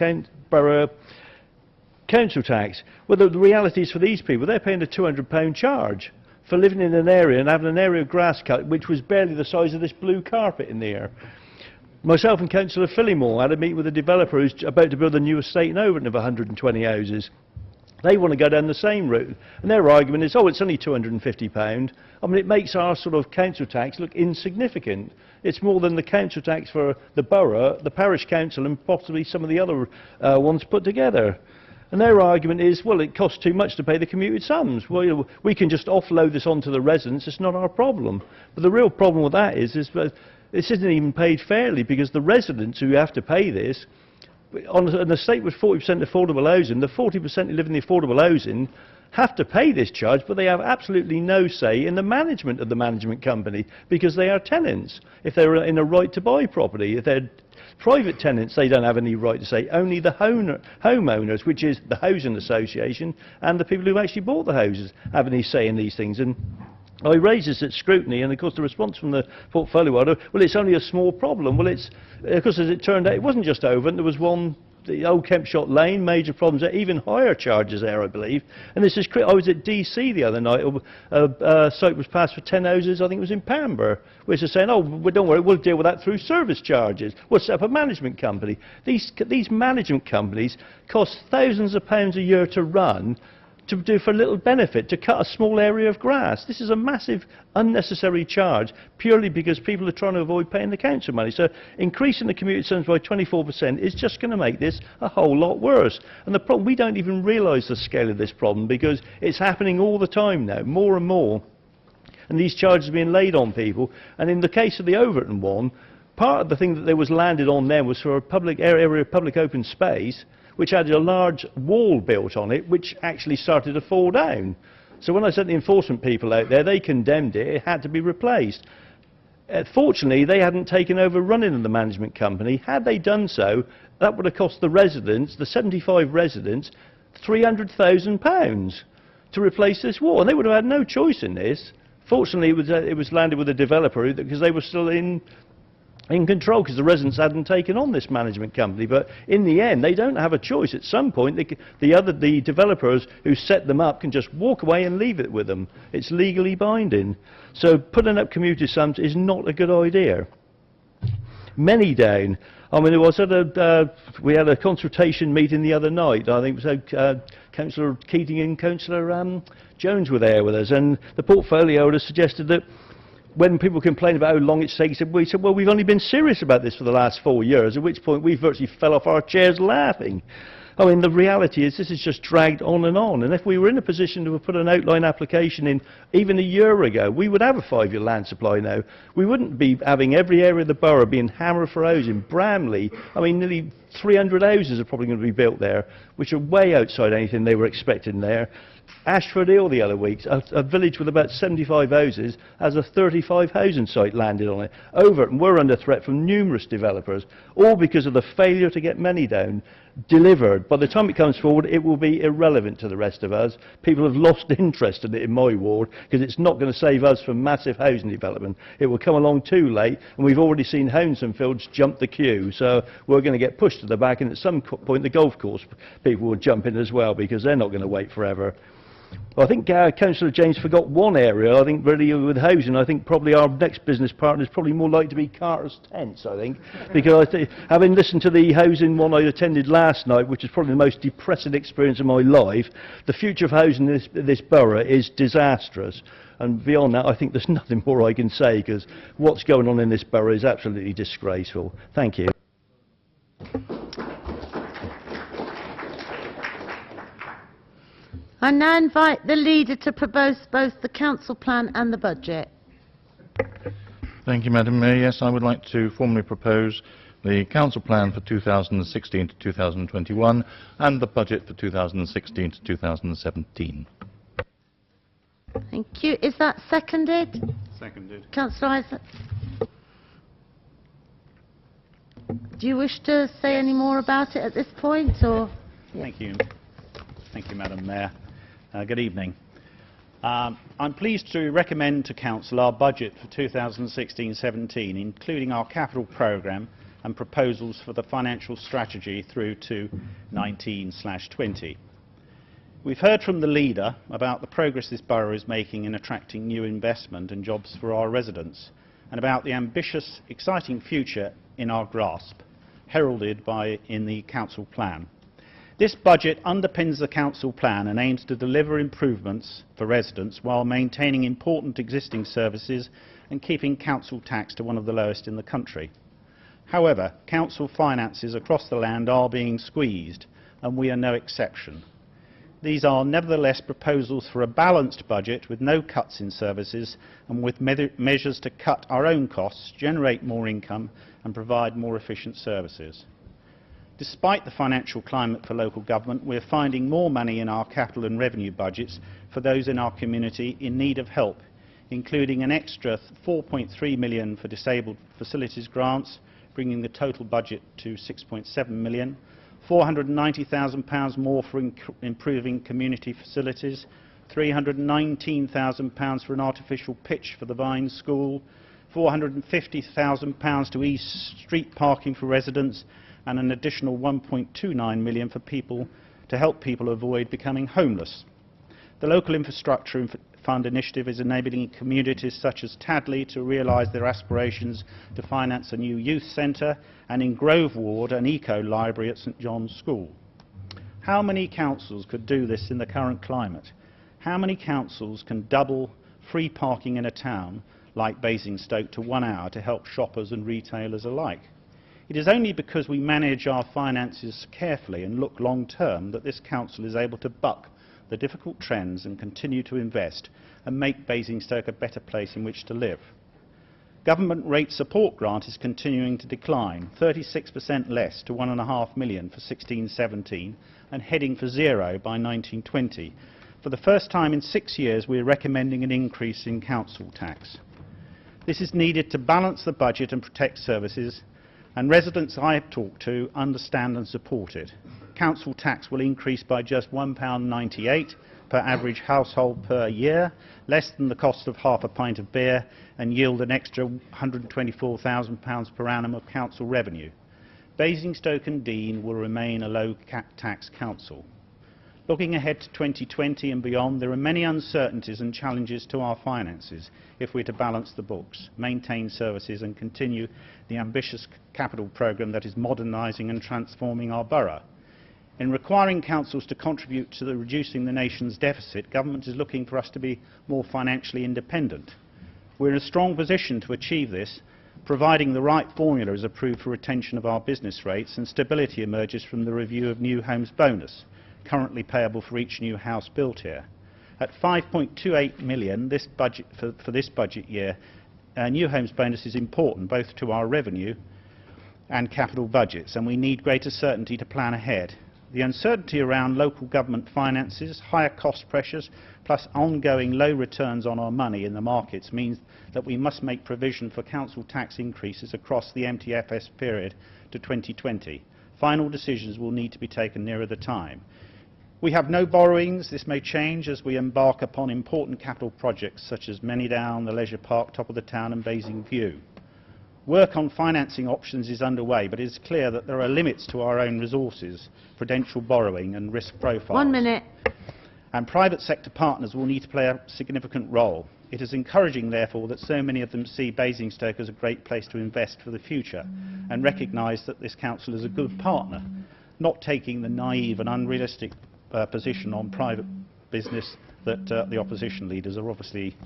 council tax. Well, the reality is for these people, they're paying a £200 charge for living in an area and having an area of grass cut which was barely the size of this blue carpet in the air. Myself and Councillor Phillimore had a meeting with a developer who's about to build a new estate in Overton of 120 houses. They want to go down the same route, and their argument is, oh, it's only £250. I mean, it makes our sort of council tax look insignificant. It's more than the council tax for the borough, the parish council, and possibly some of the other ones put together. And their argument is, well, it costs too much to pay the commuted sums. Well, we can just offload this onto the residents. It's not our problem. But the real problem with that is that this isn't even paid fairly, because the residents who have to pay this, on an estate with 40% affordable housing, the 40% who live in the affordable housing have to pay this charge, but they have absolutely no say in the management of the management company, because they are tenants. If they're in a right to buy property, if they're private tenants, they don't have any right to say. Only the homeowners, which is the housing association, and the people who actually bought the houses, have any say in these things. And I raised this at scrutiny, and of course the response from the portfolio order, well, it's only a small problem. Well, it's, of course, as it turned out, it wasn't just Overton. There was one the Old Kempshot Lane, major problems there, even higher charges there, I believe. And this is, I was at DC the other night, a site was passed for 10 houses, I think it was in Pamber, which is saying, oh, well, don't worry, we'll deal with that through service charges. We'll set up a management company. These management companies cost thousands of pounds a year to run, to do for little benefit, to cut a small area of grass. This is a massive unnecessary charge purely because people are trying to avoid paying the council money. So increasing the community centres by 24% is just going to make this a whole lot worse. And the problem, we don't even realise the scale of this problem because it's happening all the time now, more and more. And these charges are being laid on people. And in the case of the Overton one, part of the thing that there was landed on them was for a public area of public open space, which had a large wall built on it, which actually started to fall down. So when I sent the enforcement people out there, they condemned it. It had to be replaced. Fortunately, they hadn't taken over running of the management company. Had they done so, that would have cost the residents, the 75 residents, £300,000 to replace this wall. And they would have had no choice in this. Fortunately, it was landed with a developer because they were still in control because the residents hadn't taken on this management company. But in the end, they don't have a choice. At some point, the developers who set them up can just walk away and leave it with them. It's legally binding. So putting up community centres is not a good idea. Many down. I mean, we had a consultation meeting the other night. I think it was Councillor Keating and Councillor Jones were there with us, and the portfolio has suggested that when people complain about how long it's taking, we said, well, we've only been serious about this for the last 4 years, at which point we virtually fell off our chairs laughing. I mean, the reality is this is just dragged on. And if we were in a position to have put an outline application in even a year ago, we would have a 5-year land supply now. We wouldn't be having every area of the borough being hammered for housing. Bramley, I mean, nearly 300 houses are probably going to be built there, which are way outside anything they were expecting there. Ashford Hill the other week, a village with about 75 houses, has a 35 housing site landed on it. Overton, we're under threat from numerous developers, all because of the failure to get money down delivered. By the time it comes forward, it will be irrelevant to the rest of us. People have lost interest in it in my ward because it's not going to save us from massive housing development. It will come along too late, and we've already seen homes and fields jump the queue. So we're going to get pushed to the back, and at some point the golf course people will jump in as well because they're not going to wait forever. I think Councillor James forgot one area. I think really with housing, I think probably our next business partner is probably more likely to be Carter's Tents, I think, because having listened to the housing one I attended last night, which is probably the most depressing experience of my life, the future of housing in this borough is disastrous. And beyond that, I think there's nothing more I can say because what's going on in this borough is absolutely disgraceful. Thank you. I now invite the leader to propose both the council plan and the budget. Thank you, Madam Mayor. Yes, I would like to formally propose the council plan for 2016 to 2021 and the budget for 2016 to 2017. Thank you. Is that seconded? Seconded. Councillor Isaac? Do you wish to say any more about it at this point, or? Yeah. Thank you. Thank you, Madam Mayor. Good evening. I'm pleased to recommend to Council our budget for 2016-17, including our capital programme and proposals for the financial strategy through to 19/20. We've heard from the leader about the progress this borough is making in attracting new investment and jobs for our residents, and about the ambitious, exciting future in our grasp, heralded in the council plan. This budget underpins the council plan and aims to deliver improvements for residents while maintaining important existing services and keeping council tax to one of the lowest in the country. However, council finances across the land are being squeezed, and we are no exception. These are nevertheless proposals for a balanced budget with no cuts in services and with measures to cut our own costs, generate more income and provide more efficient services. Despite the financial climate for local government, we're finding more money in our capital and revenue budgets for those in our community in need of help, including an extra £4.3 million for disabled facilities grants, bringing the total budget to £6.7 million, £490,000 more for improving community facilities, £319,000 for an artificial pitch for the Vine School, £450,000 to ease street parking for residents, and an additional 1.29 million for people to help people avoid becoming homeless. The Local Infrastructure Fund initiative is enabling communities such as Tadley to realise their aspirations to finance a new youth centre, and in Grove Ward an eco-library at St John's School. How many councils could do this in the current climate? How many councils can double free parking in a town like Basingstoke to 1 hour to help shoppers and retailers alike? It is only because we manage our finances carefully and look long term that this council is able to buck the difficult trends and continue to invest and make Basingstoke a better place in which to live. Government rate support grant is continuing to decline, 36% less to 1.5 million for 16-17 and heading for zero by 1920. For the first time in 6 years we are recommending an increase in council tax. This is needed to balance the budget and protect services, and residents I have talked to understand and support it. Council tax will increase by just £1.98 per average household per year, less than the cost of half a pint of beer, and yield an extra £124,000 per annum of council revenue. Basingstoke and Deane will remain a low tax council. Looking ahead to 2020 and beyond, there are many uncertainties and challenges to our finances if we are to balance the books, maintain services and continue the ambitious capital programme that is modernising and transforming our borough. In requiring councils to contribute to reducing the nation's deficit, government is looking for us to be more financially independent. We are in a strong position to achieve this, providing the right formula is approved for retention of our business rates and stability emerges from the review of new homes bonus, currently payable for each new house built here. At 5.28 million this budget for this budget year, new homes bonus is important both to our revenue and capital budgets, and we need greater certainty to plan ahead. The uncertainty around local government finances, higher cost pressures, plus ongoing low returns on our money in the markets means that we must make provision for council tax increases across the MTFS period to 2020. Final decisions will need to be taken nearer the time. We have no borrowings. This may change as we embark upon important capital projects such as Manydown, the Leisure Park, Top of the Town and Basing View. Work on financing options is underway, but it is clear that there are limits to our own resources, prudential borrowing and risk profiles. 1 minute. And private sector partners will need to play a significant role. It is encouraging, therefore, that so many of them see Basingstoke as a great place to invest for the future and recognise that this council is a good partner, not taking the naive and unrealistic position on private business that the opposition leaders are obviously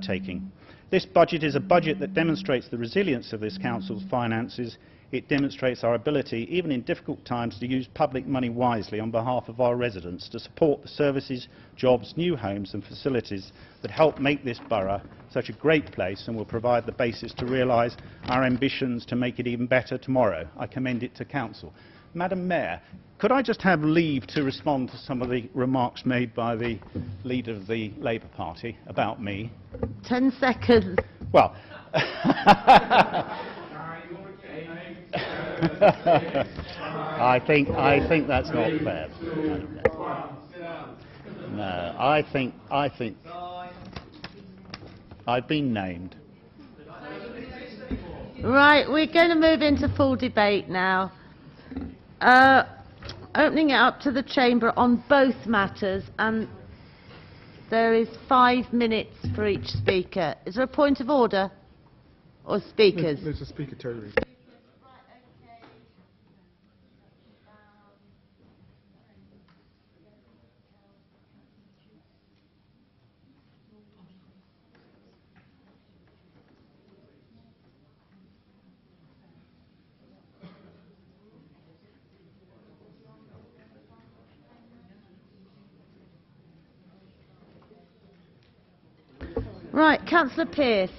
taking. This budget is a budget that demonstrates the resilience of this council's finances. It demonstrates our ability, even in difficult times, to use public money wisely on behalf of our residents to support the services, jobs, new homes and facilities that help make this borough such a great place and will provide the basis to realise our ambitions to make it even better tomorrow. I commend it to Council. Madam Mayor, could I just have leave to respond to some of the remarks made by the leader of the Labour Party about me? 10 seconds. Well, I think that's not fair. No, I think I've been named. Right, we're going to move into full debate now. Opening it up to the Chamber on both matters, and there is 5 minutes for each speaker. Is there a point of order? Or speakers? There's a speaker, Terry. Right, Councillor Pearce.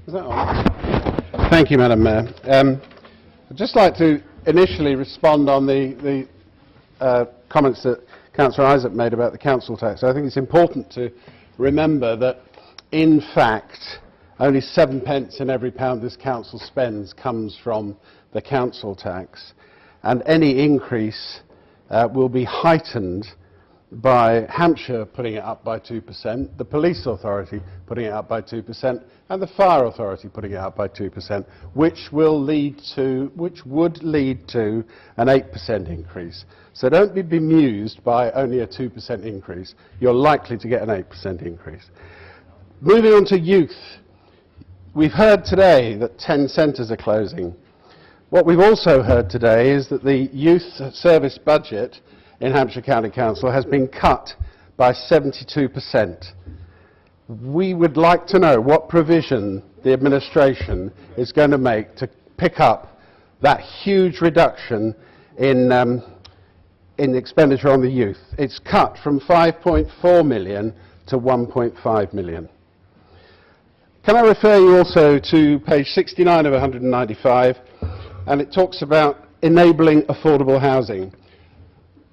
Is that on? Thank you, Madam Mayor. I'd just like to initially respond on the comments that Councillor Isaac made about the council tax. I think it's important to remember that, in fact, only 7 pence in every pound this council spends comes from the council tax, and any increase will be heightened by Hampshire putting it up by 2%, the police authority putting it up by 2%, and the fire authority putting it up by 2%, which would lead to an 8% increase. So don't be bemused by only a 2% increase. You're likely to get an 8% increase. Moving on to youth. We've heard today that 10 centres are closing. What we've also heard today is that the youth service budget in Hampshire County Council has been cut by 72%. We would like to know what provision the administration is going to make to pick up that huge reduction in expenditure on the youth. It's cut from 5.4 million to 1.5 million. Can I refer you also to page 69 of 195, and it talks about enabling affordable housing.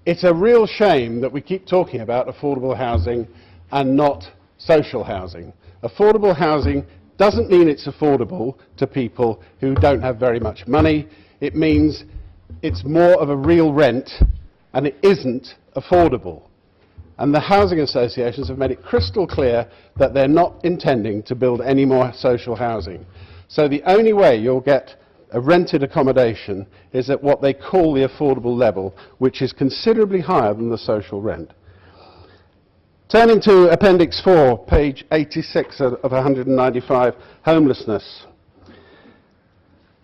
It's a real shame that we keep talking about affordable housing and not social housing. Affordable housing doesn't mean it's affordable to people who don't have very much money. It means it's more of a real rent, and it isn't affordable. And the housing associations have made it crystal clear that they're not intending to build any more social housing. So the only way you'll get a rented accommodation is at what they call the affordable level, which is considerably higher than the social rent. Turning to Appendix 4, page 86 of 195, homelessness.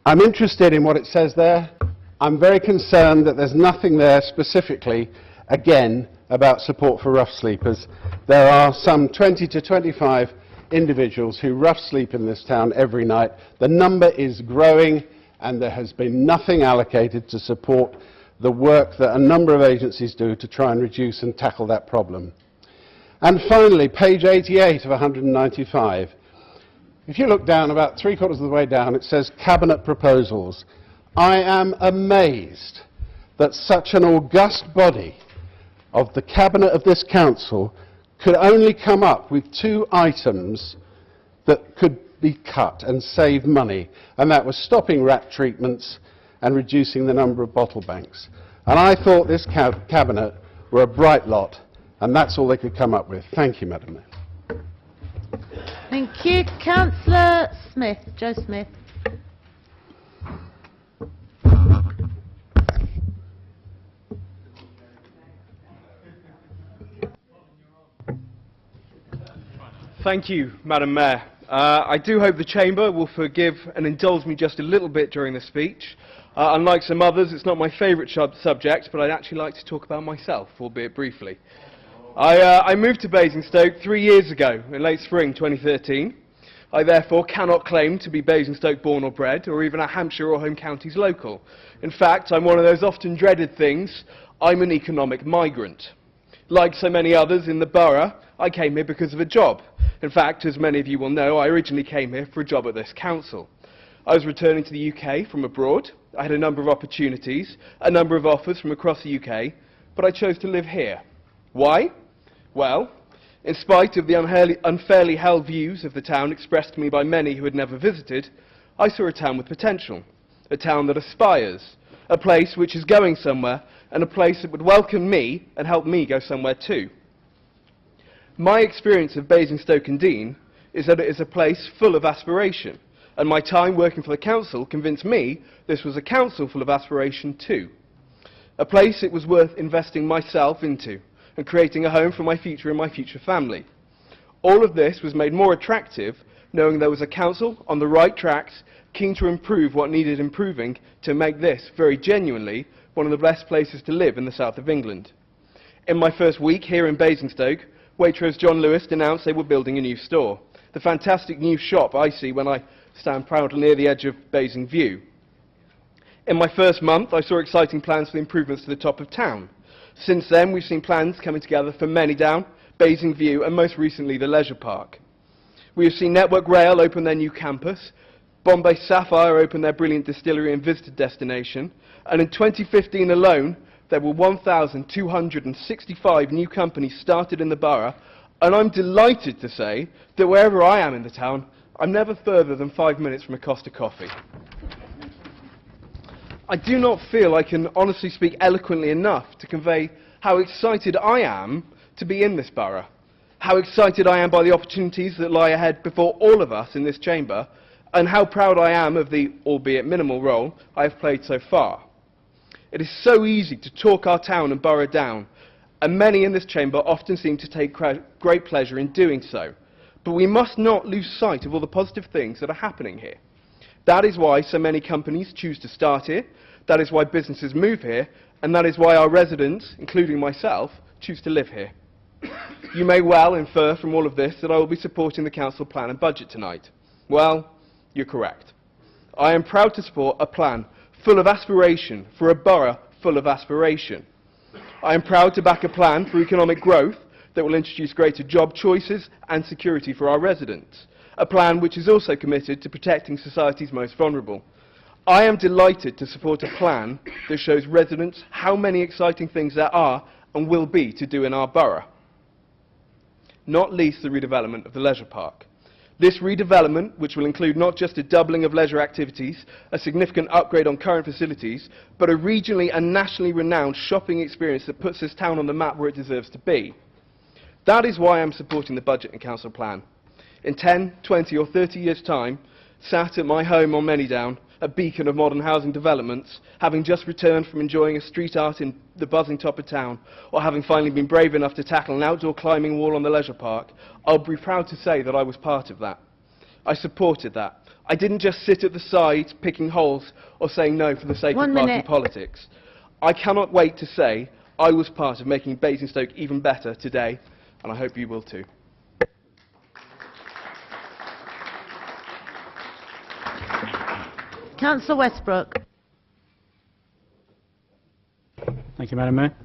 I'm interested in what it says there. I'm very concerned that there's nothing there specifically, again, about support for rough sleepers. There are some 20 to 25 individuals who rough sleep in this town every night. The number is growing, and there has been nothing allocated to support the work that a number of agencies do to try and reduce and tackle that problem. And finally, page 88 of 195. If you look down, about 3/4 of the way down, it says Cabinet Proposals. I am amazed that such an august body of the Cabinet of this Council could only come up with 2 items that could be cut and save money, and that was stopping rat treatments and reducing the number of bottle banks. And I thought this Cabinet were a bright lot, and that's all they could come up with. Thank you, Madam Mayor. Thank you. Councillor Smith, Joe Smith. Thank you, Madam Mayor. I do hope the Chamber will forgive and indulge me just a little bit during the speech. Unlike some others, it's not my favourite subject, but I'd actually like to talk about myself, albeit briefly. I moved to Basingstoke 3 years ago, in late spring 2013. I therefore cannot claim to be Basingstoke born or bred, or even a Hampshire or home counties local. In fact, I'm one of those often dreaded things: I'm an economic migrant. Like so many others in the borough, I came here because of a job. In fact, as many of you will know, I originally came here for a job at this council. I was returning to the UK from abroad. I had a number of opportunities, a number of offers from across the UK, but I chose to live here. Why? Well, in spite of the unfairly held views of the town expressed to me by many who had never visited, I saw a town with potential, a town that aspires, a place which is going somewhere, and a place that would welcome me and help me go somewhere too. My experience of Basingstoke and Dean is that it is a place full of aspiration, and my time working for the council convinced me this was a council full of aspiration too. A place it was worth investing myself into and creating a home for my future and my future family. All of this was made more attractive knowing there was a council on the right tracks, keen to improve what needed improving to make this, very genuinely, one of the best places to live in the south of England. In my first week here in Basingstoke, Waitrose John Lewis announced they were building a new store, the fantastic new shop I see when I stand proudly near the edge of Basing View. In my first month, I saw exciting plans for the improvements to the top of town. Since then, we've seen plans coming together for Manydown, Basing View, and most recently, the Leisure Park. We have seen Network Rail open their new campus, Bombay Sapphire open their brilliant distillery and visitor destination, and in 2015 alone, there were 1,265 new companies started in the borough, and I'm delighted to say that wherever I am in the town, I'm never further than 5 minutes from a Costa coffee. I do not feel I can honestly speak eloquently enough to convey how excited I am to be in this borough, how excited I am by the opportunities that lie ahead before all of us in this chamber, and how proud I am of the, albeit minimal, role I have played so far. It is so easy to talk our town and borough down, and many in this chamber often seem to take great pleasure in doing so. But we must not lose sight of all the positive things that are happening here. That is why so many companies choose to start here, that is why businesses move here, and that is why our residents, including myself, choose to live here. You may well infer from all of this that I will be supporting the council plan and budget tonight. Well, you're correct. I am proud to support a plan full of aspiration for a borough full of aspiration. I am proud to back a plan for economic growth that will introduce greater job choices and security for our residents, a plan which is also committed to protecting society's most vulnerable. I am delighted to support a plan that shows residents how many exciting things there are and will be to do in our borough, not least the redevelopment of the leisure park. This redevelopment, which will include not just a doubling of leisure activities, a significant upgrade on current facilities, but a regionally and nationally renowned shopping experience that puts this town on the map where it deserves to be. That is why I'm supporting the budget and council plan. In 10, 20 or 30 years' time, sat at my home on Manydown, a beacon of modern housing developments, having just returned from enjoying a street art in the buzzing top of town, or having finally been brave enough to tackle an outdoor climbing wall on the leisure park, I'll be proud to say that I was part of that. I supported that. I didn't just sit at the side picking holes or saying no for the sake of party politics. I cannot wait to say I was part of making Basingstoke even better today, and I hope you will too. Councillor Westbrook. Thank you, Madam Mayor.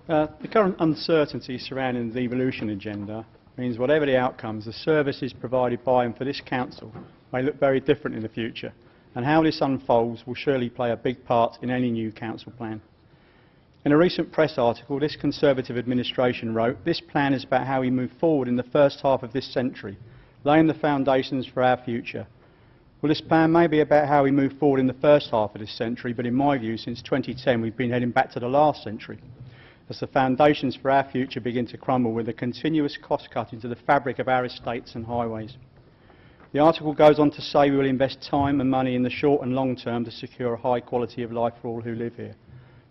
The current uncertainty surrounding the devolution agenda means whatever the outcomes, the services provided by and for this council may look very different in the future, and how this unfolds will surely play a big part in any new council plan. In a recent press article, this Conservative administration wrote, "This plan is about how we move forward in the first half of this century, laying the foundations for our future." Well, this plan may be about how we move forward in the first half of this century, but in my view, since 2010, we've been heading back to the last century, as the foundations for our future begin to crumble with a continuous cost cut into the fabric of our estates and highways. The article goes on to say we will invest time and money in the short and long term to secure a high quality of life for all who live here.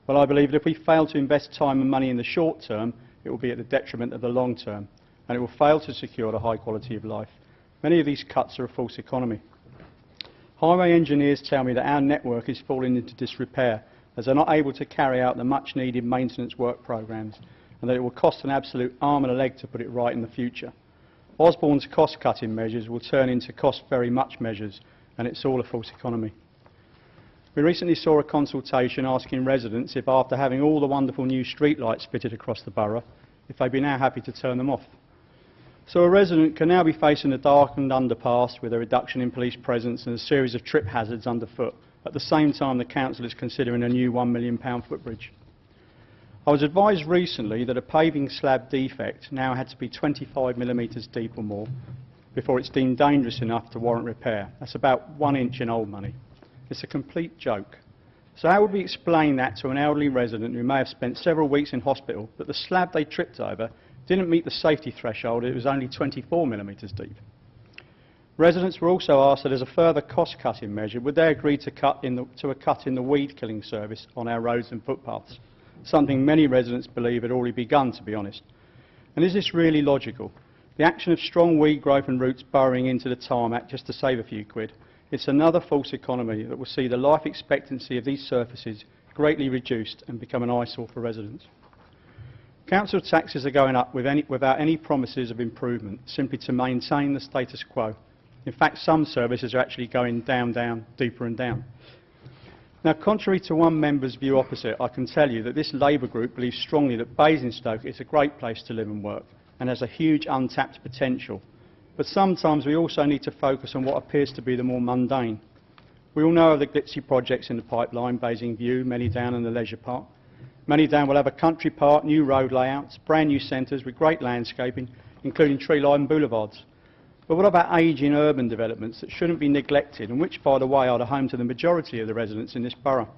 Well, I believe that if we fail to invest time and money in the short term, it will be at the detriment of the long term, and it will fail to secure the high quality of life. Many of these cuts are a false economy. Highway engineers tell me that our network is falling into disrepair as they're not able to carry out the much needed maintenance work programmes, and that it will cost an absolute arm and a leg to put it right in the future. Osborne's cost cutting measures will turn into cost very much measures, and it's all a false economy. We recently saw a consultation asking residents if, after having all the wonderful new streetlights fitted across the borough, if they'd be now happy to turn them off. So a resident can now be facing a darkened underpass with a reduction in police presence and a series of trip hazards underfoot. At the same time, the council is considering a new £1 million footbridge. I was advised recently that a paving slab defect now had to be 25 millimetres deep or more before it's deemed dangerous enough to warrant repair. That's about 1 inch in old money. It's a complete joke. So how would we explain that to an elderly resident who may have spent several weeks in hospital that the slab they tripped over didn't meet the safety threshold, it was only 24 millimetres deep? Residents were also asked that as a further cost-cutting measure, would they agree to a cut in the weed-killing service on our roads and footpaths, something many residents believe had already begun, to be honest. And is this really logical? The action of strong weed growth and roots burrowing into the tarmac just to save a few quid, it's another false economy that will see the life expectancy of these surfaces greatly reduced and become an eyesore for residents. Council taxes are going up without any promises of improvement, simply to maintain the status quo. In fact, some services are actually going down, deeper and down. Now, contrary to one member's view opposite, I can tell you that this Labour group believes strongly that Basingstoke is a great place to live and work and has a huge untapped potential. But sometimes we also need to focus on what appears to be the more mundane. We all know of the glitzy projects in the pipeline, Basing View, Manydown and the Leisure Park. Manydown will have a country park, new road layouts, brand new centres with great landscaping, including tree-lined boulevards. But what about ageing urban developments that shouldn't be neglected and which, by the way, are the home to the majority of the residents in this borough?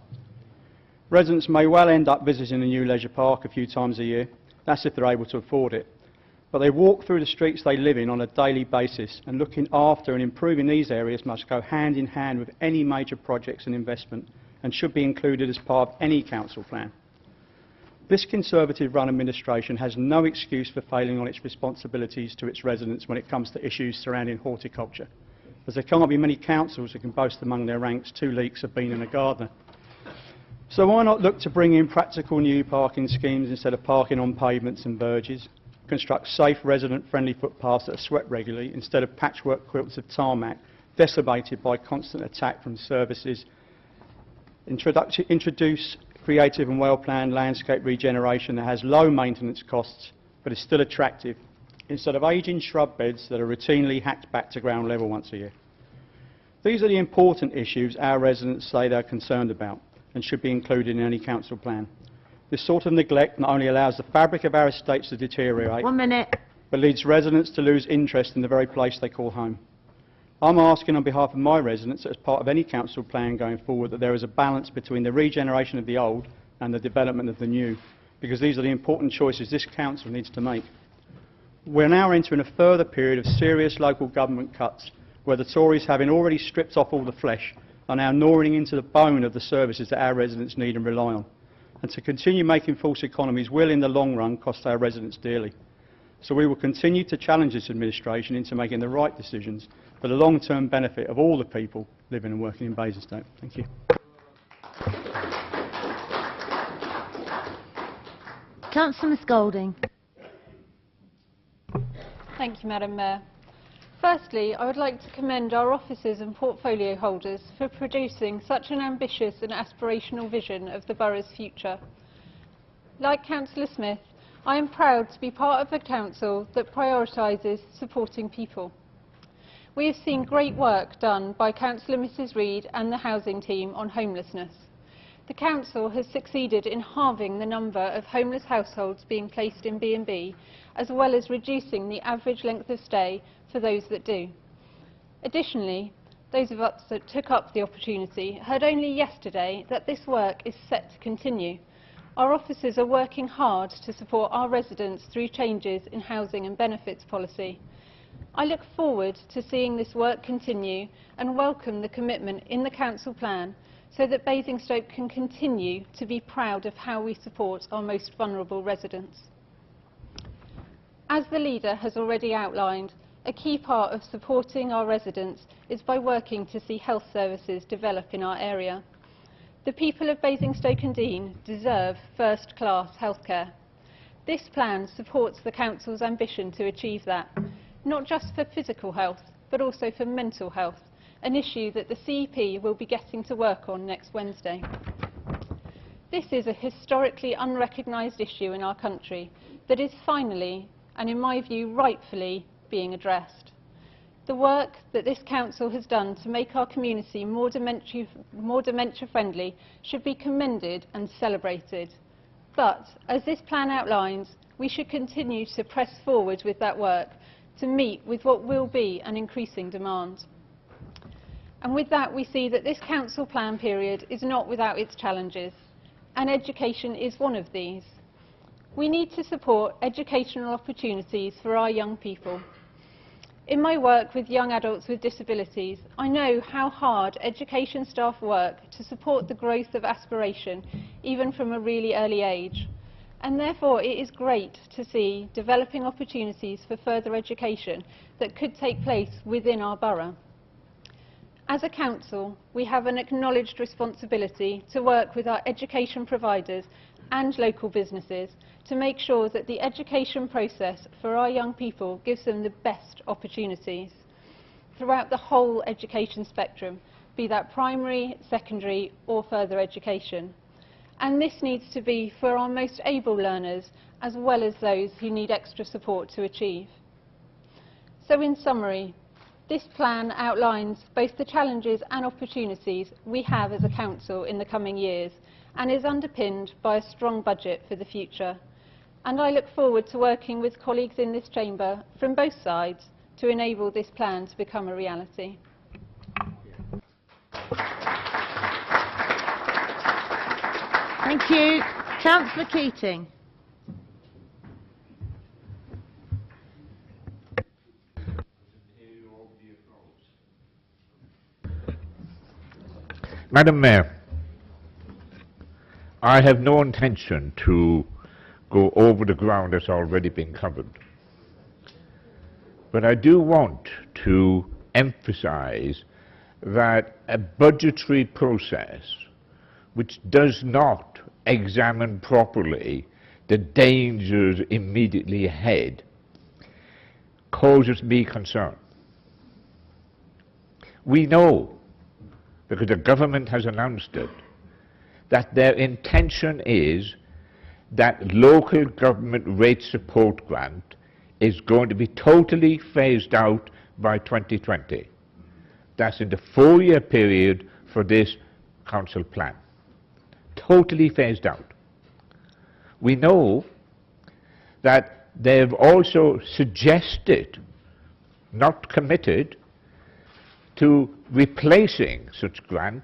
Residents may well end up visiting the new leisure park a few times a year. That's if they're able to afford it. But they walk through the streets they live in on a daily basis, and looking after and improving these areas must go hand in hand with any major projects and investment, and should be included as part of any council plan. This Conservative-run administration has no excuse for failing on its responsibilities to its residents when it comes to issues surrounding horticulture, as there can't be many councils that can boast among their ranks 2 leeks, a bean and a gardener. So why not look to bring in practical new parking schemes instead of parking on pavements and verges, construct safe resident-friendly footpaths that are swept regularly instead of patchwork quilts of tarmac, decimated by constant attack from services, introduce creative and well-planned landscape regeneration that has low maintenance costs but is still attractive, instead of ageing shrub beds that are routinely hacked back to ground level once a year. These are the important issues our residents say they're concerned about and should be included in any council plan. This sort of neglect not only allows the fabric of our estates to deteriorate, 1 minute. but leads residents to lose interest in the very place they call home. I'm asking on behalf of my residents that as part of any council plan going forward that there is a balance between the regeneration of the old and the development of the new, because these are the important choices this council needs to make. We're now entering a further period of serious local government cuts, where the Tories, having already stripped off all the flesh, are now gnawing into the bone of the services that our residents need and rely on. And to continue making false economies will, in the long run, cost our residents dearly. So we will continue to challenge this administration into making the right decisions for the long-term benefit of all the people living and working in Basingstoke. Thank you. Councillor Miss Golding. Thank you, Madam Mayor. Firstly, I would like to commend our officers and portfolio holders for producing such an ambitious and aspirational vision of the borough's future. Like Councillor Smith, I am proud to be part of a council that prioritises supporting people. We have seen great work done by Cllr Mrs Reid and the housing team on homelessness. The council has succeeded in halving the number of homeless households being placed in B&B, as well as reducing the average length of stay for those that do. Additionally, those of us that took up the opportunity heard only yesterday that this work is set to continue. Our officers are working hard to support our residents through changes in housing and benefits policy. I look forward to seeing this work continue and welcome the commitment in the council plan so that Basingstoke can continue to be proud of how we support our most vulnerable residents. As the leader has already outlined, a key part of supporting our residents is by working to see health services develop in our area. The people of Basingstoke and Deane deserve first-class healthcare. This plan supports the council's ambition to achieve that, not just for physical health, but also for mental health, an issue that the CEP will be getting to work on next Wednesday. This is a historically unrecognised issue in our country that is finally, and in my view rightfully, being addressed. The work that this council has done to make our community more dementia friendly should be commended and celebrated. But, as this plan outlines, we should continue to press forward with that work to meet with what will be an increasing demand. And with that, we see that this council plan period is not without its challenges, and education is one of these. We need to support educational opportunities for our young people. In my work with young adults with disabilities, I know how hard education staff work to support the growth of aspiration, even from a really early age. And therefore, it is great to see developing opportunities for further education that could take place within our borough. As a council, we have an acknowledged responsibility to work with our education providers and local businesses to make sure that the education process for our young people gives them the best opportunities throughout the whole education spectrum, be that primary, secondary or further education. And this needs to be for our most able learners as well as those who need extra support to achieve. So in summary, this plan outlines both the challenges and opportunities we have as a council in the coming years and is underpinned by a strong budget for the future. And I look forward to working with colleagues in this chamber from both sides to enable this plan to become a reality. Thank you. Councillor Keating. Madam Mayor, I have no intention to go over the ground that's already been covered. But I do want to emphasize that a budgetary process which does not examine properly the dangers immediately ahead causes me concern. We know, because the government has announced it, that their intention is that local government rate support grant is going to be totally phased out by 2020. That's in the 4-year period for this council plan. Totally phased out. We know that they've also suggested, not committed, to replacing such grant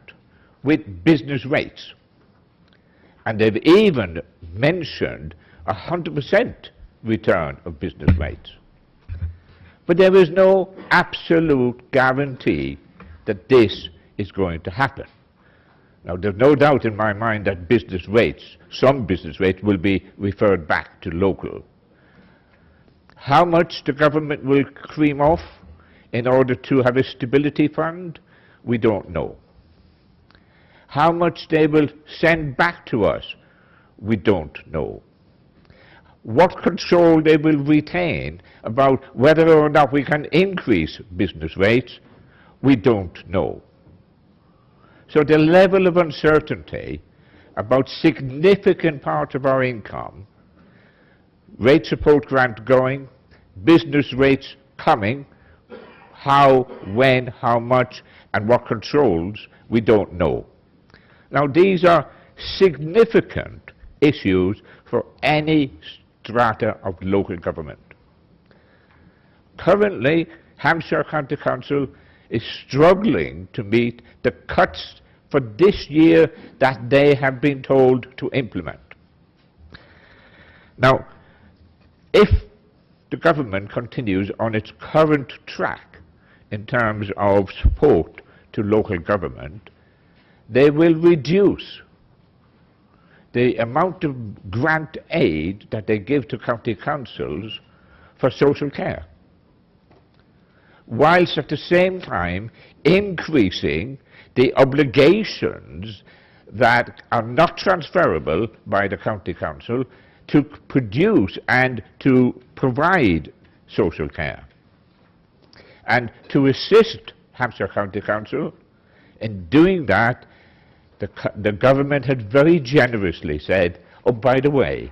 with business rates. And they've even mentioned 100% return of business rates. But there is no absolute guarantee that this is going to happen. Now, there's no doubt in my mind that business rates, some business rates, will be referred back to local. How much the government will cream off in order to have a stability fund, we don't know. How much they will send back to us, we don't know. What control they will retain about whether or not we can increase business rates, we don't know. So the level of uncertainty about significant parts of our income, rate support grant going, business rates coming, how, when, how much, and what controls, we don't know. Now, these are significant issues for any strata of local government. Currently, Hampshire County Council is struggling to meet the cuts for this year that they have been told to implement. Now, if the government continues on its current track in terms of support to local government, they will reduce the amount of grant aid that they give to county councils for social care, whilst at the same time increasing the obligations that are not transferable by the county council to produce and to provide social care. And to assist Hampshire County Council in doing that, the government had very generously said, oh, by the way,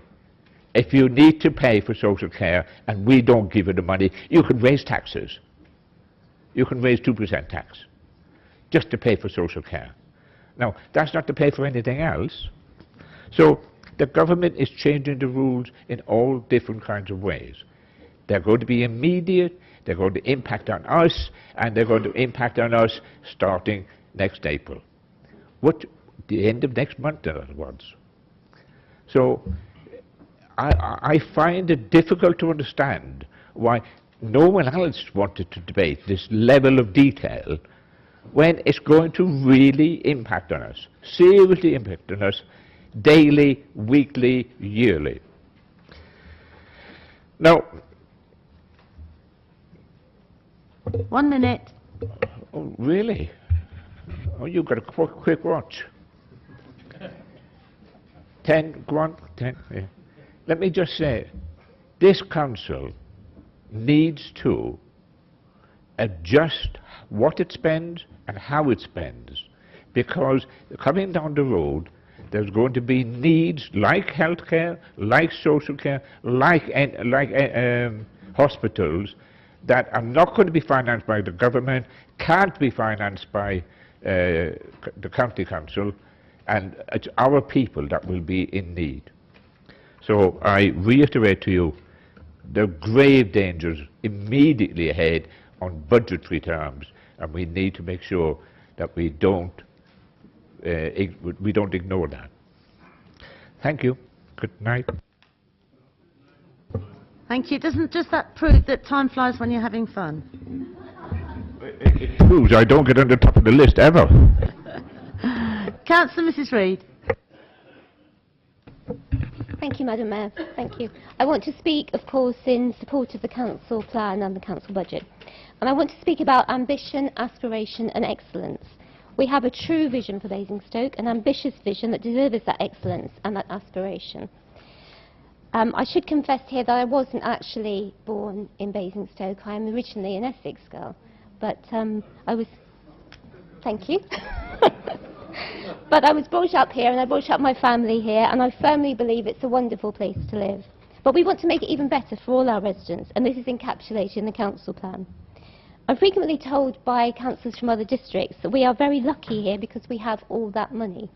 if you need to pay for social care and we don't give you the money, you can raise taxes. You can raise 2% tax just to pay for social care. Now, that's not to pay for anything else. So the government is changing the rules in all different kinds of ways. They're going to be immediate, they're going to impact on us, and they're going to impact on us starting next April. The end of next month, in other words. So I find it difficult to understand why no one else wanted to debate this level of detail when it's going to really impact on us, seriously impact on us, daily, weekly, yearly. Now, 1 minute. oh, really? Oh, you've got a quick watch. 10, go on, 10. Yeah. Let me just say, this council needs to adjust what it spends and how it spends, because coming down the road, there's going to be needs like healthcare, like social care, like hospitals that are not going to be financed by the government, can't be financed by the county council, and it's our people that will be in need. So I reiterate to you, there are grave dangers immediately ahead on budgetary terms, and we need to make sure that we don't ignore that. Thank you. Good night. Thank you. Doesn't just that prove that time flies when you're having fun? It proves I don't get on the top of the list ever. Councillor Mrs Reid. Thank you, Madam Mayor. Thank you. I want to speak, of course, in support of the council plan and the council budget. And I want to speak about ambition, aspiration and excellence. We have a true vision for Basingstoke, an ambitious vision that delivers that excellence and that aspiration. I should confess here that I wasn't actually born in Basingstoke. I am originally an Essex girl, but I was... Thank you. But I was brought up here and I brought up my family here, and I firmly believe it's a wonderful place to live. But we want to make it even better for all our residents, and this is encapsulated in the council plan. I'm frequently told by councillors from other districts that we are very lucky here because we have all that money.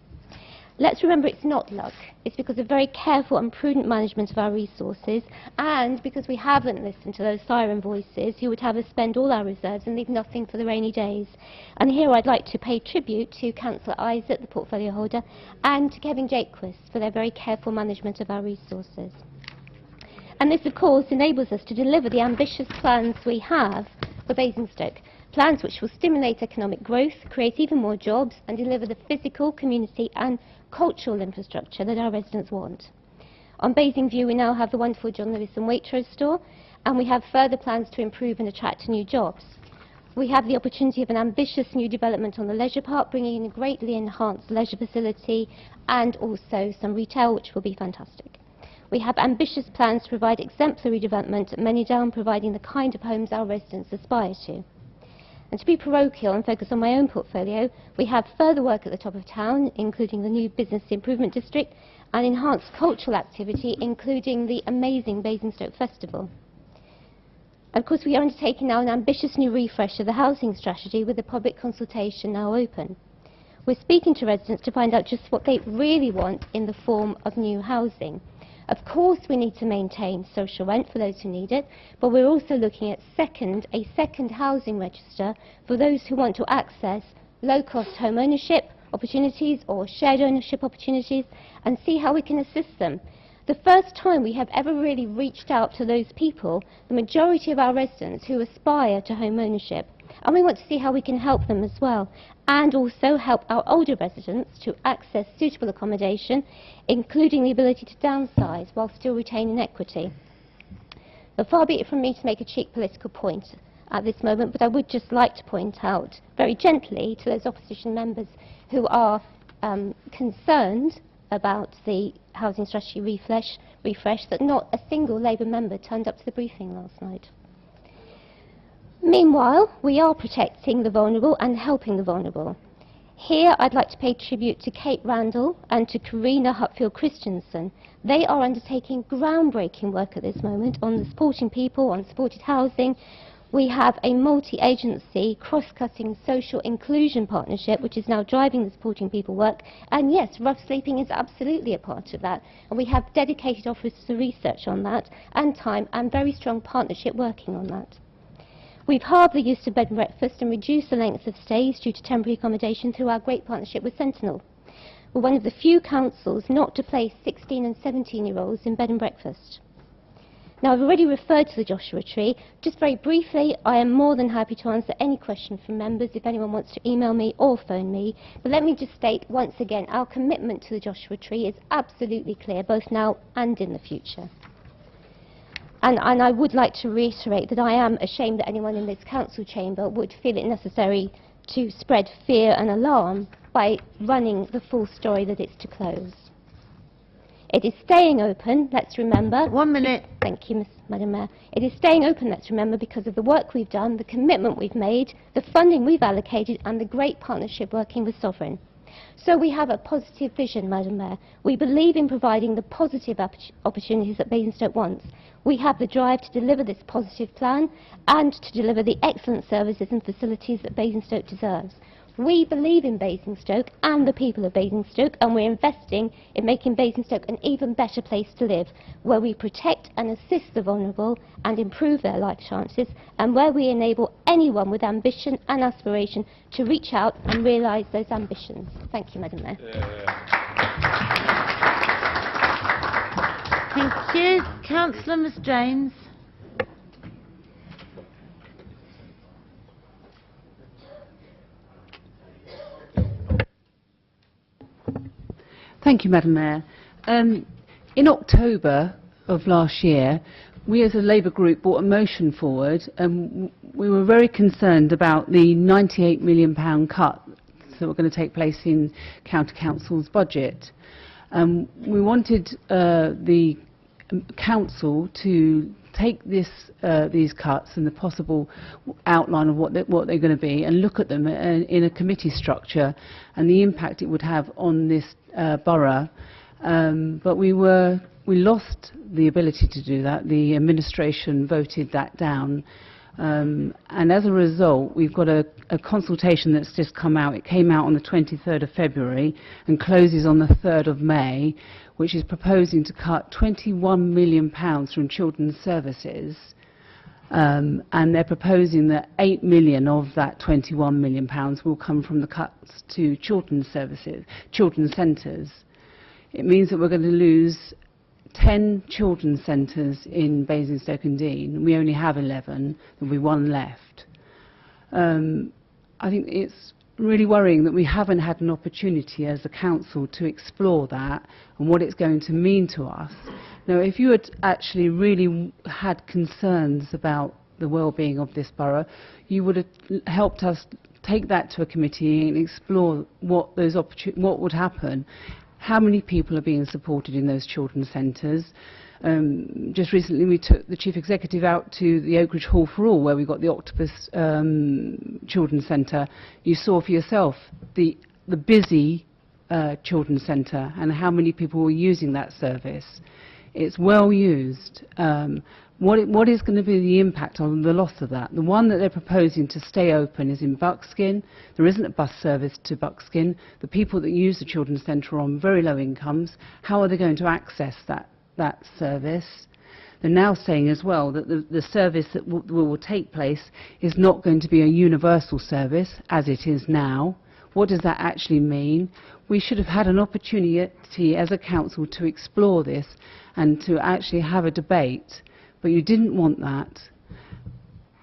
Let's remember it's not luck. It's because of very careful and prudent management of our resources, and because we haven't listened to those siren voices who would have us spend all our reserves and leave nothing for the rainy days. And here I'd like to pay tribute to Councillor Isaac, the portfolio holder, and to Kevin Jaquist for their very careful management of our resources. And this, of course, enables us to deliver the ambitious plans we have for Basingstoke. Plans which will stimulate economic growth, create even more jobs and deliver the physical, community and cultural infrastructure that our residents want. On Basingview we now have the wonderful John Lewis and Waitrose store, and we have further plans to improve and attract new jobs. We have the opportunity of an ambitious new development on the leisure park, bringing in a greatly enhanced leisure facility and also some retail, which will be fantastic. We have ambitious plans to provide exemplary development at Manydown, providing the kind of homes our residents aspire to. And to be parochial and focus on my own portfolio, we have further work at the top of town, including the new Business Improvement District, and enhanced cultural activity, including the amazing Basingstoke Festival. Of course, we are undertaking now an ambitious new refresh of the housing strategy, with the public consultation now open. We're speaking to residents to find out just what they really want in the form of new housing. Of course, we need to maintain social rent for those who need it, but we're also looking at a second housing register for those who want to access low-cost home ownership opportunities or shared ownership opportunities, and see how we can assist them. The first time we have ever really reached out to those people, the majority of our residents who aspire to home ownership, and we want to see how we can help them as well, and also help our older residents to access suitable accommodation, including the ability to downsize while still retaining equity. Now, far be it from me to make a cheap political point at this moment, but I would just like to point out very gently to those opposition members who are concerned about the housing strategy refresh that not a single Labour member turned up to the briefing last night. Meanwhile, we are protecting the vulnerable and helping the vulnerable. Here I'd like to pay tribute to Kate Randall and to Karina Hutfield Christensen. They are undertaking groundbreaking work at this moment on supporting people, on supported housing. We have a multi-agency, cross-cutting social inclusion partnership which is now driving the supporting people work, and yes, rough sleeping is absolutely a part of that, and we have dedicated officers for research on that, and time, and very strong partnership working on that. We've halved the use of bed and breakfast and reduced the length of stays due to temporary accommodation through our great partnership with Sentinel. We're one of the few councils not to place 16 and 17-year-olds in bed and breakfast. Now, I've already referred to the Joshua Tree. Just very briefly, I am more than happy to answer any question from members if anyone wants to email me or phone me. But let me just state once again, our commitment to the Joshua Tree is absolutely clear, both now and in the future. And I would like to reiterate that I am ashamed that anyone in this council chamber would feel it necessary to spread fear and alarm by running the full story that it's to close. It is staying open, let's remember. 1 minute. Thank you, Madam Mayor. It is staying open, let's remember, because of the work we've done, the commitment we've made, the funding we've allocated, and the great partnership working with Sovereign. So we have a positive vision, Madam Mayor. We believe in providing the positive opportunities that Basingstoke wants. We have the drive to deliver this positive plan and to deliver the excellent services and facilities that Basingstoke deserves. We believe in Basingstoke and the people of Basingstoke, and we're investing in making Basingstoke an even better place to live, where we protect and assist the vulnerable and improve their life chances, and where we enable anyone with ambition and aspiration to reach out and realise those ambitions. Thank you, Madam Mayor. Thank you. Councillor Ms James. Thank you, Madam Mayor. In October of last year, we as a Labour group brought a motion forward, and we were very concerned about the £98 million cut that were going to take place in County Council's budget. We wanted the Council to take these cuts and the possible outline of what they're going to be and look at them in a committee structure and the impact it would have on this borough. But we lost the ability to do that. The administration voted that down. And as a result, we've got a consultation that's just come out. It came out on the 23rd of February and closes on the 3rd of May, which is proposing to cut £21 million from children's services. And they're proposing that £8 million of that £21 million will come from the cuts to children's services, children's centres. It means that we're going to lose 10 children's centres in Basingstoke-on-Deane. We only have 11. There'll be one left. I think it's really worrying that we haven't had an opportunity as a council to explore that and what it's going to mean to us. Now, if you had actually really had concerns about the well-being of this borough, you would have helped us take that to a committee and explore what would happen. How many people are being supported in those children's centres? Just recently we took the Chief Executive out to the Oak Ridge Hall for All, where we got the Octopus Children's Centre. You saw for yourself the busy children's centre and how many people were using that service. It's well used. What is going to be the impact on the loss of that? The one that they're proposing to stay open is in Buckskin. There isn't a bus service to Buckskin. The people that use the children's centre are on very low incomes. How are they going to access that service? They're now saying as well that the service that will take place is not going to be a universal service as it is now. What does that actually mean? We should have had an opportunity as a council to explore this and to actually have a debate, but you didn't want that.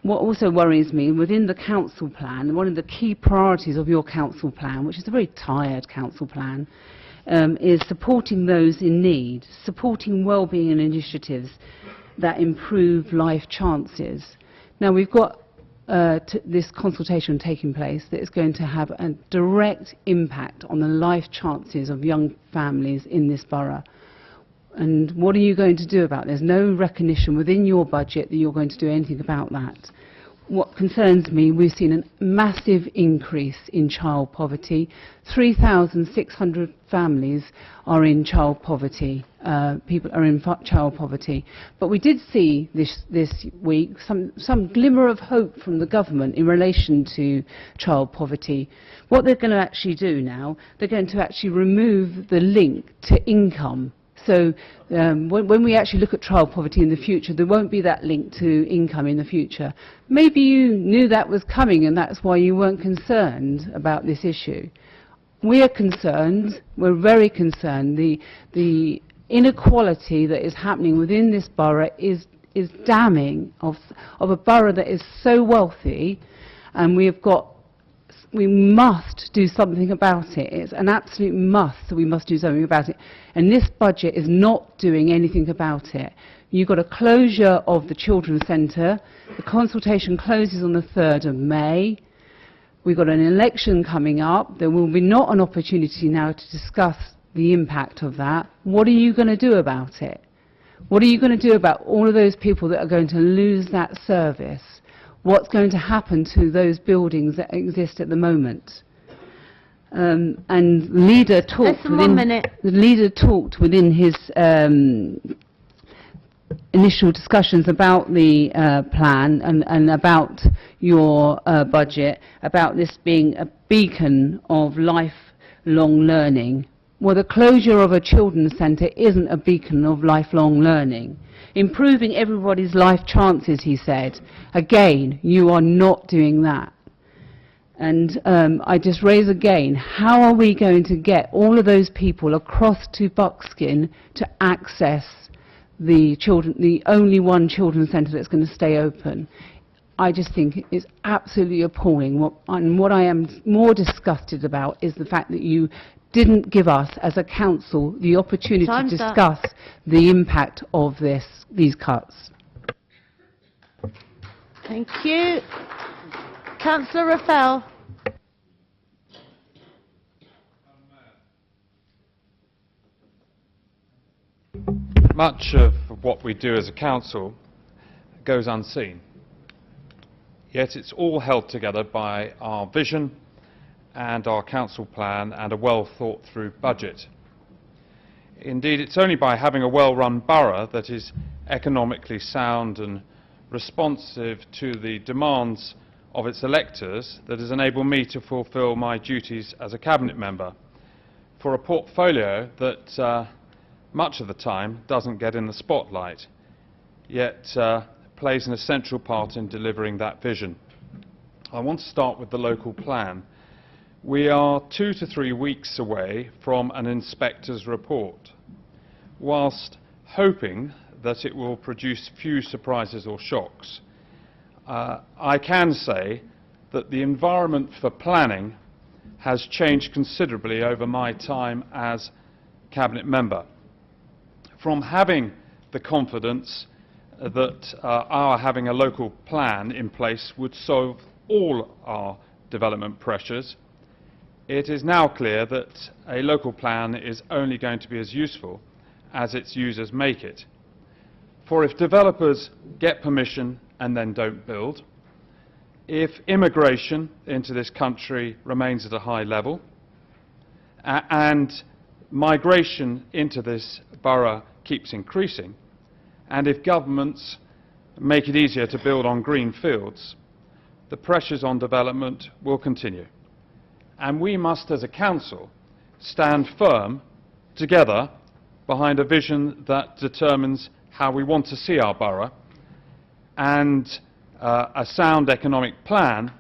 What also worries me, within the council plan, one of the key priorities of your council plan, which is a very tired council plan, is supporting those in need, supporting wellbeing and initiatives that improve life chances. Now, we've got this consultation taking place that is going to have a direct impact on the life chances of young families in this borough. And what are you going to do about it? There's no recognition within your budget that you're going to do anything about that. What concerns me, we've seen a massive increase in child poverty. 3,600 families are in child poverty. People are in child poverty. But we did see this week some glimmer of hope from the government in relation to child poverty. What they're going to actually do now, they're going to actually remove the link to income. So when we actually look at child poverty in the future, there won't be that link to income in the future. Maybe you knew that was coming and that's why you weren't concerned about this issue. We are concerned, we're very concerned. The inequality that is happening within this borough is damning of a borough that is so wealthy, and we must do something about it. It's an absolute must that we must do something about it. And this budget is not doing anything about it. You've got a closure of the Children's Centre. The consultation closes on the 3rd of May. We've got an election coming up. There will be not an opportunity now to discuss the impact of that. What are you going to do about it? What are you going to do about all of those people that are going to lose that service? What's going to happen to those buildings that exist at the moment? And the leader talked within his initial discussions about the plan and about your budget, about this being a beacon of lifelong learning. Well, the closure of a children's centre isn't a beacon of lifelong learning. Improving everybody's life chances, he said. Again, you are not doing that. And I just raise again, how are we going to get all of those people across to Buckskin to access the only one children's centre that's going to stay open. I just think it's absolutely appalling. And what I am more disgusted about is the fact that you didn't give us, as a council, the opportunity to Time's up. discuss the impact of these cuts. Thank you. Councillor Raphael. Much of what we do as a council goes unseen, yet it's all held together by our vision and our council plan and a well thought through budget. Indeed, it's only by having a well-run borough that is economically sound and responsive to the demands of its electors that has enabled me to fulfil my duties as a cabinet member for a portfolio that much of the time doesn't get in the spotlight, yet plays an essential part in delivering that vision. I want to start with the local plan. We are 2 to 3 weeks away from an inspector's report. Whilst hoping that it will produce few surprises or shocks, I can say that the environment for planning has changed considerably over my time as cabinet member. From having the confidence that our having a local plan in place would solve all our development pressures, it is now clear that a local plan is only going to be as useful as its users make it. For if developers get permission and then don't build, if immigration into this country remains at a high level, and migration into this borough keeps increasing, and if governments make it easier to build on green fields, the pressures on development will continue. And we must, as a council, stand firm together behind a vision that determines how we want to see our borough, and a sound economic plan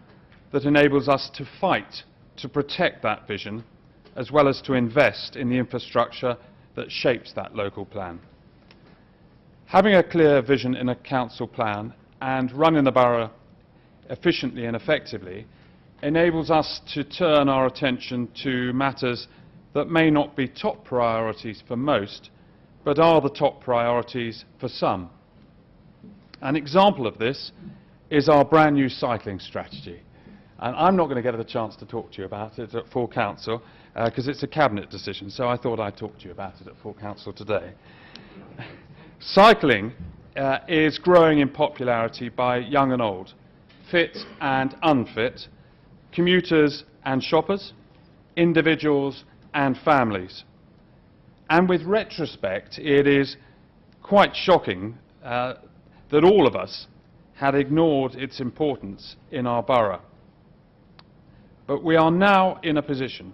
that enables us to fight to protect that vision, as well as to invest in the infrastructure that shapes that local plan. Having a clear vision in a council plan and running the borough efficiently and effectively enables us to turn our attention to matters that may not be top priorities for most, but are the top priorities for some. An example of this is our brand new cycling strategy. And I'm not going to get the chance to talk to you about it at full council because it's a cabinet decision, so I thought I'd talk to you about it at full council today. Cycling is growing in popularity by young and old, fit and unfit, commuters and shoppers, individuals and families. And with retrospect, it is quite shocking that all of us had ignored its importance in our borough. But we are now in a position,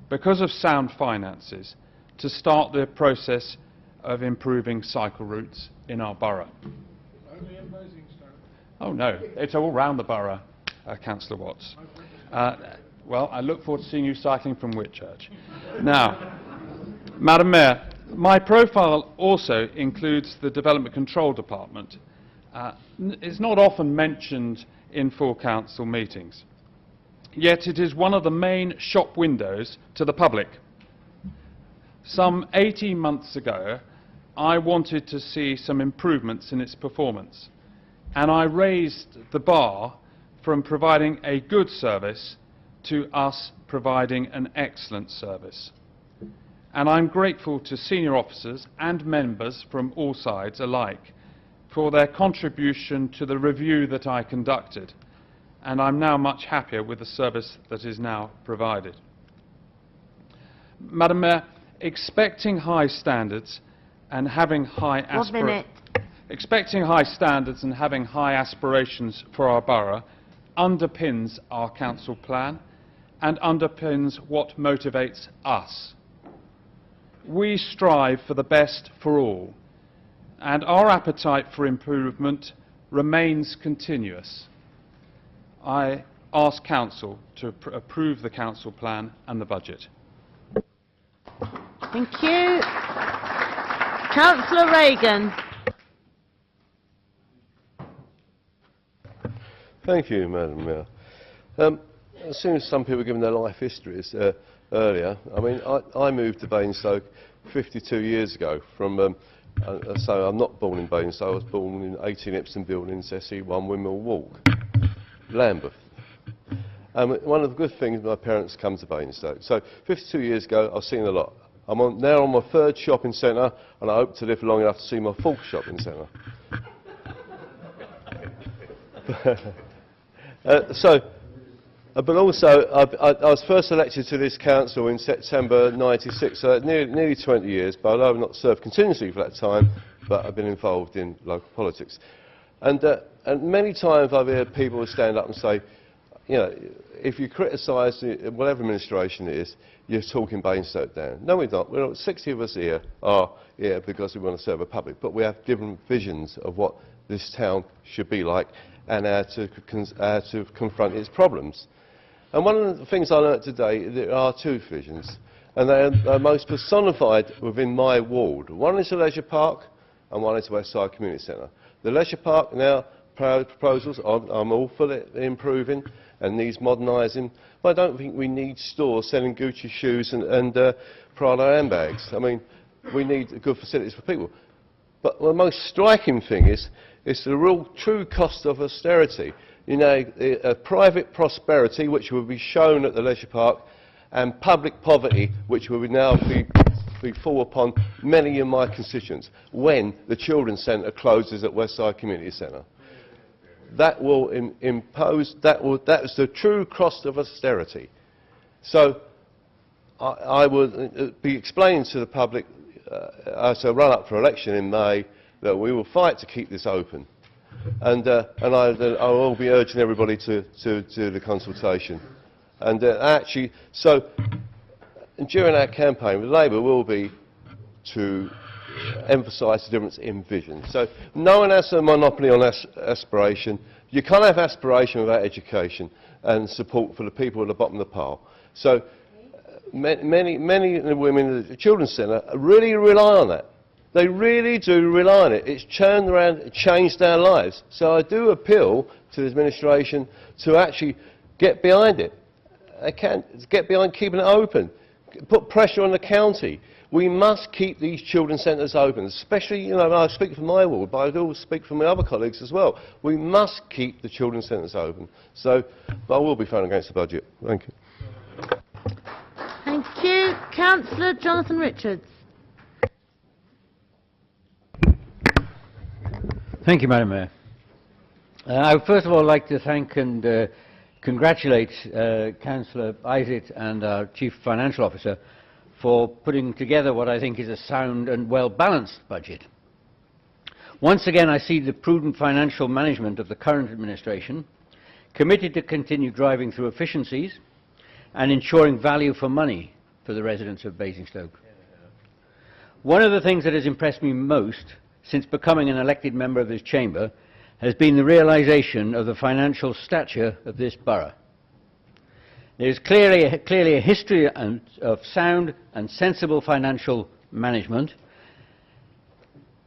because of sound finances, to start the process of improving cycle routes in our borough. Only in Basingstoke? Oh no, it's all round the borough, Councillor Watts. Well, I look forward to seeing you cycling from Whitchurch. Now, Madam Mayor, my profile also includes the Development Control Department. It's not often mentioned in full council meetings, yet it is one of the main shop windows to the public. Some 18 months ago, I wanted to see some improvements in its performance, and I raised the bar from providing a good service to us providing an excellent service. And I'm grateful to senior officers and members from all sides alike for their contribution to the review that I conducted, and I'm now much happier with the service that is now provided. Madam Mayor, expecting high standards and having high aspirations for our borough underpins our council plan and underpins what motivates us. We strive for the best for all, and our appetite for improvement remains continuous. I ask Council to approve the council plan and the budget. Thank you. Councillor Reagan. Thank you, Madam Mayor. As soon as some people were given their life histories earlier, I mean, I moved to Basingstoke 52 years ago from, so I'm not born in Basingstoke, I was born in 18 Ipswich Buildings, SE1 Windmill Walk, Lambeth. One of the good things my parents come to Basingstoke. So 52 years ago, I've seen a lot. I'm now on my third shopping centre, and I hope to live long enough to see my fourth shopping centre. But also, I was first elected to this council in September '96, so nearly 20 years, but I've not served continuously for that time, but I've been involved in local politics. And many times I've heard people stand up and say, you know, if you criticise whatever administration it is, you're talking Basingstoke down. No, we're not. We're 60 of us here are here because we want to serve the public, but we have different visions of what this town should be like and how to confront its problems. And one of the things I learnt today, there are two visions, and they are most personified within my ward. One is the leisure park, and one is the Westside Community Centre. The leisure park now, proposals, I'm all for it improving and needs modernising, but I don't think we need stores selling Gucci shoes and Prada handbags. I mean, we need good facilities for people. But the most striking thing is the real true cost of austerity. You know, private prosperity, which will be shown at the leisure park, and public poverty, which will now fall upon many of my constituents when the children's centre closes at Westside Community Centre. That will impose, that's the true cost of austerity. So I will be explaining to the public as I run up for election in May that we will fight to keep this open. And I will be urging everybody to do the consultation. And actually, so during our campaign, Labour will be to emphasise the difference in vision. So no one has a monopoly on aspiration. You can't have aspiration without education and support for the people at the bottom of the pile. So many women at the Children's Centre really rely on that. They really do rely on it. It's turned around, it changed their lives. So I do appeal to the administration to actually get behind it. They can get behind keeping it open. Put pressure on the county. We must keep these children's centres open, especially, you know, I speak for my ward, but I do speak for my other colleagues as well. We must keep the children's centres open. So, but I will be voting against the budget. Thank you. Thank you. Councillor Jonathan Richards. Thank you, Madam Mayor. I would first of all like to thank and congratulate Councillor Isaac and our Chief Financial Officer for putting together what I think is a sound and well-balanced budget. Once again, I see the prudent financial management of the current administration, committed to continue driving through efficiencies and ensuring value for money for the residents of Basingstoke. One of the things that has impressed me most since becoming an elected member of this chamber has been the realisation of the financial stature of this borough. There is clearly a history of sound and sensible financial management,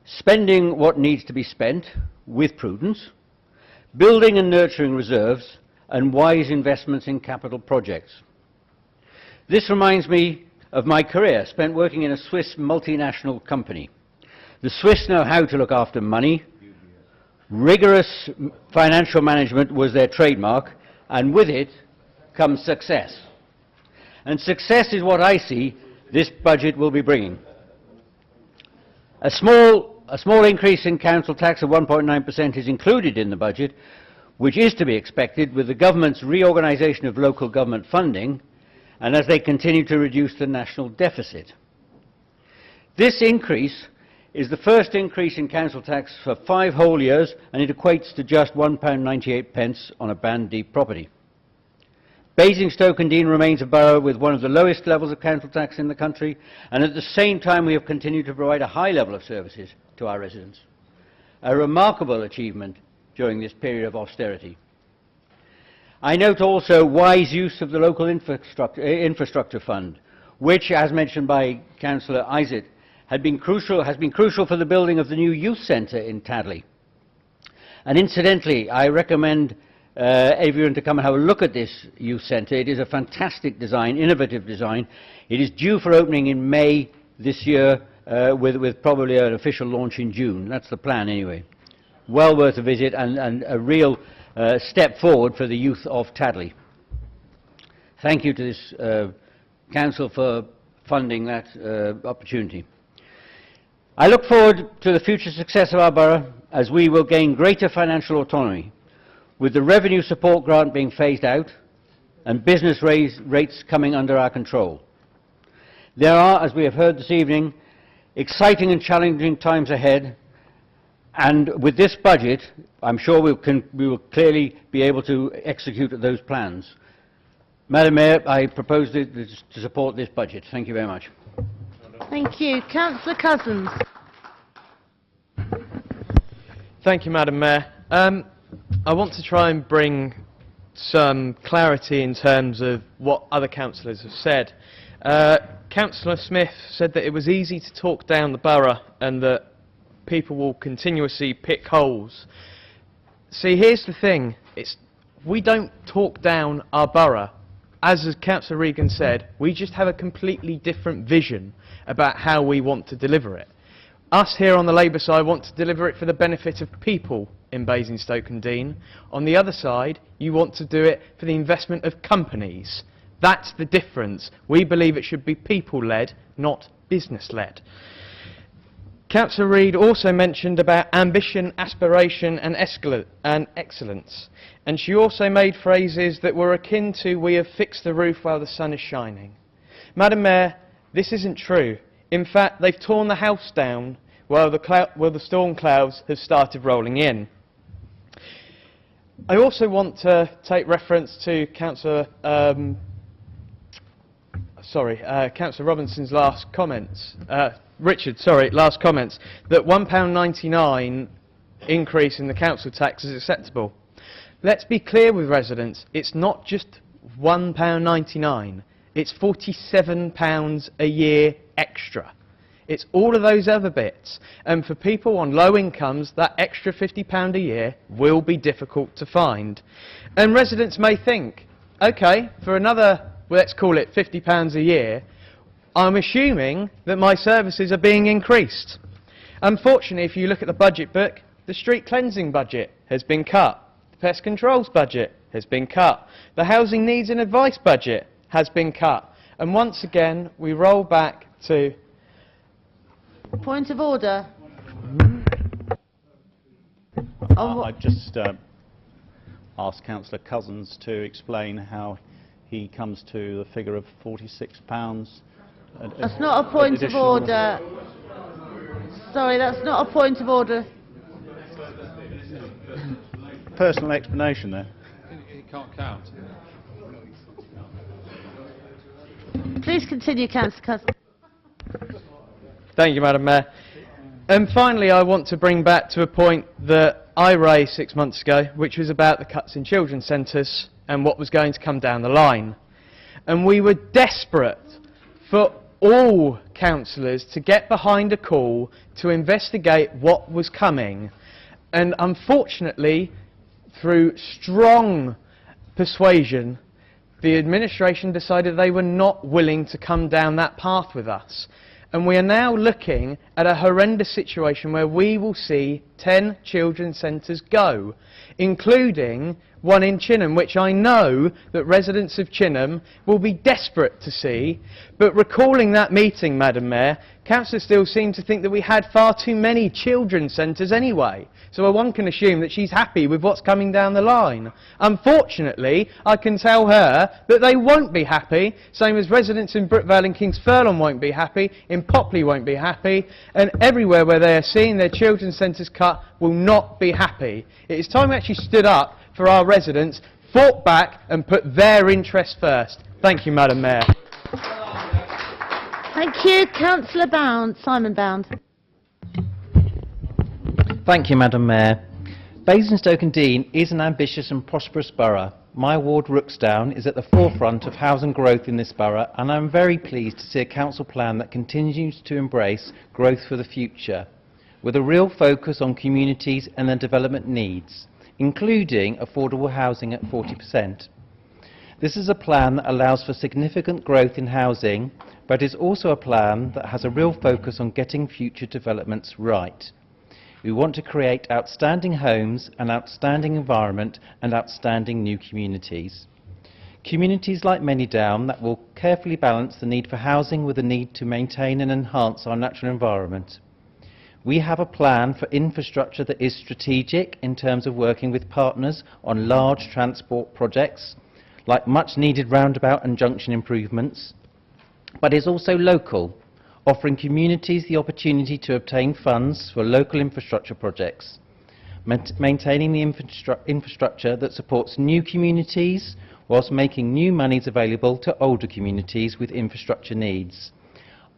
spending what needs to be spent with prudence, building and nurturing reserves, and wise investments in capital projects. This reminds me of my career spent working in a Swiss multinational company. The Swiss know how to look after money. Rigorous financial management was their trademark, and with it comes success. And success is what I see this budget will be bringing. A small increase in council tax of 1.9% is included in the budget, which is to be expected with the government's reorganisation of local government funding and as they continue to reduce the national deficit. This increase is the first increase in council tax for 5 whole years, and it equates to just £1.98 on a Band D property. Basingstoke-on-Deane remains a borough with one of the lowest levels of council tax in the country, and at the same time we have continued to provide a high level of services to our residents. A remarkable achievement during this period of austerity. I note also wise use of the local infrastructure fund, which, as mentioned by Councillor Isaac, has been crucial for the building of the new youth centre in Tadley. And incidentally, I recommend everyone to come and have a look at this youth centre. It is a fantastic design, innovative design. It is due for opening in May this year, with probably an official launch in June. That's the plan anyway. Well worth a visit and a real step forward for the youth of Tadley. Thank you to this Council for funding that opportunity. I look forward to the future success of our borough as we will gain greater financial autonomy, with the revenue support grant being phased out and business rates coming under our control. There are, as we have heard this evening, exciting and challenging times ahead, and with this budget, I'm sure we will clearly be able to execute those plans. Madam Mayor, I propose to support this budget. Thank you very much. Thank you. Councillor Cousins. Thank you, Madam Mayor. I want to try and bring some clarity in terms of what other councillors have said. Councillor Smith said that it was easy to talk down the borough and that people will continuously pick holes. See, here's the thing. We don't talk down our borough. As Councillor Regan said, we just have a completely different vision about how we want to deliver it. Us here on the Labour side want to deliver it for the benefit of people in Basingstoke-on-Deane. On the other side, you want to do it for the investment of companies. That's the difference. We believe it should be people-led, not business-led. Councillor Reid also mentioned about ambition, aspiration and excellence. And she also made phrases that were akin to, "We have fixed the roof while the sun is shining." Madam Mayor, this isn't true. In fact, they've torn the house down while the storm clouds have started rolling in. I also want to take reference to Councillor Robinson's last comments. Last comments, that £1.99 increase in the council tax is acceptable. Let's be clear with residents, it's not just £1.99, it's £47 a year extra. It's all of those other bits, and for people on low incomes, that extra £50 a year will be difficult to find. And residents may think, okay, for another, let's call it £50 a year, I'm assuming that my services are being increased. Unfortunately, if you look at the budget book, the street cleansing budget has been cut. The pest controls budget has been cut. The housing needs and advice budget has been cut. And once again, we roll back to... Point of order. I've just asked Councillor Cousins to explain how he comes to the figure of £46. That's not a point of order. Sorry, that's not a point of order. Personal explanation there. You can't count. Please continue, Councillor Cousins. Thank you, Madam Mayor. And finally, I want to bring back to a point that I raised 6 months ago, which was about the cuts in children's centres and what was going to come down the line. And we were desperate for all councillors to get behind a call to investigate what was coming. And unfortunately, through strong persuasion, the administration decided they were not willing to come down that path with us. And we are now looking at a horrendous situation where we will see 10 children's centres go, including one in Chinham, which I know that residents of Chinham will be desperate to see. But recalling that meeting, Madam Mayor, Councillor Steele seemed to think that we had far too many children's centres anyway. So one can assume that she's happy with what's coming down the line. Unfortunately, I can tell her that they won't be happy, same as residents in Brookvale and Kings Furlong won't be happy, in Popley won't be happy, and everywhere where they are seeing their children's centres cut will not be happy. It is time we actually stood up for our residents, fought back and put their interests first. Thank you, Madam Mayor. Thank you, Councillor Bound. Simon Bound. Thank you, Madam Mayor. Basingstoke-on-Deane is an ambitious and prosperous borough my ward Rooksdown is at the forefront of housing growth in this borough, and I'm very pleased to see a council plan that continues to embrace growth for the future, with a real focus on communities and their development needs, including affordable housing at 40%. This is a plan that allows for significant growth in housing, but is also a plan that has a real focus on getting future developments right. We want to create outstanding homes, an outstanding environment and outstanding new communities. Communities like Manydown that will carefully balance the need for housing with the need to maintain and enhance our natural environment. We have a plan for infrastructure that is strategic in terms of working with partners on large transport projects, like much needed roundabout and junction improvements, but is also local, offering communities the opportunity to obtain funds for local infrastructure projects, maintaining the infrastructure that supports new communities whilst making new monies available to older communities with infrastructure needs.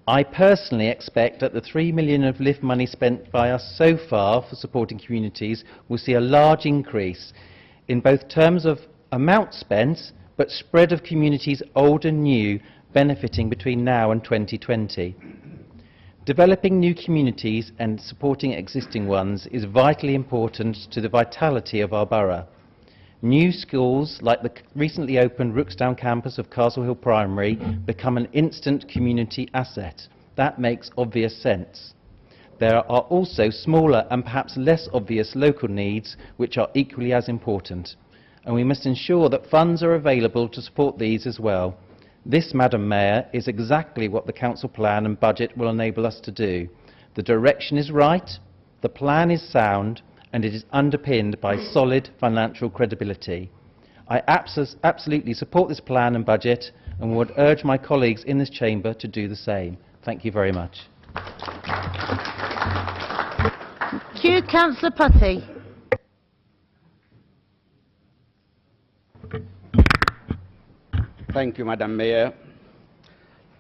I personally expect that the £3 million of LIFT money spent by us so far for supporting communities will see a large increase in both terms of amount spent, but spread of communities old and new benefiting between now and 2020. Developing new communities and supporting existing ones is vitally important to the vitality of our borough. New schools, like the recently opened Rooksdown campus of Castle Hill Primary, become an instant community asset. That makes obvious sense. There are also smaller and perhaps less obvious local needs which are equally as important, and we must ensure that funds are available to support these as well. This, Madam Mayor, is exactly what the council plan and budget will enable us to do. The direction is right, the plan is sound, and it is underpinned by solid financial credibility. I absolutely support this plan and budget and would urge my colleagues in this chamber to do the same. Thank you very much. Thank you, Councillor Putty. Thank you, Madam Mayor.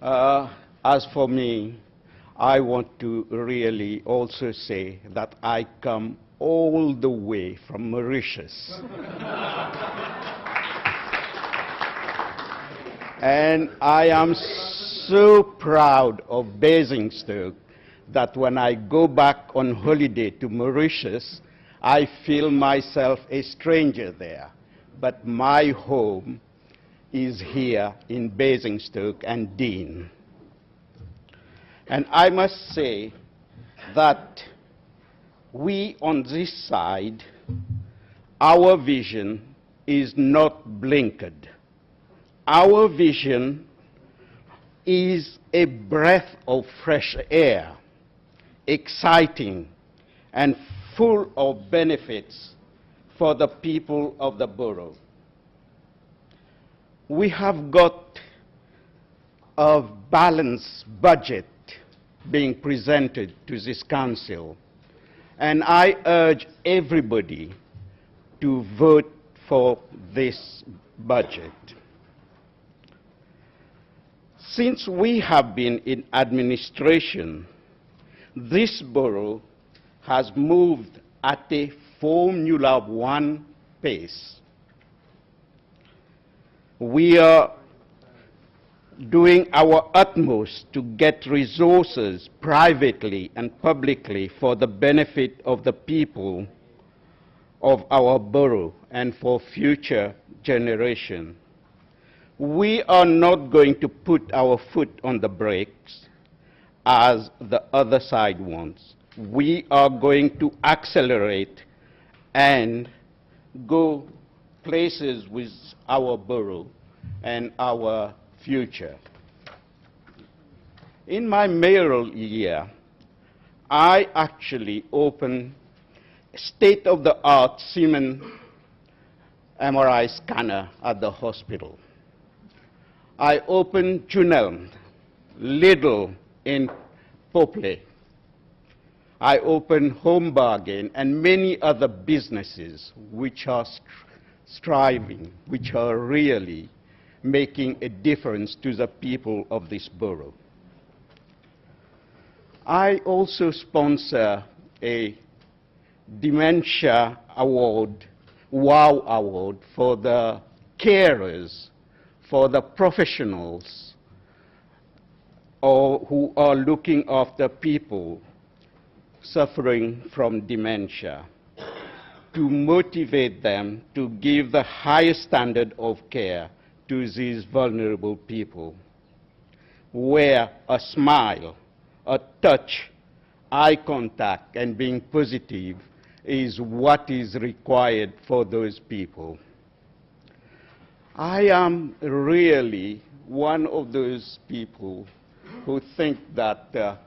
As for me, I want to really also say that I come all the way from Mauritius. And I am so proud of Basingstoke that when I go back on holiday to Mauritius, I feel myself a stranger there. But my home is here in Basingstoke and Dean. And I must say that we on this side, our vision is not blinkered. Our vision is a breath of fresh air, exciting and full of benefits for the people of the borough. We have got a balanced budget being presented to this council, and I urge everybody to vote for this budget. Since we have been in administration, this borough has moved at a Formula One pace. We are doing our utmost to get resources privately and publicly for the benefit of the people of our borough and for future generations. We are not going to put our foot on the brakes as the other side wants. We are going to accelerate and go places with our borough and our future. In my mayoral year, I actually opened a state-of-the-art Siemens MRI scanner at the hospital. I opened Junelm, Lidl in Popley. I opened Home Bargain and many other businesses which are striving, which are really making a difference to the people of this borough. I also sponsor a dementia award, WOW award, for the carers for the professionals or who are looking after people suffering from dementia, to motivate them to give the highest standard of care to these vulnerable people, where a smile, a touch, eye contact, and being positive is what is required for those people. I am really one of those people who think that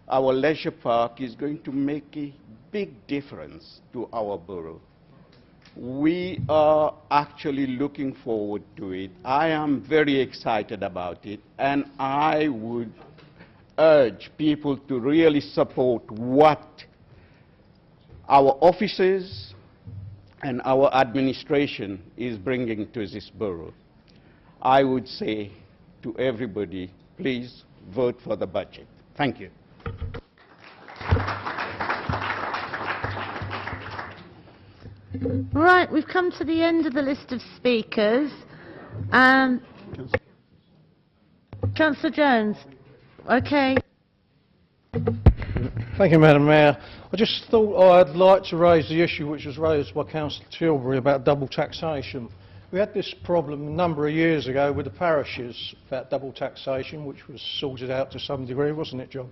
our leisure park is going to make a big difference to our borough. We are actually looking forward to it. I am very excited about it, and I would urge people to really support what our offices and our administration is bringing to this borough. I would say to everybody, please vote for the budget. Thank you. Right, we've come to the end of the list of speakers. Councillor Jones. Okay. Thank you, Madam Mayor. I just thought I'd like to raise the issue which was raised by Councillor Tilbury about double taxation. We had this problem a number of years ago with the parishes about double taxation, which was sorted out to some degree, wasn't it, John?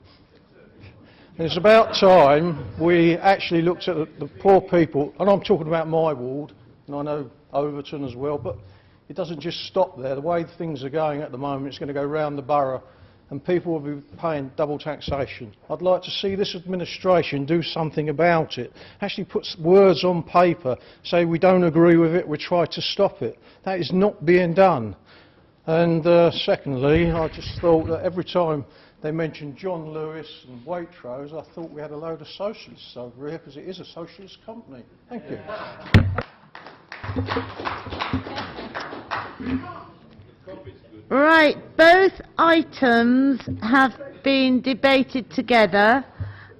And it's about time we actually looked at the poor people, and I'm talking about my ward, and I know Overton as well, but it doesn't just stop there. The way things are going at the moment, it's going to go round the borough, and people will be paying double taxation. I'd like to see this administration do something about it. Actually put words on paper, say we don't agree with it, we try to stop it. That is not being done. And secondly, I just thought that every time they mentioned John Lewis and Waitrose, I thought we had a load of socialists over here, because it is a socialist company. Thank you. Right, both items have been debated together,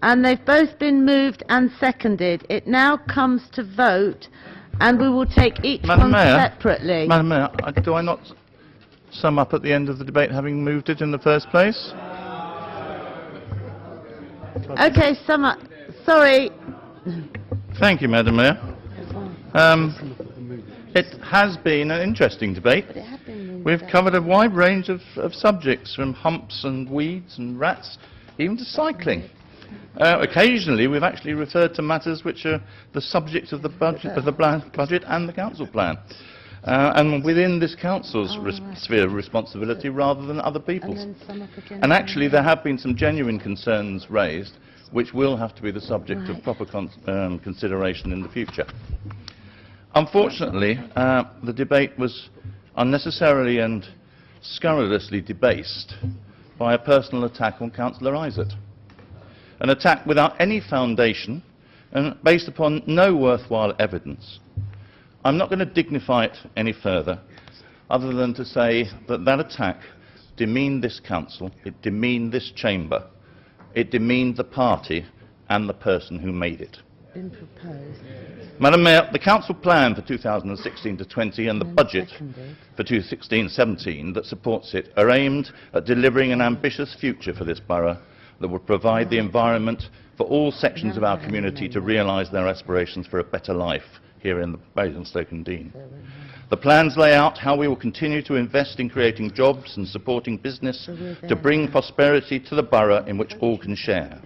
and they've both been moved and seconded. It now comes to vote, and we will take each one separately. Madam Mayor, do I not sum up at the end of the debate having moved it in the first place? Okay, sum up. Sorry. Thank you, Madam Mayor. It has been an interesting debate. We've covered a wide range of subjects, from humps and weeds and rats, even to cycling. Occasionally, we've actually referred to matters which are the subject of the budget, budget and the council plan, and within this council's sphere of responsibility rather than other people's. And actually, there have been some genuine concerns raised, which will have to be the subject of proper consideration in the future. Unfortunately, the debate was unnecessarily and scurrilously debased by a personal attack on Cllr Isaac. An attack without any foundation and based upon no worthwhile evidence. I'm not going to dignify it any further, other than to say that that attack demeaned this council, it demeaned this chamber, it demeaned the party and the person who made it. Been proposed. Madam Mayor, the council plan for 2016-20 and the budget for 2016-17 that supports it are aimed at delivering an ambitious future for this borough that will provide the environment for all sections of our community to realise their aspirations for a better life here in Basingstoke-Dean. The plans lay out how we will continue to invest in creating jobs and supporting business to bring prosperity to the borough in which all can share,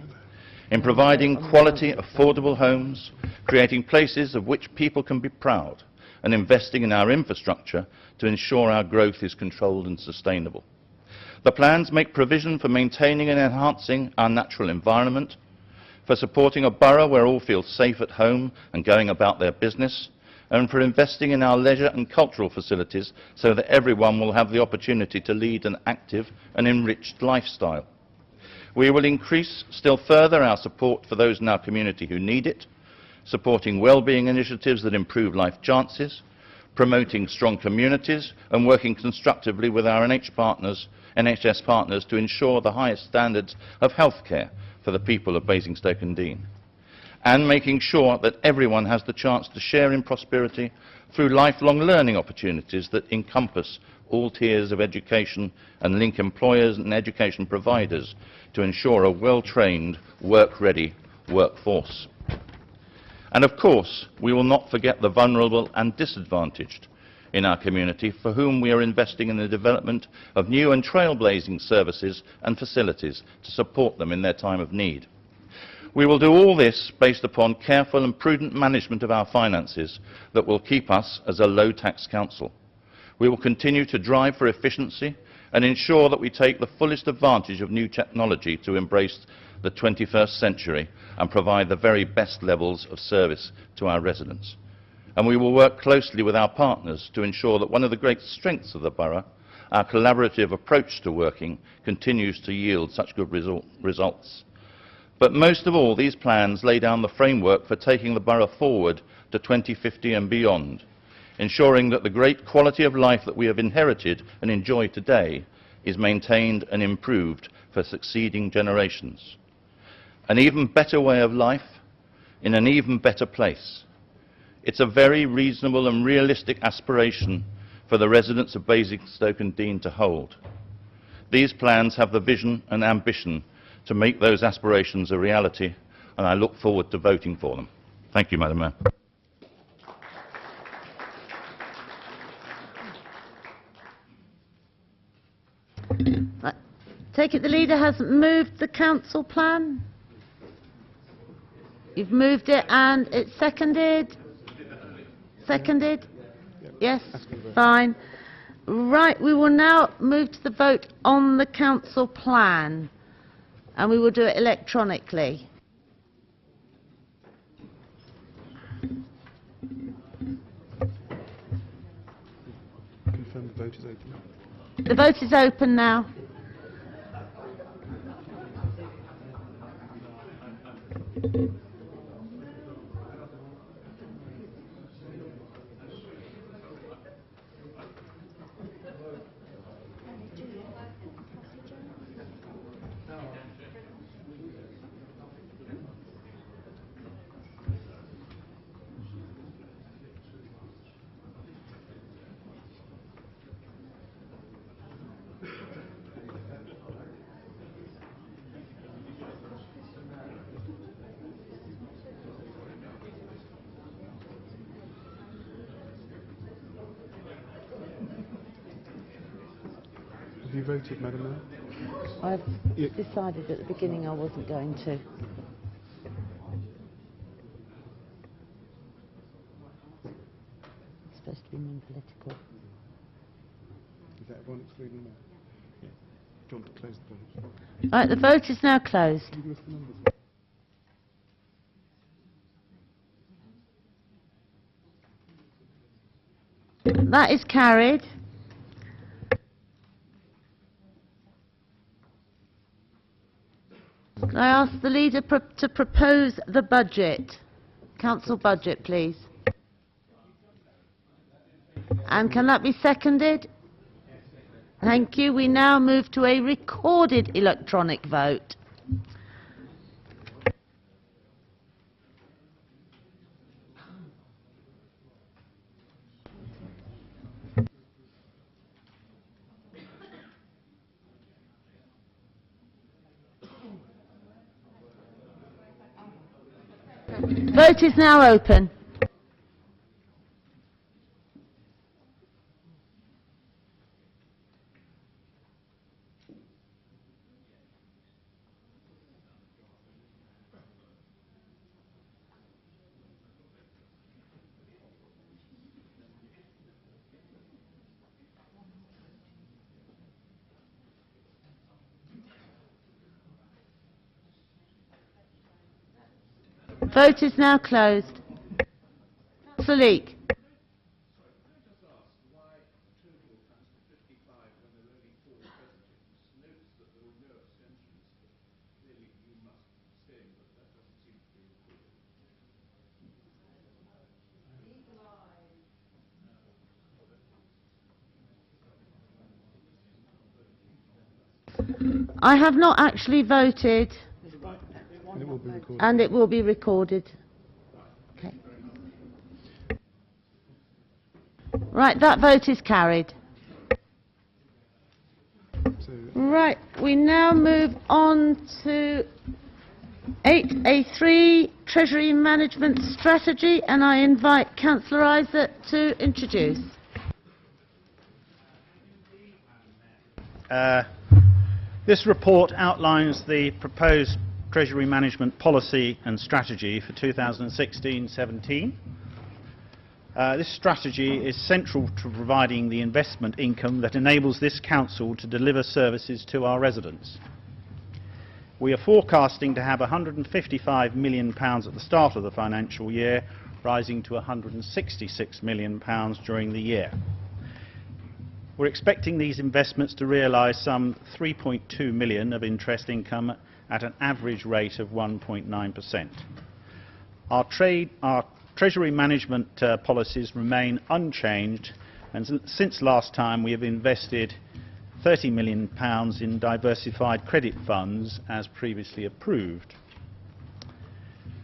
in providing quality, affordable homes, creating places of which people can be proud, and investing in our infrastructure to ensure our growth is controlled and sustainable. The plans make provision for maintaining and enhancing our natural environment, for supporting a borough where all feel safe at home and going about their business, and for investing in our leisure and cultural facilities so that everyone will have the opportunity to lead an active and enriched lifestyle. We will increase still further our support for those in our community who need it, supporting well-being initiatives that improve life chances, promoting strong communities and working constructively with our NHS partners to ensure the highest standards of healthcare for the people of Basingstoke-Dean, and making sure that everyone has the chance to share in prosperity through lifelong learning opportunities that encompass all tiers of education and link employers and education providers to ensure a well-trained, work-ready workforce. And of course, we will not forget the vulnerable and disadvantaged in our community, for whom we are investing in the development of new and trailblazing services and facilities to support them in their time of need. We will do all this based upon careful and prudent management of our finances that will keep us as a low-tax council. We will continue to drive for efficiency and ensure that we take the fullest advantage of new technology to embrace the 21st century and provide the very best levels of service to our residents. And we will work closely with our partners to ensure that one of the great strengths of the borough, our collaborative approach to working, continues to yield such good results. But most of all, these plans lay down the framework for taking the borough forward to 2050 and beyond, ensuring that the great quality of life that we have inherited and enjoy today is maintained and improved for succeeding generations. An even better way of life in an even better place. It's a very reasonable and realistic aspiration for the residents of Basingstoke and Deane to hold. These plans have the vision and ambition to make those aspirations a reality, and I look forward to voting for them. Thank you, Madam Mayor. I take it the leader hasn't moved the council plan? You've moved it and it's seconded? Seconded? Yes? Fine. Right, we will now move to the vote on the council plan, and we will do it electronically. Confirm the vote is open. The vote is open now. Have you voted, Madam Mayor? I've decided at the beginning I wasn't going to. It's supposed to be non-political. Is that everyone excluding Mayor? Yeah. Do you want to close the vote? Right, the vote is now closed. Can you give us the numbers? That is carried. Can I ask the leader to propose the budget? Council budget, please. And can that be seconded? Thank you. We now move to a recorded electronic vote. Vote is now open. Vote is now closed. Councillor Leek. I have not actually voted. And it will be recorded. Okay. Right, that vote is carried. Right, we now move on to 8A3, Treasury Management Strategy, and I invite Councillor Isaac to introduce. This report outlines the proposed Treasury Management Policy and Strategy for 2016-17. This strategy is central to providing the investment income that enables this council to deliver services to our residents. We are forecasting to have £155 million at the start of the financial year, rising to £166 million during the year. We're expecting these investments to realise some £3.2 million of interest income at an average rate of 1.9%. Our Treasury management policies remain unchanged, and since last time we have invested £30 million in diversified credit funds as previously approved.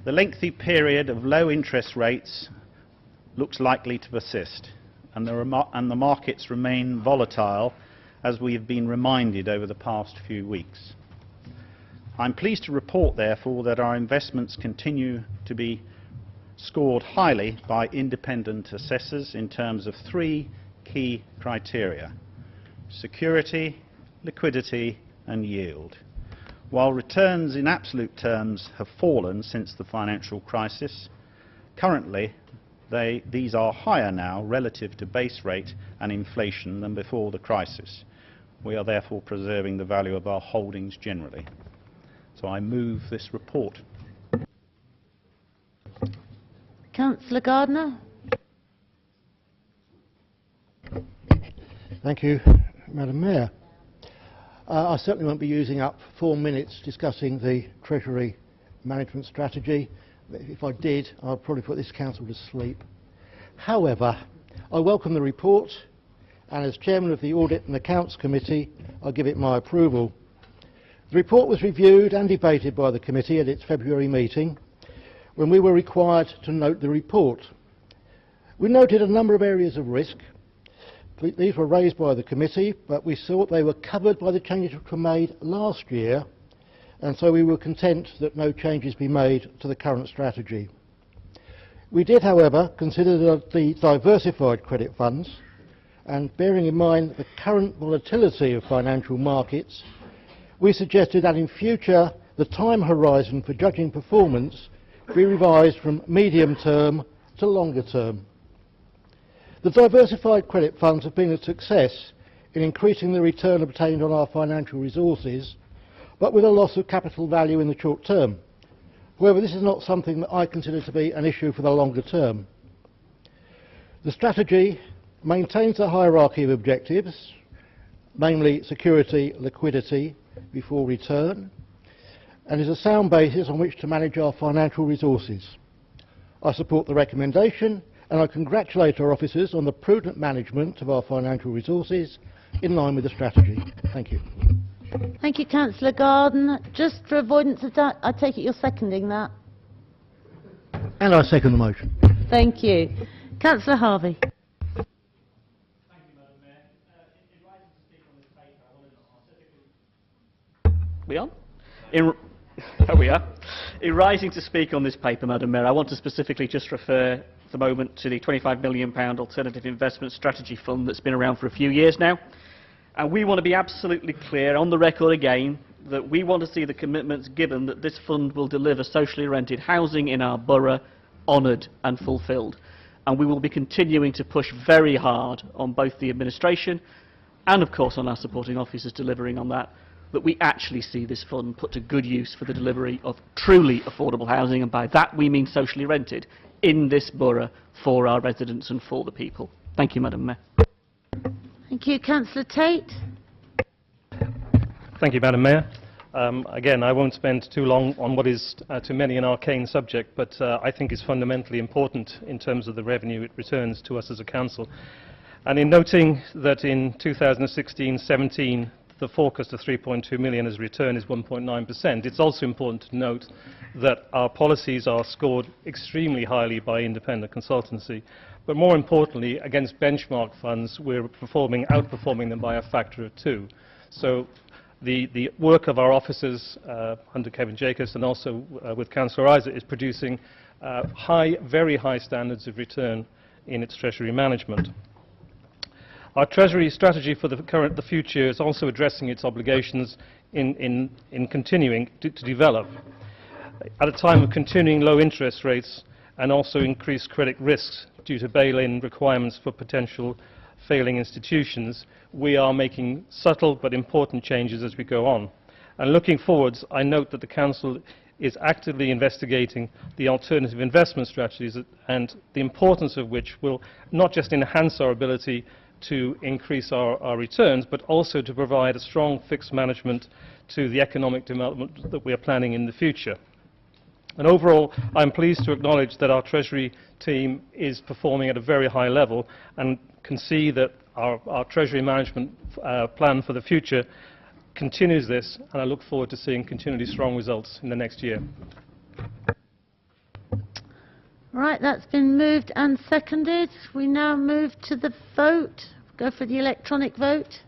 The lengthy period of low interest rates looks likely to persist, and the markets remain volatile, as we have been reminded over the past few weeks. I'm pleased to report, therefore, that our investments continue to be scored highly by independent assessors in terms of three key criteria: security, liquidity and yield. While returns in absolute terms have fallen since the financial crisis, currently these are higher now relative to base rate and inflation than before the crisis. We are therefore preserving the value of our holdings generally. So I move this report. Councillor Gardner. Thank you, Madam Mayor. I certainly won't be using up 4 minutes discussing the Treasury Management Strategy. If I did, I'd probably put this council to sleep. However, I welcome the report, and as Chairman of the Audit and Accounts Committee, I give it my approval. The report was reviewed and debated by the committee at its February meeting, when we were required to note the report. We noted a number of areas of risk. These were raised by the committee, but we thought they were covered by the changes which were made last year, and so we were content that no changes be made to the current strategy. We did, however, consider the diversified credit funds, and bearing in mind the current volatility of financial markets, we suggested that in future the time horizon for judging performance be revised from medium term to longer term. The diversified credit funds have been a success in increasing the return obtained on our financial resources, but with a loss of capital value in the short term. However, this is not something that I consider to be an issue for the longer term. The strategy maintains a hierarchy of objectives, namely security, liquidity before return, and is a sound basis on which to manage our financial resources. I support the recommendation, and I congratulate our officers on the prudent management of our financial resources in line with the strategy. Thank you. Thank you, Councillor Gardner. Just for avoidance of doubt, I take it you're seconding that. And I second the motion. Thank you. Cllr Harvey. We on? There we are. In rising to speak on this paper, Madam Mayor, I want to specifically just refer at the moment to the £25 million Alternative Investment Strategy Fund that's been around for a few years now. And we want to be absolutely clear on the record again that we want to see the commitments given that this fund will deliver socially rented housing in our borough honoured and fulfilled. And we will be continuing to push very hard on both the administration and of course on our supporting officers delivering on that we actually see this fund put to good use for the delivery of truly affordable housing, and by that we mean socially rented, in this borough for our residents and for the people. Thank you, Madam Mayor. Thank you. Councillor Tate. Thank you, Madam Mayor. Again, I won't spend too long on what is to many an arcane subject, but I think is fundamentally important in terms of the revenue it returns to us as a council. And in noting that in 2016-17 the forecast of 3.2 million as return is 1.9%. It's also important to note that our policies are scored extremely highly by independent consultancy, but more importantly, against benchmark funds, we're outperforming them by a factor of 2. So the work of our officers under Kevin Jacobs and also with Councillor Isaac is producing very high standards of return in its treasury management. Our treasury strategy for the future is also addressing its obligations in continuing to develop. At a time of continuing low interest rates and also increased credit risks due to bail-in requirements for potential failing institutions, we are making subtle but important changes as we go on. And looking forwards, I note that the Council is actively investigating the alternative investment strategies, and the importance of which will not just enhance our ability to increase our returns, but also to provide a strong fixed management to the economic development that we are planning in the future. And overall, I'm pleased to acknowledge that our Treasury team is performing at a very high level and can see that our Treasury management plan for the future continues this, and I look forward to seeing continually strong results in the next year. Right, that's been moved and seconded. We now move to the vote. Go for the electronic vote.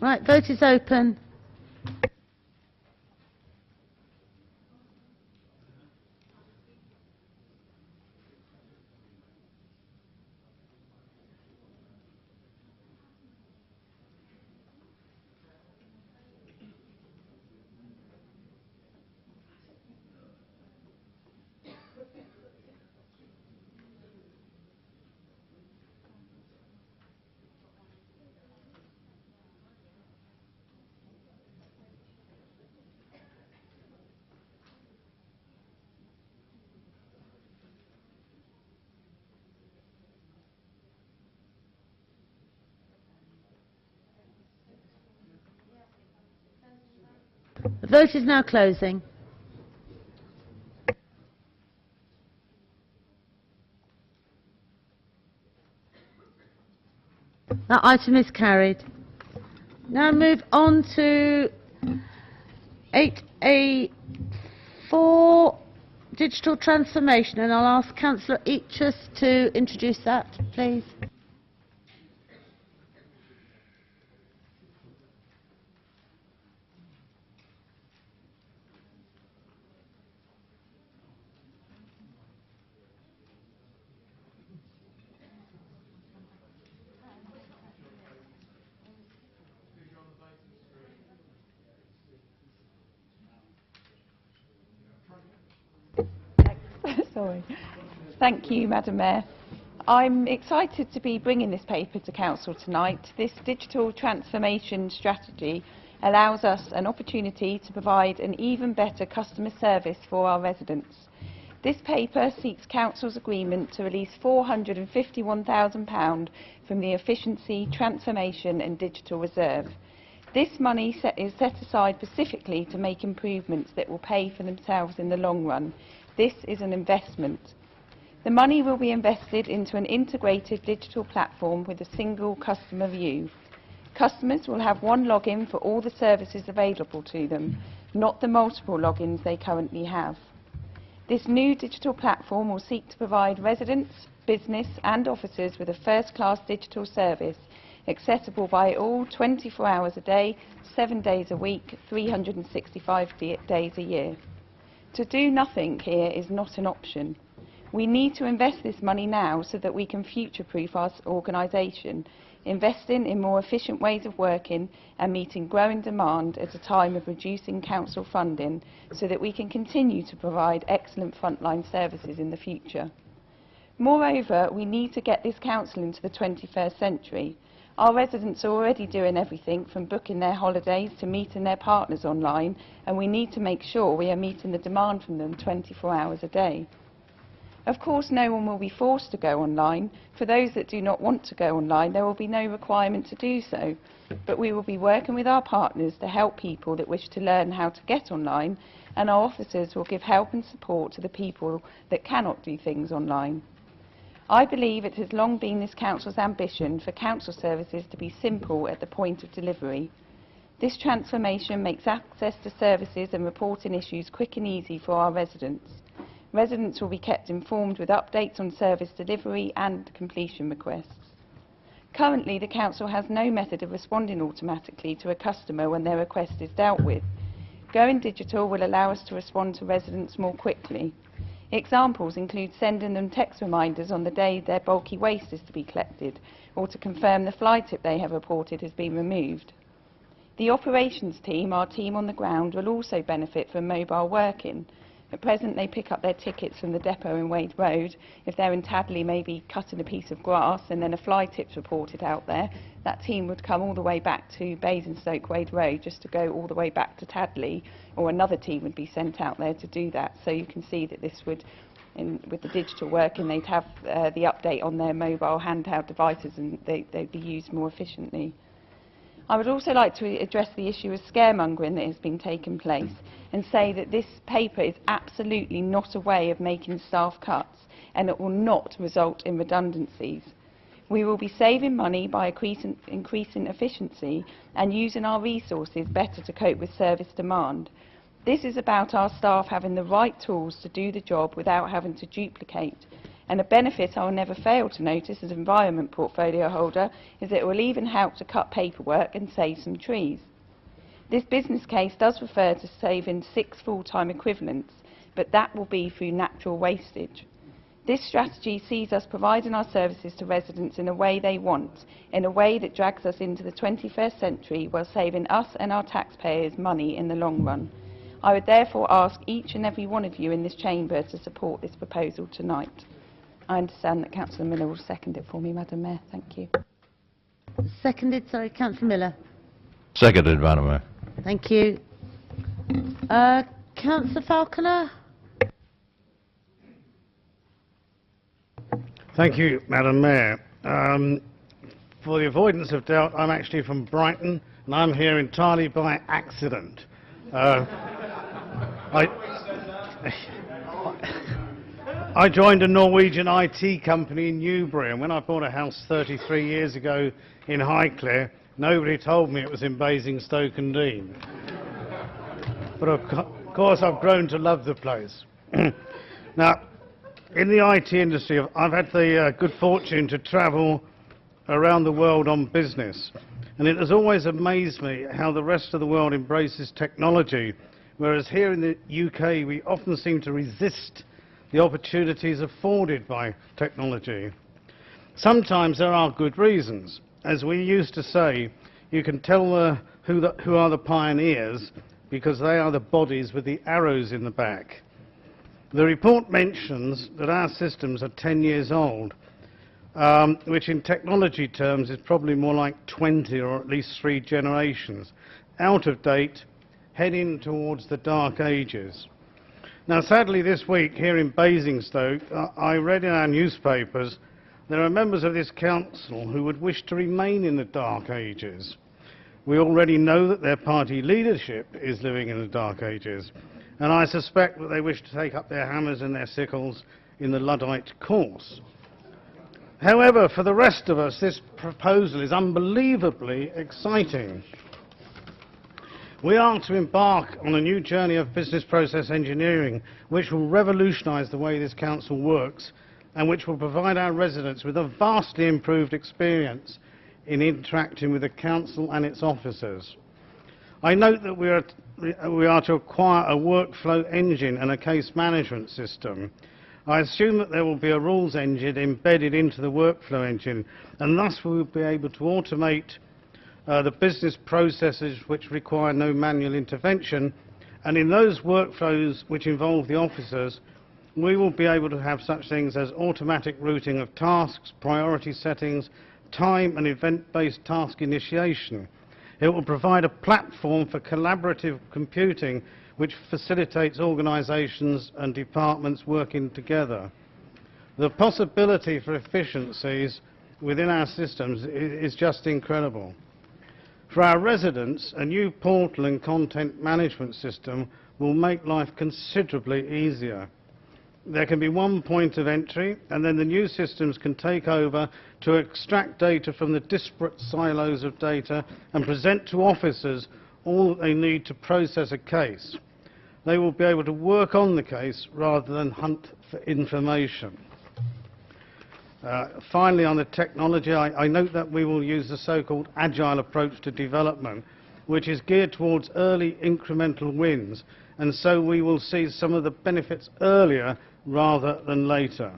Right, vote is open. The vote is now closing. That item is carried. Now move on to 8A4, digital transformation, and I'll ask Councillor Eachus to introduce that, please. Sorry. Thank you, Madam Mayor. I'm excited to be bringing this paper to Council tonight. This digital transformation strategy allows us an opportunity to provide an even better customer service for our residents. This paper seeks Council's agreement to release £451,000 from the Efficiency, Transformation and Digital Reserve. This money is set aside specifically to make improvements that will pay for themselves in the long run. This is an investment. The money will be invested into an integrated digital platform with a single customer view. Customers will have one login for all the services available to them, not the multiple logins they currently have. This new digital platform will seek to provide residents, business and officers with a first-class digital service accessible by all 24 hours a day, 7 days a week, 365 days a year. To do nothing here is not an option. We need to invest this money now so that we can future-proof our organisation, investing in more efficient ways of working and meeting growing demand at a time of reducing council funding so that we can continue to provide excellent frontline services in the future. Moreover, we need to get this council into the 21st century. Our residents are already doing everything from booking their holidays to meeting their partners online, and we need to make sure we are meeting the demand from them 24 hours a day. Of course, no one will be forced to go online. For those that do not want to go online, there will be no requirement to do so. But we will be working with our partners to help people that wish to learn how to get online, and our officers will give help and support to the people that cannot do things online. I believe it has long been this Council's ambition for council services to be simple at the point of delivery. This transformation makes access to services and reporting issues quick and easy for our residents. Residents will be kept informed with updates on service delivery and completion requests. Currently, the Council has no method of responding automatically to a customer when their request is dealt with. Going digital will allow us to respond to residents more quickly. Examples include sending them text reminders on the day their bulky waste is to be collected, or to confirm the fly tip they have reported has been removed. The operations team, our team on the ground, will also benefit from mobile working. At present, they pick up their tickets from the depot in Wade Road. If they're in Tadley, maybe cutting a piece of grass, and then a fly tip's reported out there, that team would come all the way back to Basingstoke Wade Road just to go all the way back to Tadley, or another team would be sent out there to do that. So you can see that this would, with the digital working, they'd have the update on their mobile handheld devices, and they'd be used more efficiently. I would also like to address the issue of scaremongering that has been taking place, and say that this paper is absolutely not a way of making staff cuts, and it will not result in redundancies. We will be saving money by increasing efficiency and using our resources better to cope with service demand. This is about our staff having the right tools to do the job without having to duplicate. And a benefit I will never fail to notice as environment portfolio holder is that it will even help to cut paperwork and save some trees. This business case does refer to saving 6 full-time equivalents, but that will be through natural wastage. This strategy sees us providing our services to residents in a way they want, in a way that drags us into the 21st century while saving us and our taxpayers money in the long run. I would therefore ask each and every one of you in this chamber to support this proposal tonight. I understand that Councillor Miller will second it for me, Madam Mayor. Thank you. Seconded, sorry, Councillor Miller. Seconded, Madam Mayor. Thank you. Councillor Falconer. Thank you, Madam Mayor. For the avoidance of doubt, I'm actually from Brighton, and I'm here entirely by accident. I joined a Norwegian IT company in Newbury, and when I bought a house 33 years ago in Highclere, nobody told me it was in Basingstoke-on-Dean. But of course, I've grown to love the place. Now, in the IT industry, I've had the good fortune to travel around the world on business, and it has always amazed me how the rest of the world embraces technology, whereas here in the UK, we often seem to resist the opportunities afforded by technology. Sometimes there are good reasons. As we used to say, you can tell who are the pioneers because they are the bodies with the arrows in the back. The report mentions that our systems are 10 years old, which in technology terms is probably more like 20 or at least 3 generations. Out of date, heading towards the dark ages. Now, sadly, this week here in Basingstoke, I read in our newspapers there are members of this council who would wish to remain in the dark ages. We already know that their party leadership is living in the dark ages, and I suspect that they wish to take up their hammers and their sickles in the Luddite course. However, for the rest of us, this proposal is unbelievably exciting. We are to embark on a new journey of business process engineering, which will revolutionise the way this council works and which will provide our residents with a vastly improved experience in interacting with the council and its officers. I note that we are to acquire a workflow engine and a case management system. I assume that there will be a rules engine embedded into the workflow engine, and thus we will be able to automate the business processes which require no manual intervention, and in those workflows which involve the officers, we will be able to have such things as automatic routing of tasks, priority settings, time and event-based task initiation. It will provide a platform for collaborative computing which facilitates organisations and departments working together. The possibility for efficiencies within our systems is just incredible. For our residents, a new portal and content management system will make life considerably easier. There can be one point of entry, and then the new systems can take over to extract data from the disparate silos of data and present to officers all that they need to process a case. They will be able to work on the case rather than hunt for information. Finally, on the technology, I note that we will use the so-called agile approach to development, which is geared towards early incremental wins, and so we will see some of the benefits earlier rather than later.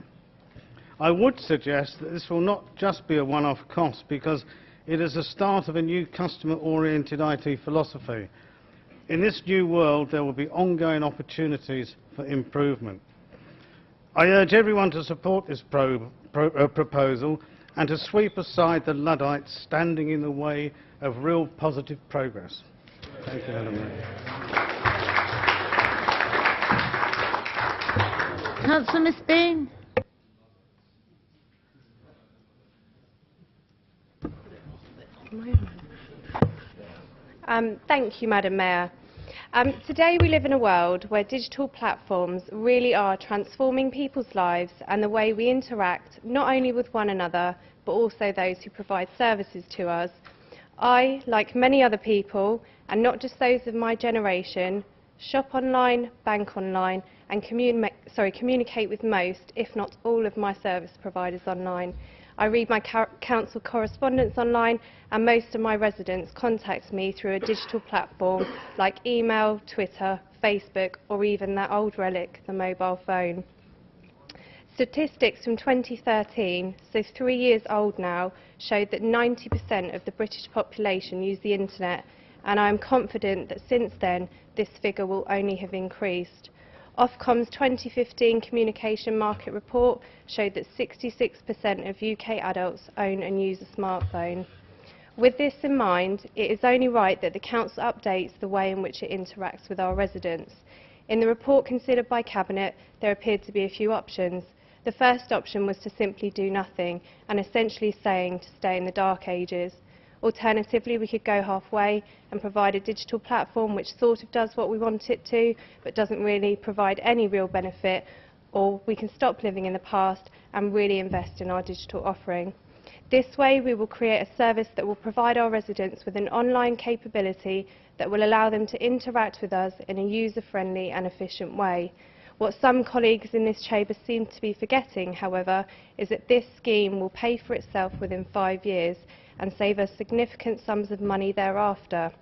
I would suggest that this will not just be a one-off cost, because it is the start of a new customer-oriented IT philosophy. In this new world, there will be ongoing opportunities for improvement. I urge everyone to support this proposal and to sweep aside the Luddites standing in the way of real positive progress. Thank you, Madam Mayor. Councillor Miss Bean. Thank you, Madam Mayor. Today we live in a world where digital platforms really are transforming people's lives and the way we interact, not only with one another, but also those who provide services to us. I, like many other people, and not just those of my generation, shop online, bank online, and communicate with most, if not all, of my service providers online. I read my council correspondence online, and most of my residents contact me through a digital platform like email, Twitter, Facebook, or even that old relic, the mobile phone. Statistics from 2013, so 3 years old now, showed that 90% of the British population use the internet, and I am confident that since then this figure will only have increased. Ofcom's 2015 Communication Market Report showed that 66% of UK adults own and use a smartphone. With this in mind, it is only right that the Council updates the way in which it interacts with our residents. In the report considered by Cabinet, there appeared to be a few options. The first option was to simply do nothing, and essentially saying to stay in the dark ages. Alternatively, we could go halfway and provide a digital platform which sort of does what we want it to, but doesn't really provide any real benefit, or we can stop living in the past and really invest in our digital offering. This way, we will create a service that will provide our residents with an online capability that will allow them to interact with us in a user-friendly and efficient way. What some colleagues in this chamber seem to be forgetting, however, is that this scheme will pay for itself within 5 years and save us significant sums of money thereafter.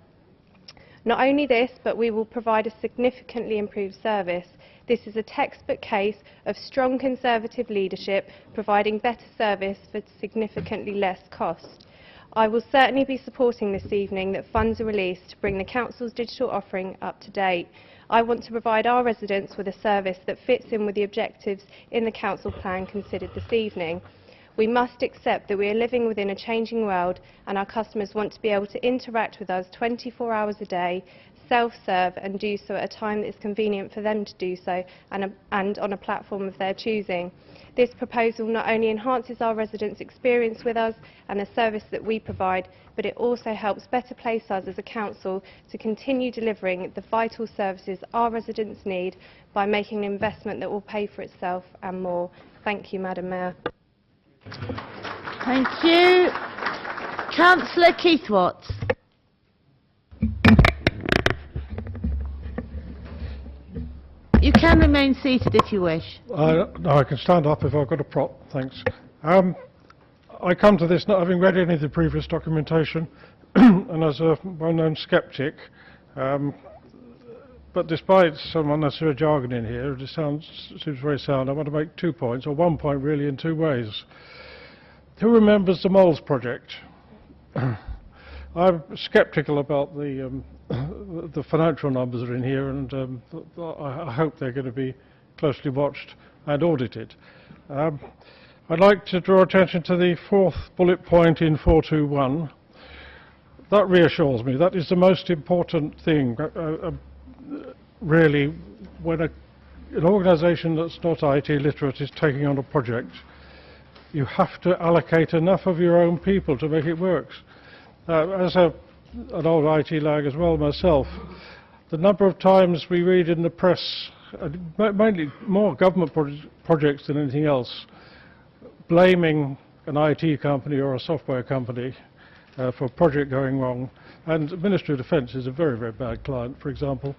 Not only this, but we will provide a significantly improved service. This is a textbook case of strong Conservative leadership providing better service for significantly less cost. I will certainly be supporting this evening that funds are released to bring the Council's digital offering up to date. I want to provide our residents with a service that fits in with the objectives in the Council plan considered this evening. We must accept that we are living within a changing world, and our customers want to be able to interact with us 24 hours a day, self-serve, and do so at a time that is convenient for them to do so, and on a platform of their choosing. This proposal not only enhances our residents' experience with us and the service that we provide, but it also helps better place us as a council to continue delivering the vital services our residents need by making an investment that will pay for itself and more. Thank you, Madam Mayor. Thank you. Councillor Keith Watts. You can remain seated if you wish. No, I can stand up if I've got a prop, thanks. I come to this not having read any of the previous documentation and as a well-known sceptic, but despite some unnecessary jargon in here, it seems very sound. I want to make 2 points, or 1 point really, in 2 ways. Who remembers the Moles project? I'm sceptical about the financial numbers that are in here, and I hope they're going to be closely watched and audited. I'd like to draw attention to the 4th bullet point in 421. That reassures me. That is the most important thing, really, when an organisation that's not IT literate is taking on a project, you have to allocate enough of your own people to make it work. As an old IT lag as well myself, the number of times we read in the press, mainly more government projects than anything else, blaming an IT company or a software company for a project going wrong. And the Ministry of Defence is a very, very bad client, for example.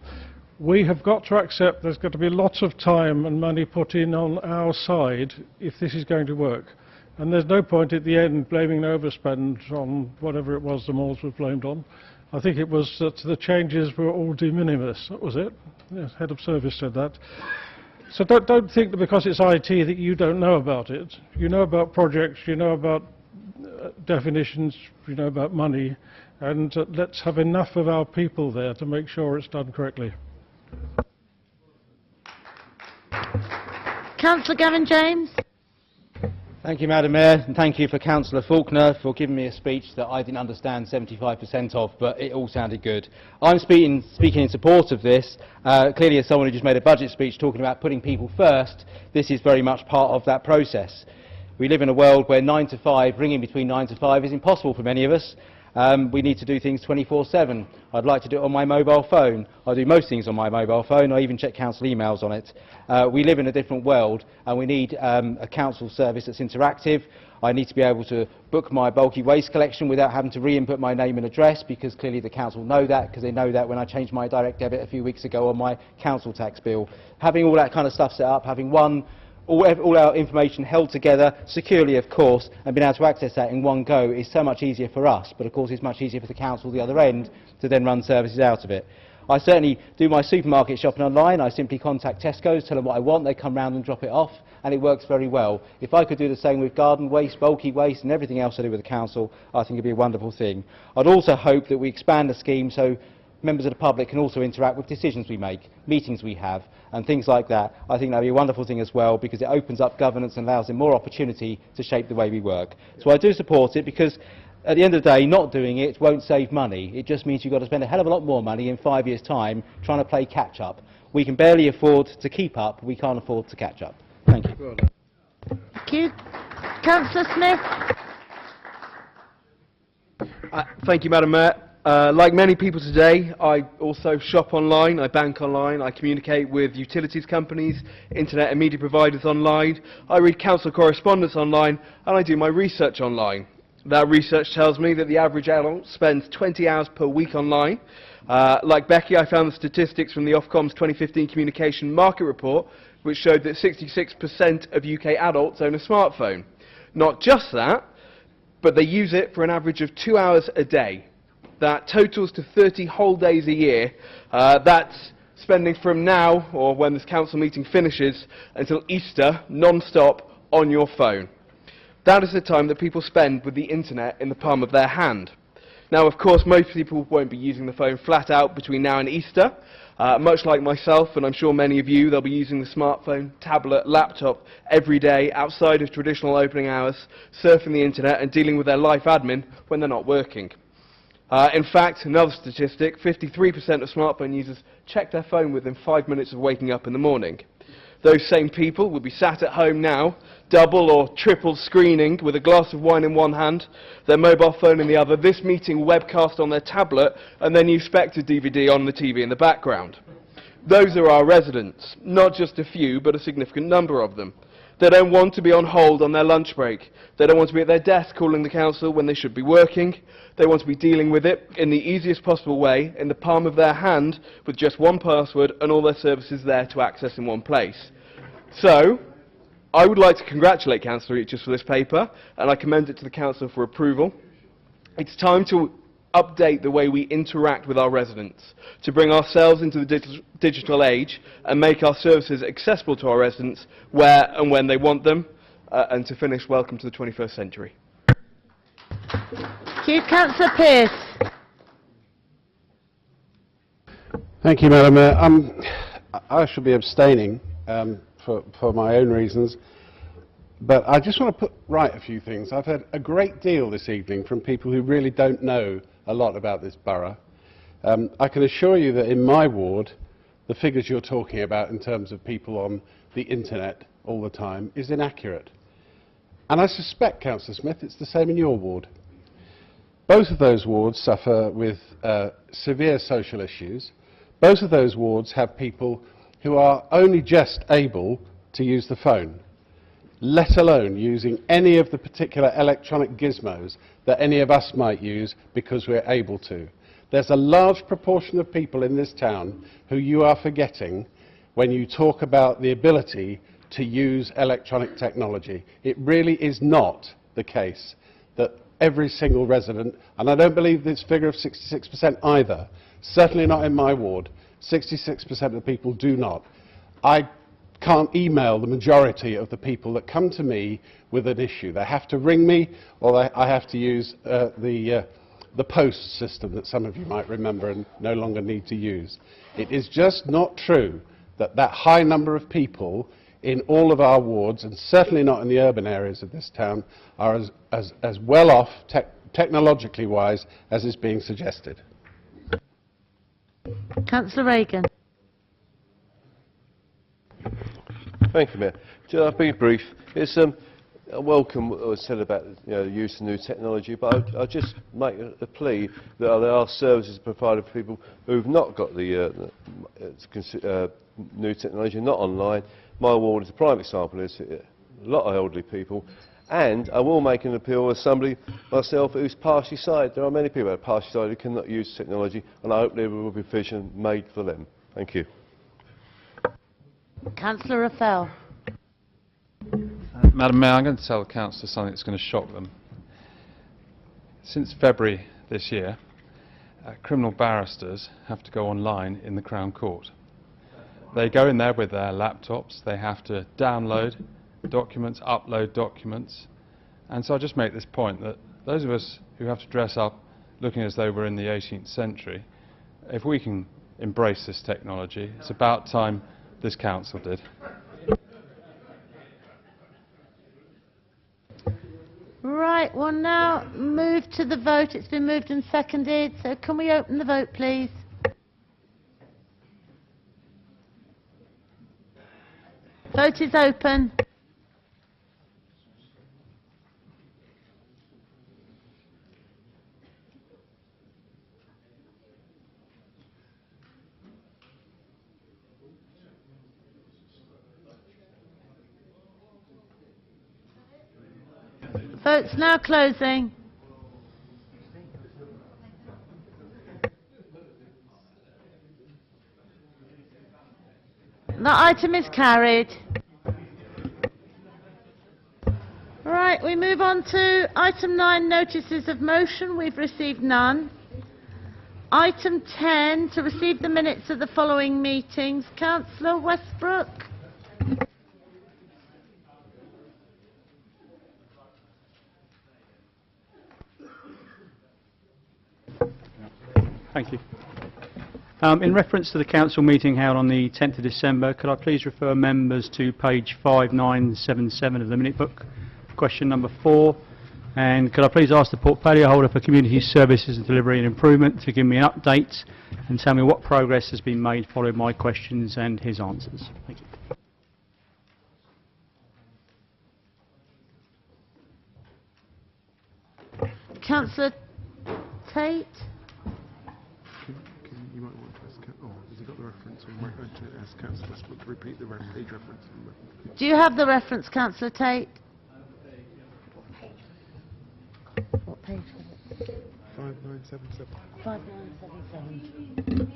We have got to accept there's got to be lots of time and money put in on our side if this is going to work. And there's no point at the end blaming an overspend on whatever it was the malls were blamed on. I think it was that the changes were all de minimis. That was it. Yes, Head of Service said that. So don't think that because it's IT that you don't know about it. You know about projects, you know about definitions, you know about money, and let's have enough of our people there to make sure it's done correctly. Councillor Gavin James. Thank you, Madam Mayor, and thank you for Councillor Faulkner for giving me a speech that I didn't understand 75% of, but it all sounded good. I'm speaking in support of this. Clearly, as someone who just made a budget speech talking about putting people first, this is very much part of that process. We live in a world where 9 to 5, ringing between 9 to 5 is impossible for many of us. We need to do things 24/7. I'd like to do it on my mobile phone. I do most things on my mobile phone. I even check council emails on it. We live in a different world, and we need a council service that's interactive. I need to be able to book my bulky waste collection without having to re-input my name and address, because clearly the council know that, because they know that when I changed my direct debit a few weeks ago on my council tax bill. Having all that kind of stuff set up, having all our information held together, securely of course, and being able to access that in one go is so much easier for us, but of course it's much easier for the council the other end to then run services out of it. I certainly do my supermarket shopping online. I simply contact Tesco's, tell them what I want, they come round and drop it off, and it works very well. If I could do the same with garden waste, bulky waste and everything else I do with the council, I think it would be a wonderful thing. I'd also hope that we expand the scheme so members of the public can also interact with decisions we make, meetings we have, and things like that. I think that would be a wonderful thing as well, because it opens up governance and allows them more opportunity to shape the way we work. So I do support it, because at the end of the day, not doing it won't save money. It just means you've got to spend a hell of a lot more money in 5 years' time trying to play catch-up. We can barely afford to keep up, we can't afford to catch up. Thank you. Thank you. Councillor Smith. Thank you, Madam Mayor. Like many people today, I also shop online, I bank online, I communicate with utilities companies, internet and media providers online, I read council correspondence online, and I do my research online. That research tells me that the average adult spends 20 hours per week online. Like Becky, I found the statistics from the Ofcom's 2015 Communication Market Report, which showed that 66% of UK adults own a smartphone. Not just that, but they use it for an average of 2 hours a day. That totals to 30 whole days a year. That's spending from now, or when this council meeting finishes, until Easter, non-stop on your phone. That is the time that people spend with the internet in the palm of their hand. Now, of course, most people won't be using the phone flat out between now and Easter. Much like myself, and I'm sure many of you, they'll be using the smartphone, tablet, laptop every day outside of traditional opening hours, surfing the internet and dealing with their life admin when they're not working. In fact, another statistic, 53% of smartphone users check their phone within 5 minutes of waking up in the morning. Those same people would be sat at home now, double or triple screening with a glass of wine in one hand, their mobile phone in the other, this meeting webcast on their tablet, and their new Spectre DVD on the TV in the background. Those are our residents, not just a few, but a significant number of them. They don't want to be on hold on their lunch break. They don't want to be at their desk calling the council when they should be working. They want to be dealing with it in the easiest possible way, in the palm of their hand, with just one password and all their services there to access in one place. So, I would like to congratulate Councillor Reid for this paper, and I commend it to the Council for approval. It's time to update the way we interact with our residents, to bring ourselves into the digital age and make our services accessible to our residents where and when they want them, and to finish, welcome to the 21st century. Thank you. Councillor Pearce. Thank you, Madam Mayor. I shall be abstaining for my own reasons, but I just want to put right a few things. I've heard a great deal this evening from people who really don't know a lot about this borough. I can assure you that in my ward the figures you're talking about in terms of people on the internet all the time is inaccurate. And I suspect, Councillor Smith, it's the same in your ward. Both of those wards suffer with severe social issues. Both of those wards have people who are only just able to use the phone, let alone using any of the particular electronic gizmos that any of us might use because we're able to. There's a large proportion of people in this town who you are forgetting when you talk about the ability to use electronic technology. It really is not the case that every single resident, and I don't believe this figure of 66% either, certainly not in my ward, 66% of the people do not. I can't email the majority of the people that come to me with an issue. They have to ring me, or I have to use the post system that some of you might remember and no longer need to use. It is just not true that that high number of people in all of our wards, and certainly not in the urban areas of this town, are as well off technologically wise as is being suggested. Councillor Reagan. Thank you, Mayor. I'll be brief. It's I welcome what was said about the use of new technology, but I'll just make a plea that there are services provided for people who've not got the new technology, not online. My ward is a prime example. There's a lot of elderly people, and I will make an appeal as somebody myself who's partially sighted. There are many people who are partially sighted who cannot use technology, and I hope there will be provision made for them. Thank you. Councillor Raphael. Madam Mayor, I'm going to tell the Councillor something that's going to shock them. Since February this year, criminal barristers have to go online in the Crown Court. They go in there with their laptops, they have to download documents, upload documents, and so I just make this point that those of us who have to dress up looking as though we're in the 18th century, if we can embrace this technology, it's about time this Council did. Right, we'll now move to the vote. It's been moved and seconded, so can we open the vote, please? Vote is open. Vote's now closing. The item is carried. Right, we move on to item 9, notices of motion. We've received none. Item 10, to receive the minutes of the following meetings. Councillor Westbrook. Thank you. In reference to the council meeting held on the 10th of December, could I please refer members to page 5977 of the minute book, question number 4, and could I please ask the portfolio holder for community services and delivery and improvement to give me an update and tell me what progress has been made following my questions and his answers. Thank you. Councillor Tate. You might want to ask, has he got the reference, or you might want to ask Councillor Westbrook to repeat the page reference. Do you have the reference, Councillor Tate? What page was it? 5977. 5977.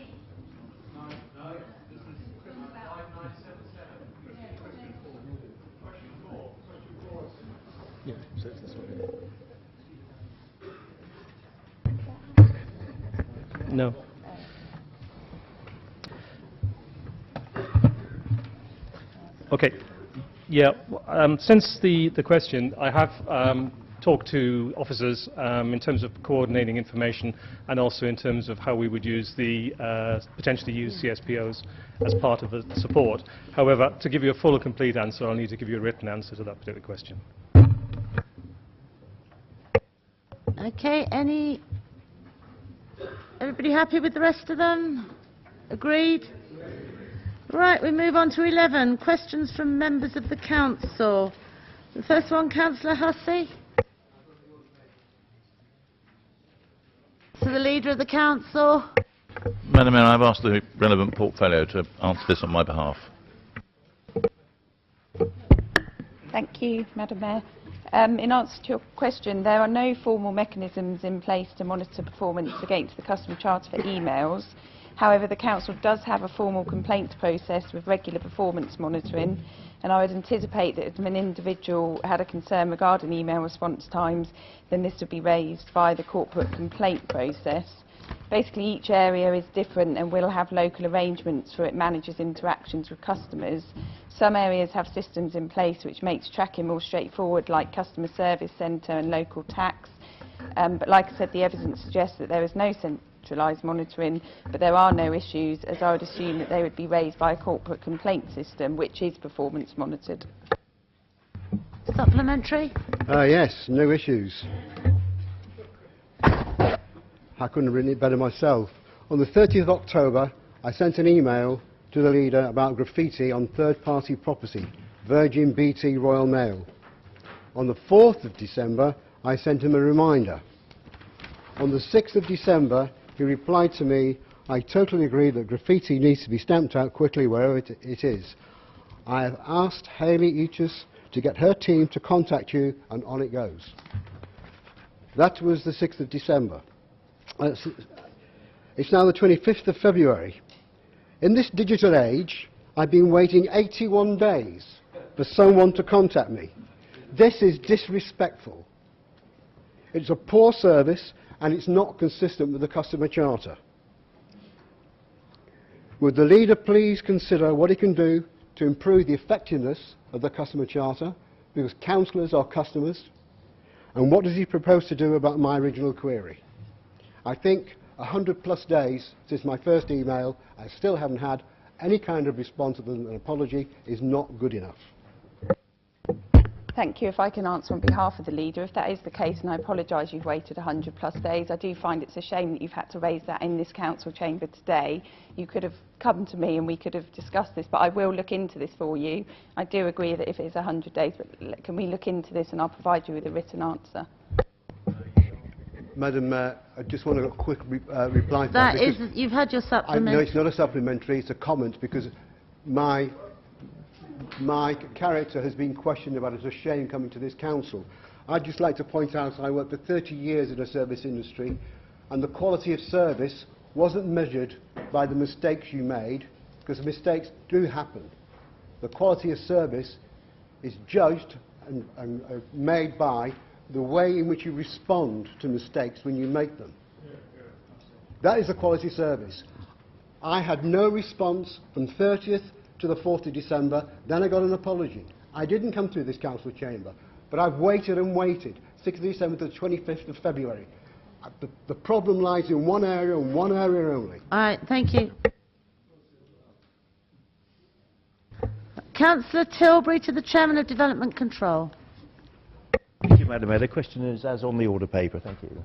Yeah, so it's this one. No. Okay. Yeah. Since the question, I have talked to officers in terms of coordinating information and also in terms of how we would use the potentially use CSPOs as part of the support. However, to give you a full and complete answer, I'll need to give you a written answer to that particular question. Okay. Everybody happy with the rest of them? Agreed? Right, we move on to 11. Questions from members of the council. The first one, Cllr Hussey. To the Leader of the Council. Madam Mayor, I've asked the relevant portfolio to answer this on my behalf. Thank you, Madam Mayor. In answer to your question, there are no formal mechanisms in place to monitor performance against the Customer Charter for emails. However, the Council does have a formal complaints process with regular performance monitoring, and I would anticipate that if an individual had a concern regarding email response times, then this would be raised via the corporate complaint process. Basically, each area is different and will have local arrangements for it manages interactions with customers. Some areas have systems in place which makes tracking more straightforward, like customer service centre and local tax. But like I said, the evidence suggests that there is no centralised monitoring, but there are no issues, as I would assume that they would be raised by a corporate complaint system, which is performance monitored. Supplementary? Yes, no issues. I couldn't have written it better myself. On the 30th of October, I sent an email to the leader about graffiti on third-party property, Virgin BT Royal Mail. On the 4th of December, I sent him a reminder. On the 6th of December, he replied to me, I totally agree that graffiti needs to be stamped out quickly wherever it is. I have asked Hayley Eachus to get her team to contact you, and on it goes. That was the 6th of December. It's now the 25th of February. In this digital age, I've been waiting 81 days for someone to contact me. This is disrespectful. It's a poor service and it's not consistent with the Customer Charter. Would the leader please consider what he can do to improve the effectiveness of the Customer Charter, because councillors are customers, and what does he propose to do about my original query? I think 100+ days since my first email, I still haven't had any kind of response other than an apology, is not good enough. Thank you. If I can answer on behalf of the leader, if that is the case, and I apologise you've waited 100+ days, I do find it's a shame that you've had to raise that in this council chamber today. You could have come to me and we could have discussed this, but I will look into this for you. I do agree that if it is 100 days, but can we look into this and I'll provide you with a written answer. Madam Mayor, I just want a quick reply to That that. is, you've had your supplement. No, it's not a supplementary, it's a comment, because my character has been questioned about. It's a shame coming to this council. I'd just like to point out I worked for 30 years in the service industry, and the quality of service wasn't measured by the mistakes you made, because mistakes do happen. The quality of service is judged and made by the way in which you respond to mistakes when you make them. That is a quality service. I had no response from 30th to the 4th of December, then I got an apology. I didn't come through this council chamber, but I've waited and waited, 6th of December to the 25th of February. The problem lies in one area and one area only. All right, thank you. Councillor Tilbury to the Chairman of Development Control. Thank you, Madam Mayor. The question is as on the order paper. Thank you.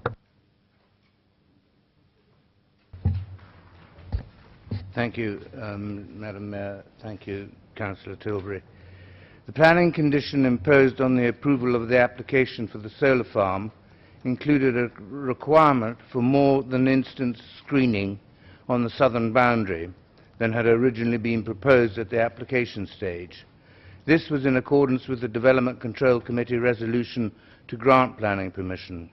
Thank you, Madam Mayor. Thank you, Councillor Tilbury. The planning condition imposed on the approval of the application for the solar farm included a requirement for more than instant screening on the southern boundary than had originally been proposed at the application stage. This was in accordance with the Development Control Committee resolution to grant planning permission.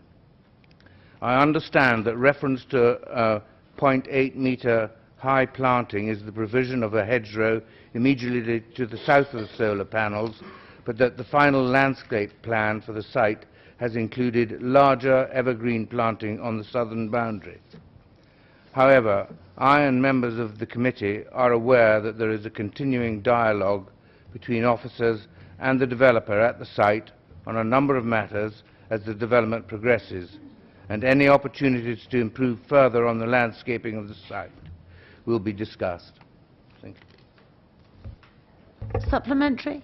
I understand that reference to a 0.8 metre high planting is the provision of a hedgerow immediately to the south of the solar panels, but that the final landscape plan for the site has included larger evergreen planting on the southern boundary. However, I and members of the committee are aware that there is a continuing dialogue between officers and the developer at the site on a number of matters as the development progresses, and any opportunities to improve further on the landscaping of the site will be discussed. Thank you. Supplementary?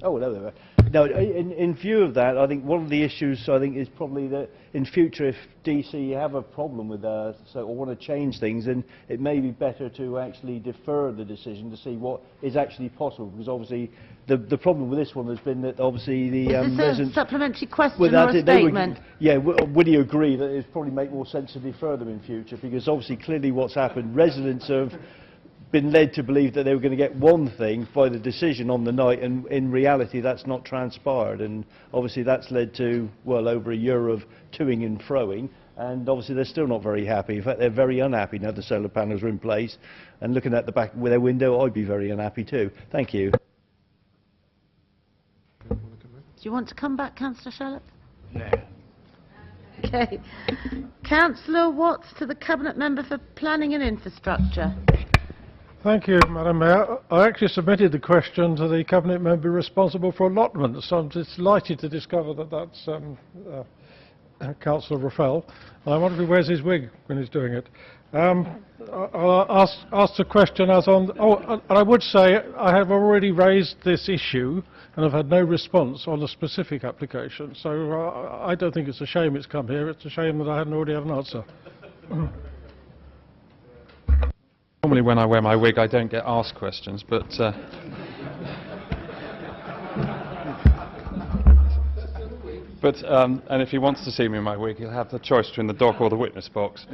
Oh, hello there. No, in view of that, I think one of the issues I think is probably that in future, if DC have a problem with or want to change things, then it may be better to actually defer the decision to see what is actually possible. Because obviously, the problem with this one has been that obviously the Is this a residents. supplementary question Without or a it, they would- statement? Yeah, would you agree that it probably make more sense to defer them in future? Because obviously, clearly, what's happened, residents have been led to believe that they were going to get one thing by the decision on the night, and in reality that's not transpired, and obviously that's led to, well, over a year of toing and froing, and obviously they're still not very happy. In fact, they're very unhappy now the solar panels are in place, and looking at the back of their window, I'd be very unhappy too. Thank you. Do you want to come back, Councillor Charlotte? No. Okay. Councillor Watts to the Cabinet Member for Planning and Infrastructure. Thank you, Madam Mayor. I actually submitted the question to the Cabinet Member responsible for allotments, so I'm delighted to discover that that's Councillor Raffel. I wonder if he wears his wig when he's doing it. I'll ask the question as on... and I would say I have already raised this issue and I've had no response on a specific application, so I don't think it's a shame it's come here. It's a shame that I hadn't already had an answer. Normally when I wear my wig I don't get asked questions, but and if he wants to see me in my wig, he'll have the choice between the dock or the witness box.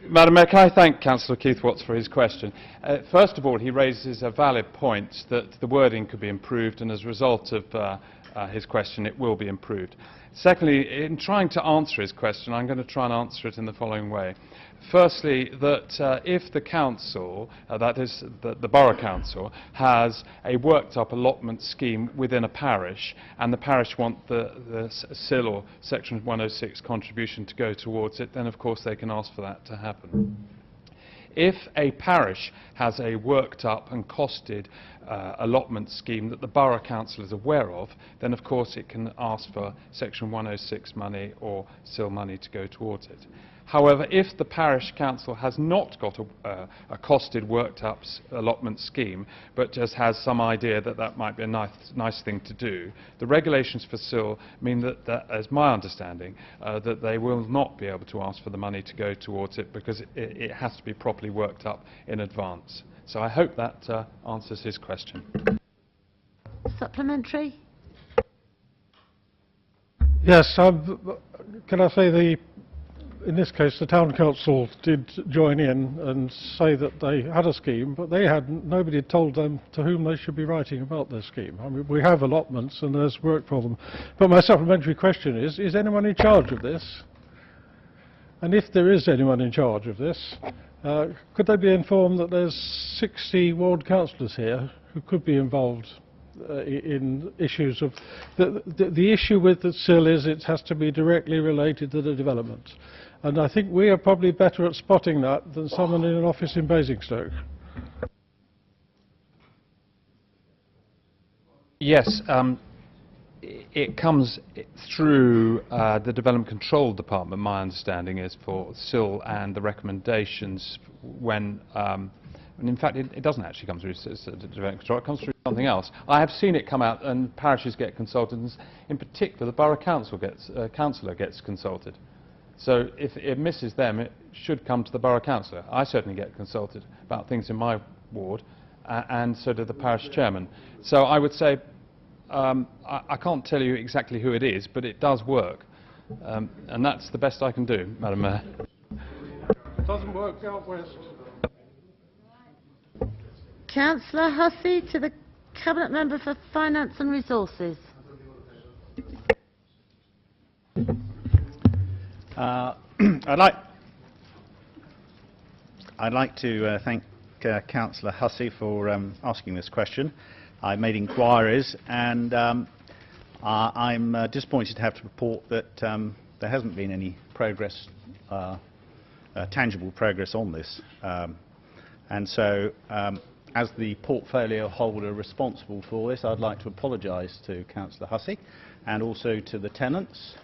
Madam Mayor, can I thank Councillor Keith Watts for his question. First of all, he raises a valid point that the wording could be improved, and as a result of his question, it will be improved. Secondly, in trying to answer his question, I'm going to try and answer it in the following way. Firstly, that if the council, that is the Borough Council, has a worked-up allotment scheme within a parish, and the parish want the CIL or Section 106 contribution to go towards it, then of course they can ask for that to happen. If a parish has a worked-up and costed allotment scheme that the Borough Council is aware of, then of course it can ask for Section 106 money or CIL money to go towards it. However, if the parish council has not got a costed, worked-up allotment scheme, but just has some idea that that might be a nice thing to do, the regulations for CIL mean that as my understanding, that they will not be able to ask for the money to go towards it because it has to be properly worked up in advance. So I hope that answers his question. Supplementary? Yes, can I say in this case, the town council did join in and say that they had a scheme, but nobody had told them to whom they should be writing about their scheme. I mean, we have allotments and there's work for them. But my supplementary question is anyone in charge of this? And if there is anyone in charge of this, could they be informed that there's 60 ward councillors here who could be involved in issues of... The issue with the CIL is it has to be directly related to the development. And I think we are probably better at spotting that than someone in an office in Basingstoke. Yes, it comes through the Development Control Department, my understanding is, for CIL and the recommendations when... and in fact, it doesn't actually come through Development Control, it comes through something else. I have seen it come out and parishes get consulted, and in particular the Borough Councillor gets consulted. So if it misses them, it should come to the Borough Councillor. I certainly get consulted about things in my ward, and so do the parish chairman. So I would say, I can't tell you exactly who it is, but it does work. And that's the best I can do, Madam Mayor. It doesn't work out west. Councillor Hussey to the Cabinet Member for Finance and Resources. I'd like to thank Councillor Hussey for asking this question. I made inquiries, and I'm disappointed to have to report that there hasn't been any progress, tangible progress on this. And so, as the portfolio holder responsible for this, I'd like to apologise to Councillor Hussey and also to the tenants.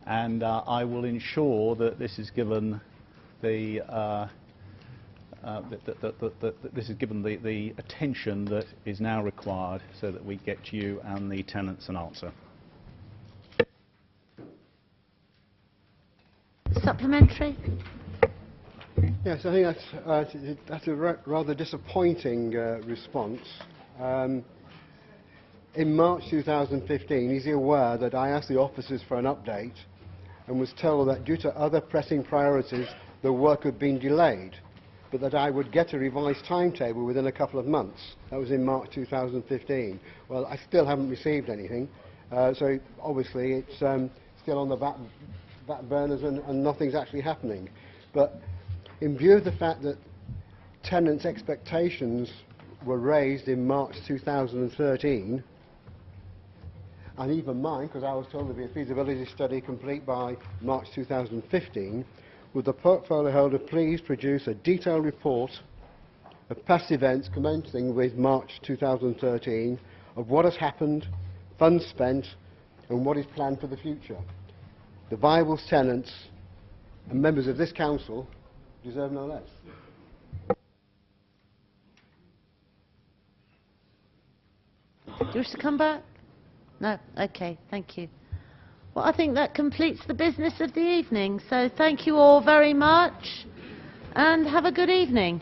And I will ensure that this is given the that this is given the attention that is now required so that we get you and the tenants an answer. Supplementary? Yes, I think that's a rather disappointing response. In March 2015, is he aware that I asked the officers for an update and was told that due to other pressing priorities, the work had been delayed, but that I would get a revised timetable within a couple of months. That was in March 2015. Well, I still haven't received anything, so obviously it's still on the back burners and nothing's actually happening. But in view of the fact that tenants' expectations were raised in March 2013, and even mine, because I was told there'd be a feasibility study complete by March 2015, would the portfolio holder please produce a detailed report of past events commencing with March 2013 of what has happened, funds spent, and what is planned for the future? The Bible's tenants and members of this council deserve no less. Do you wish to come back? No? Okay, thank you. Well, I think that completes the business of the evening, so thank you all very much and have a good evening.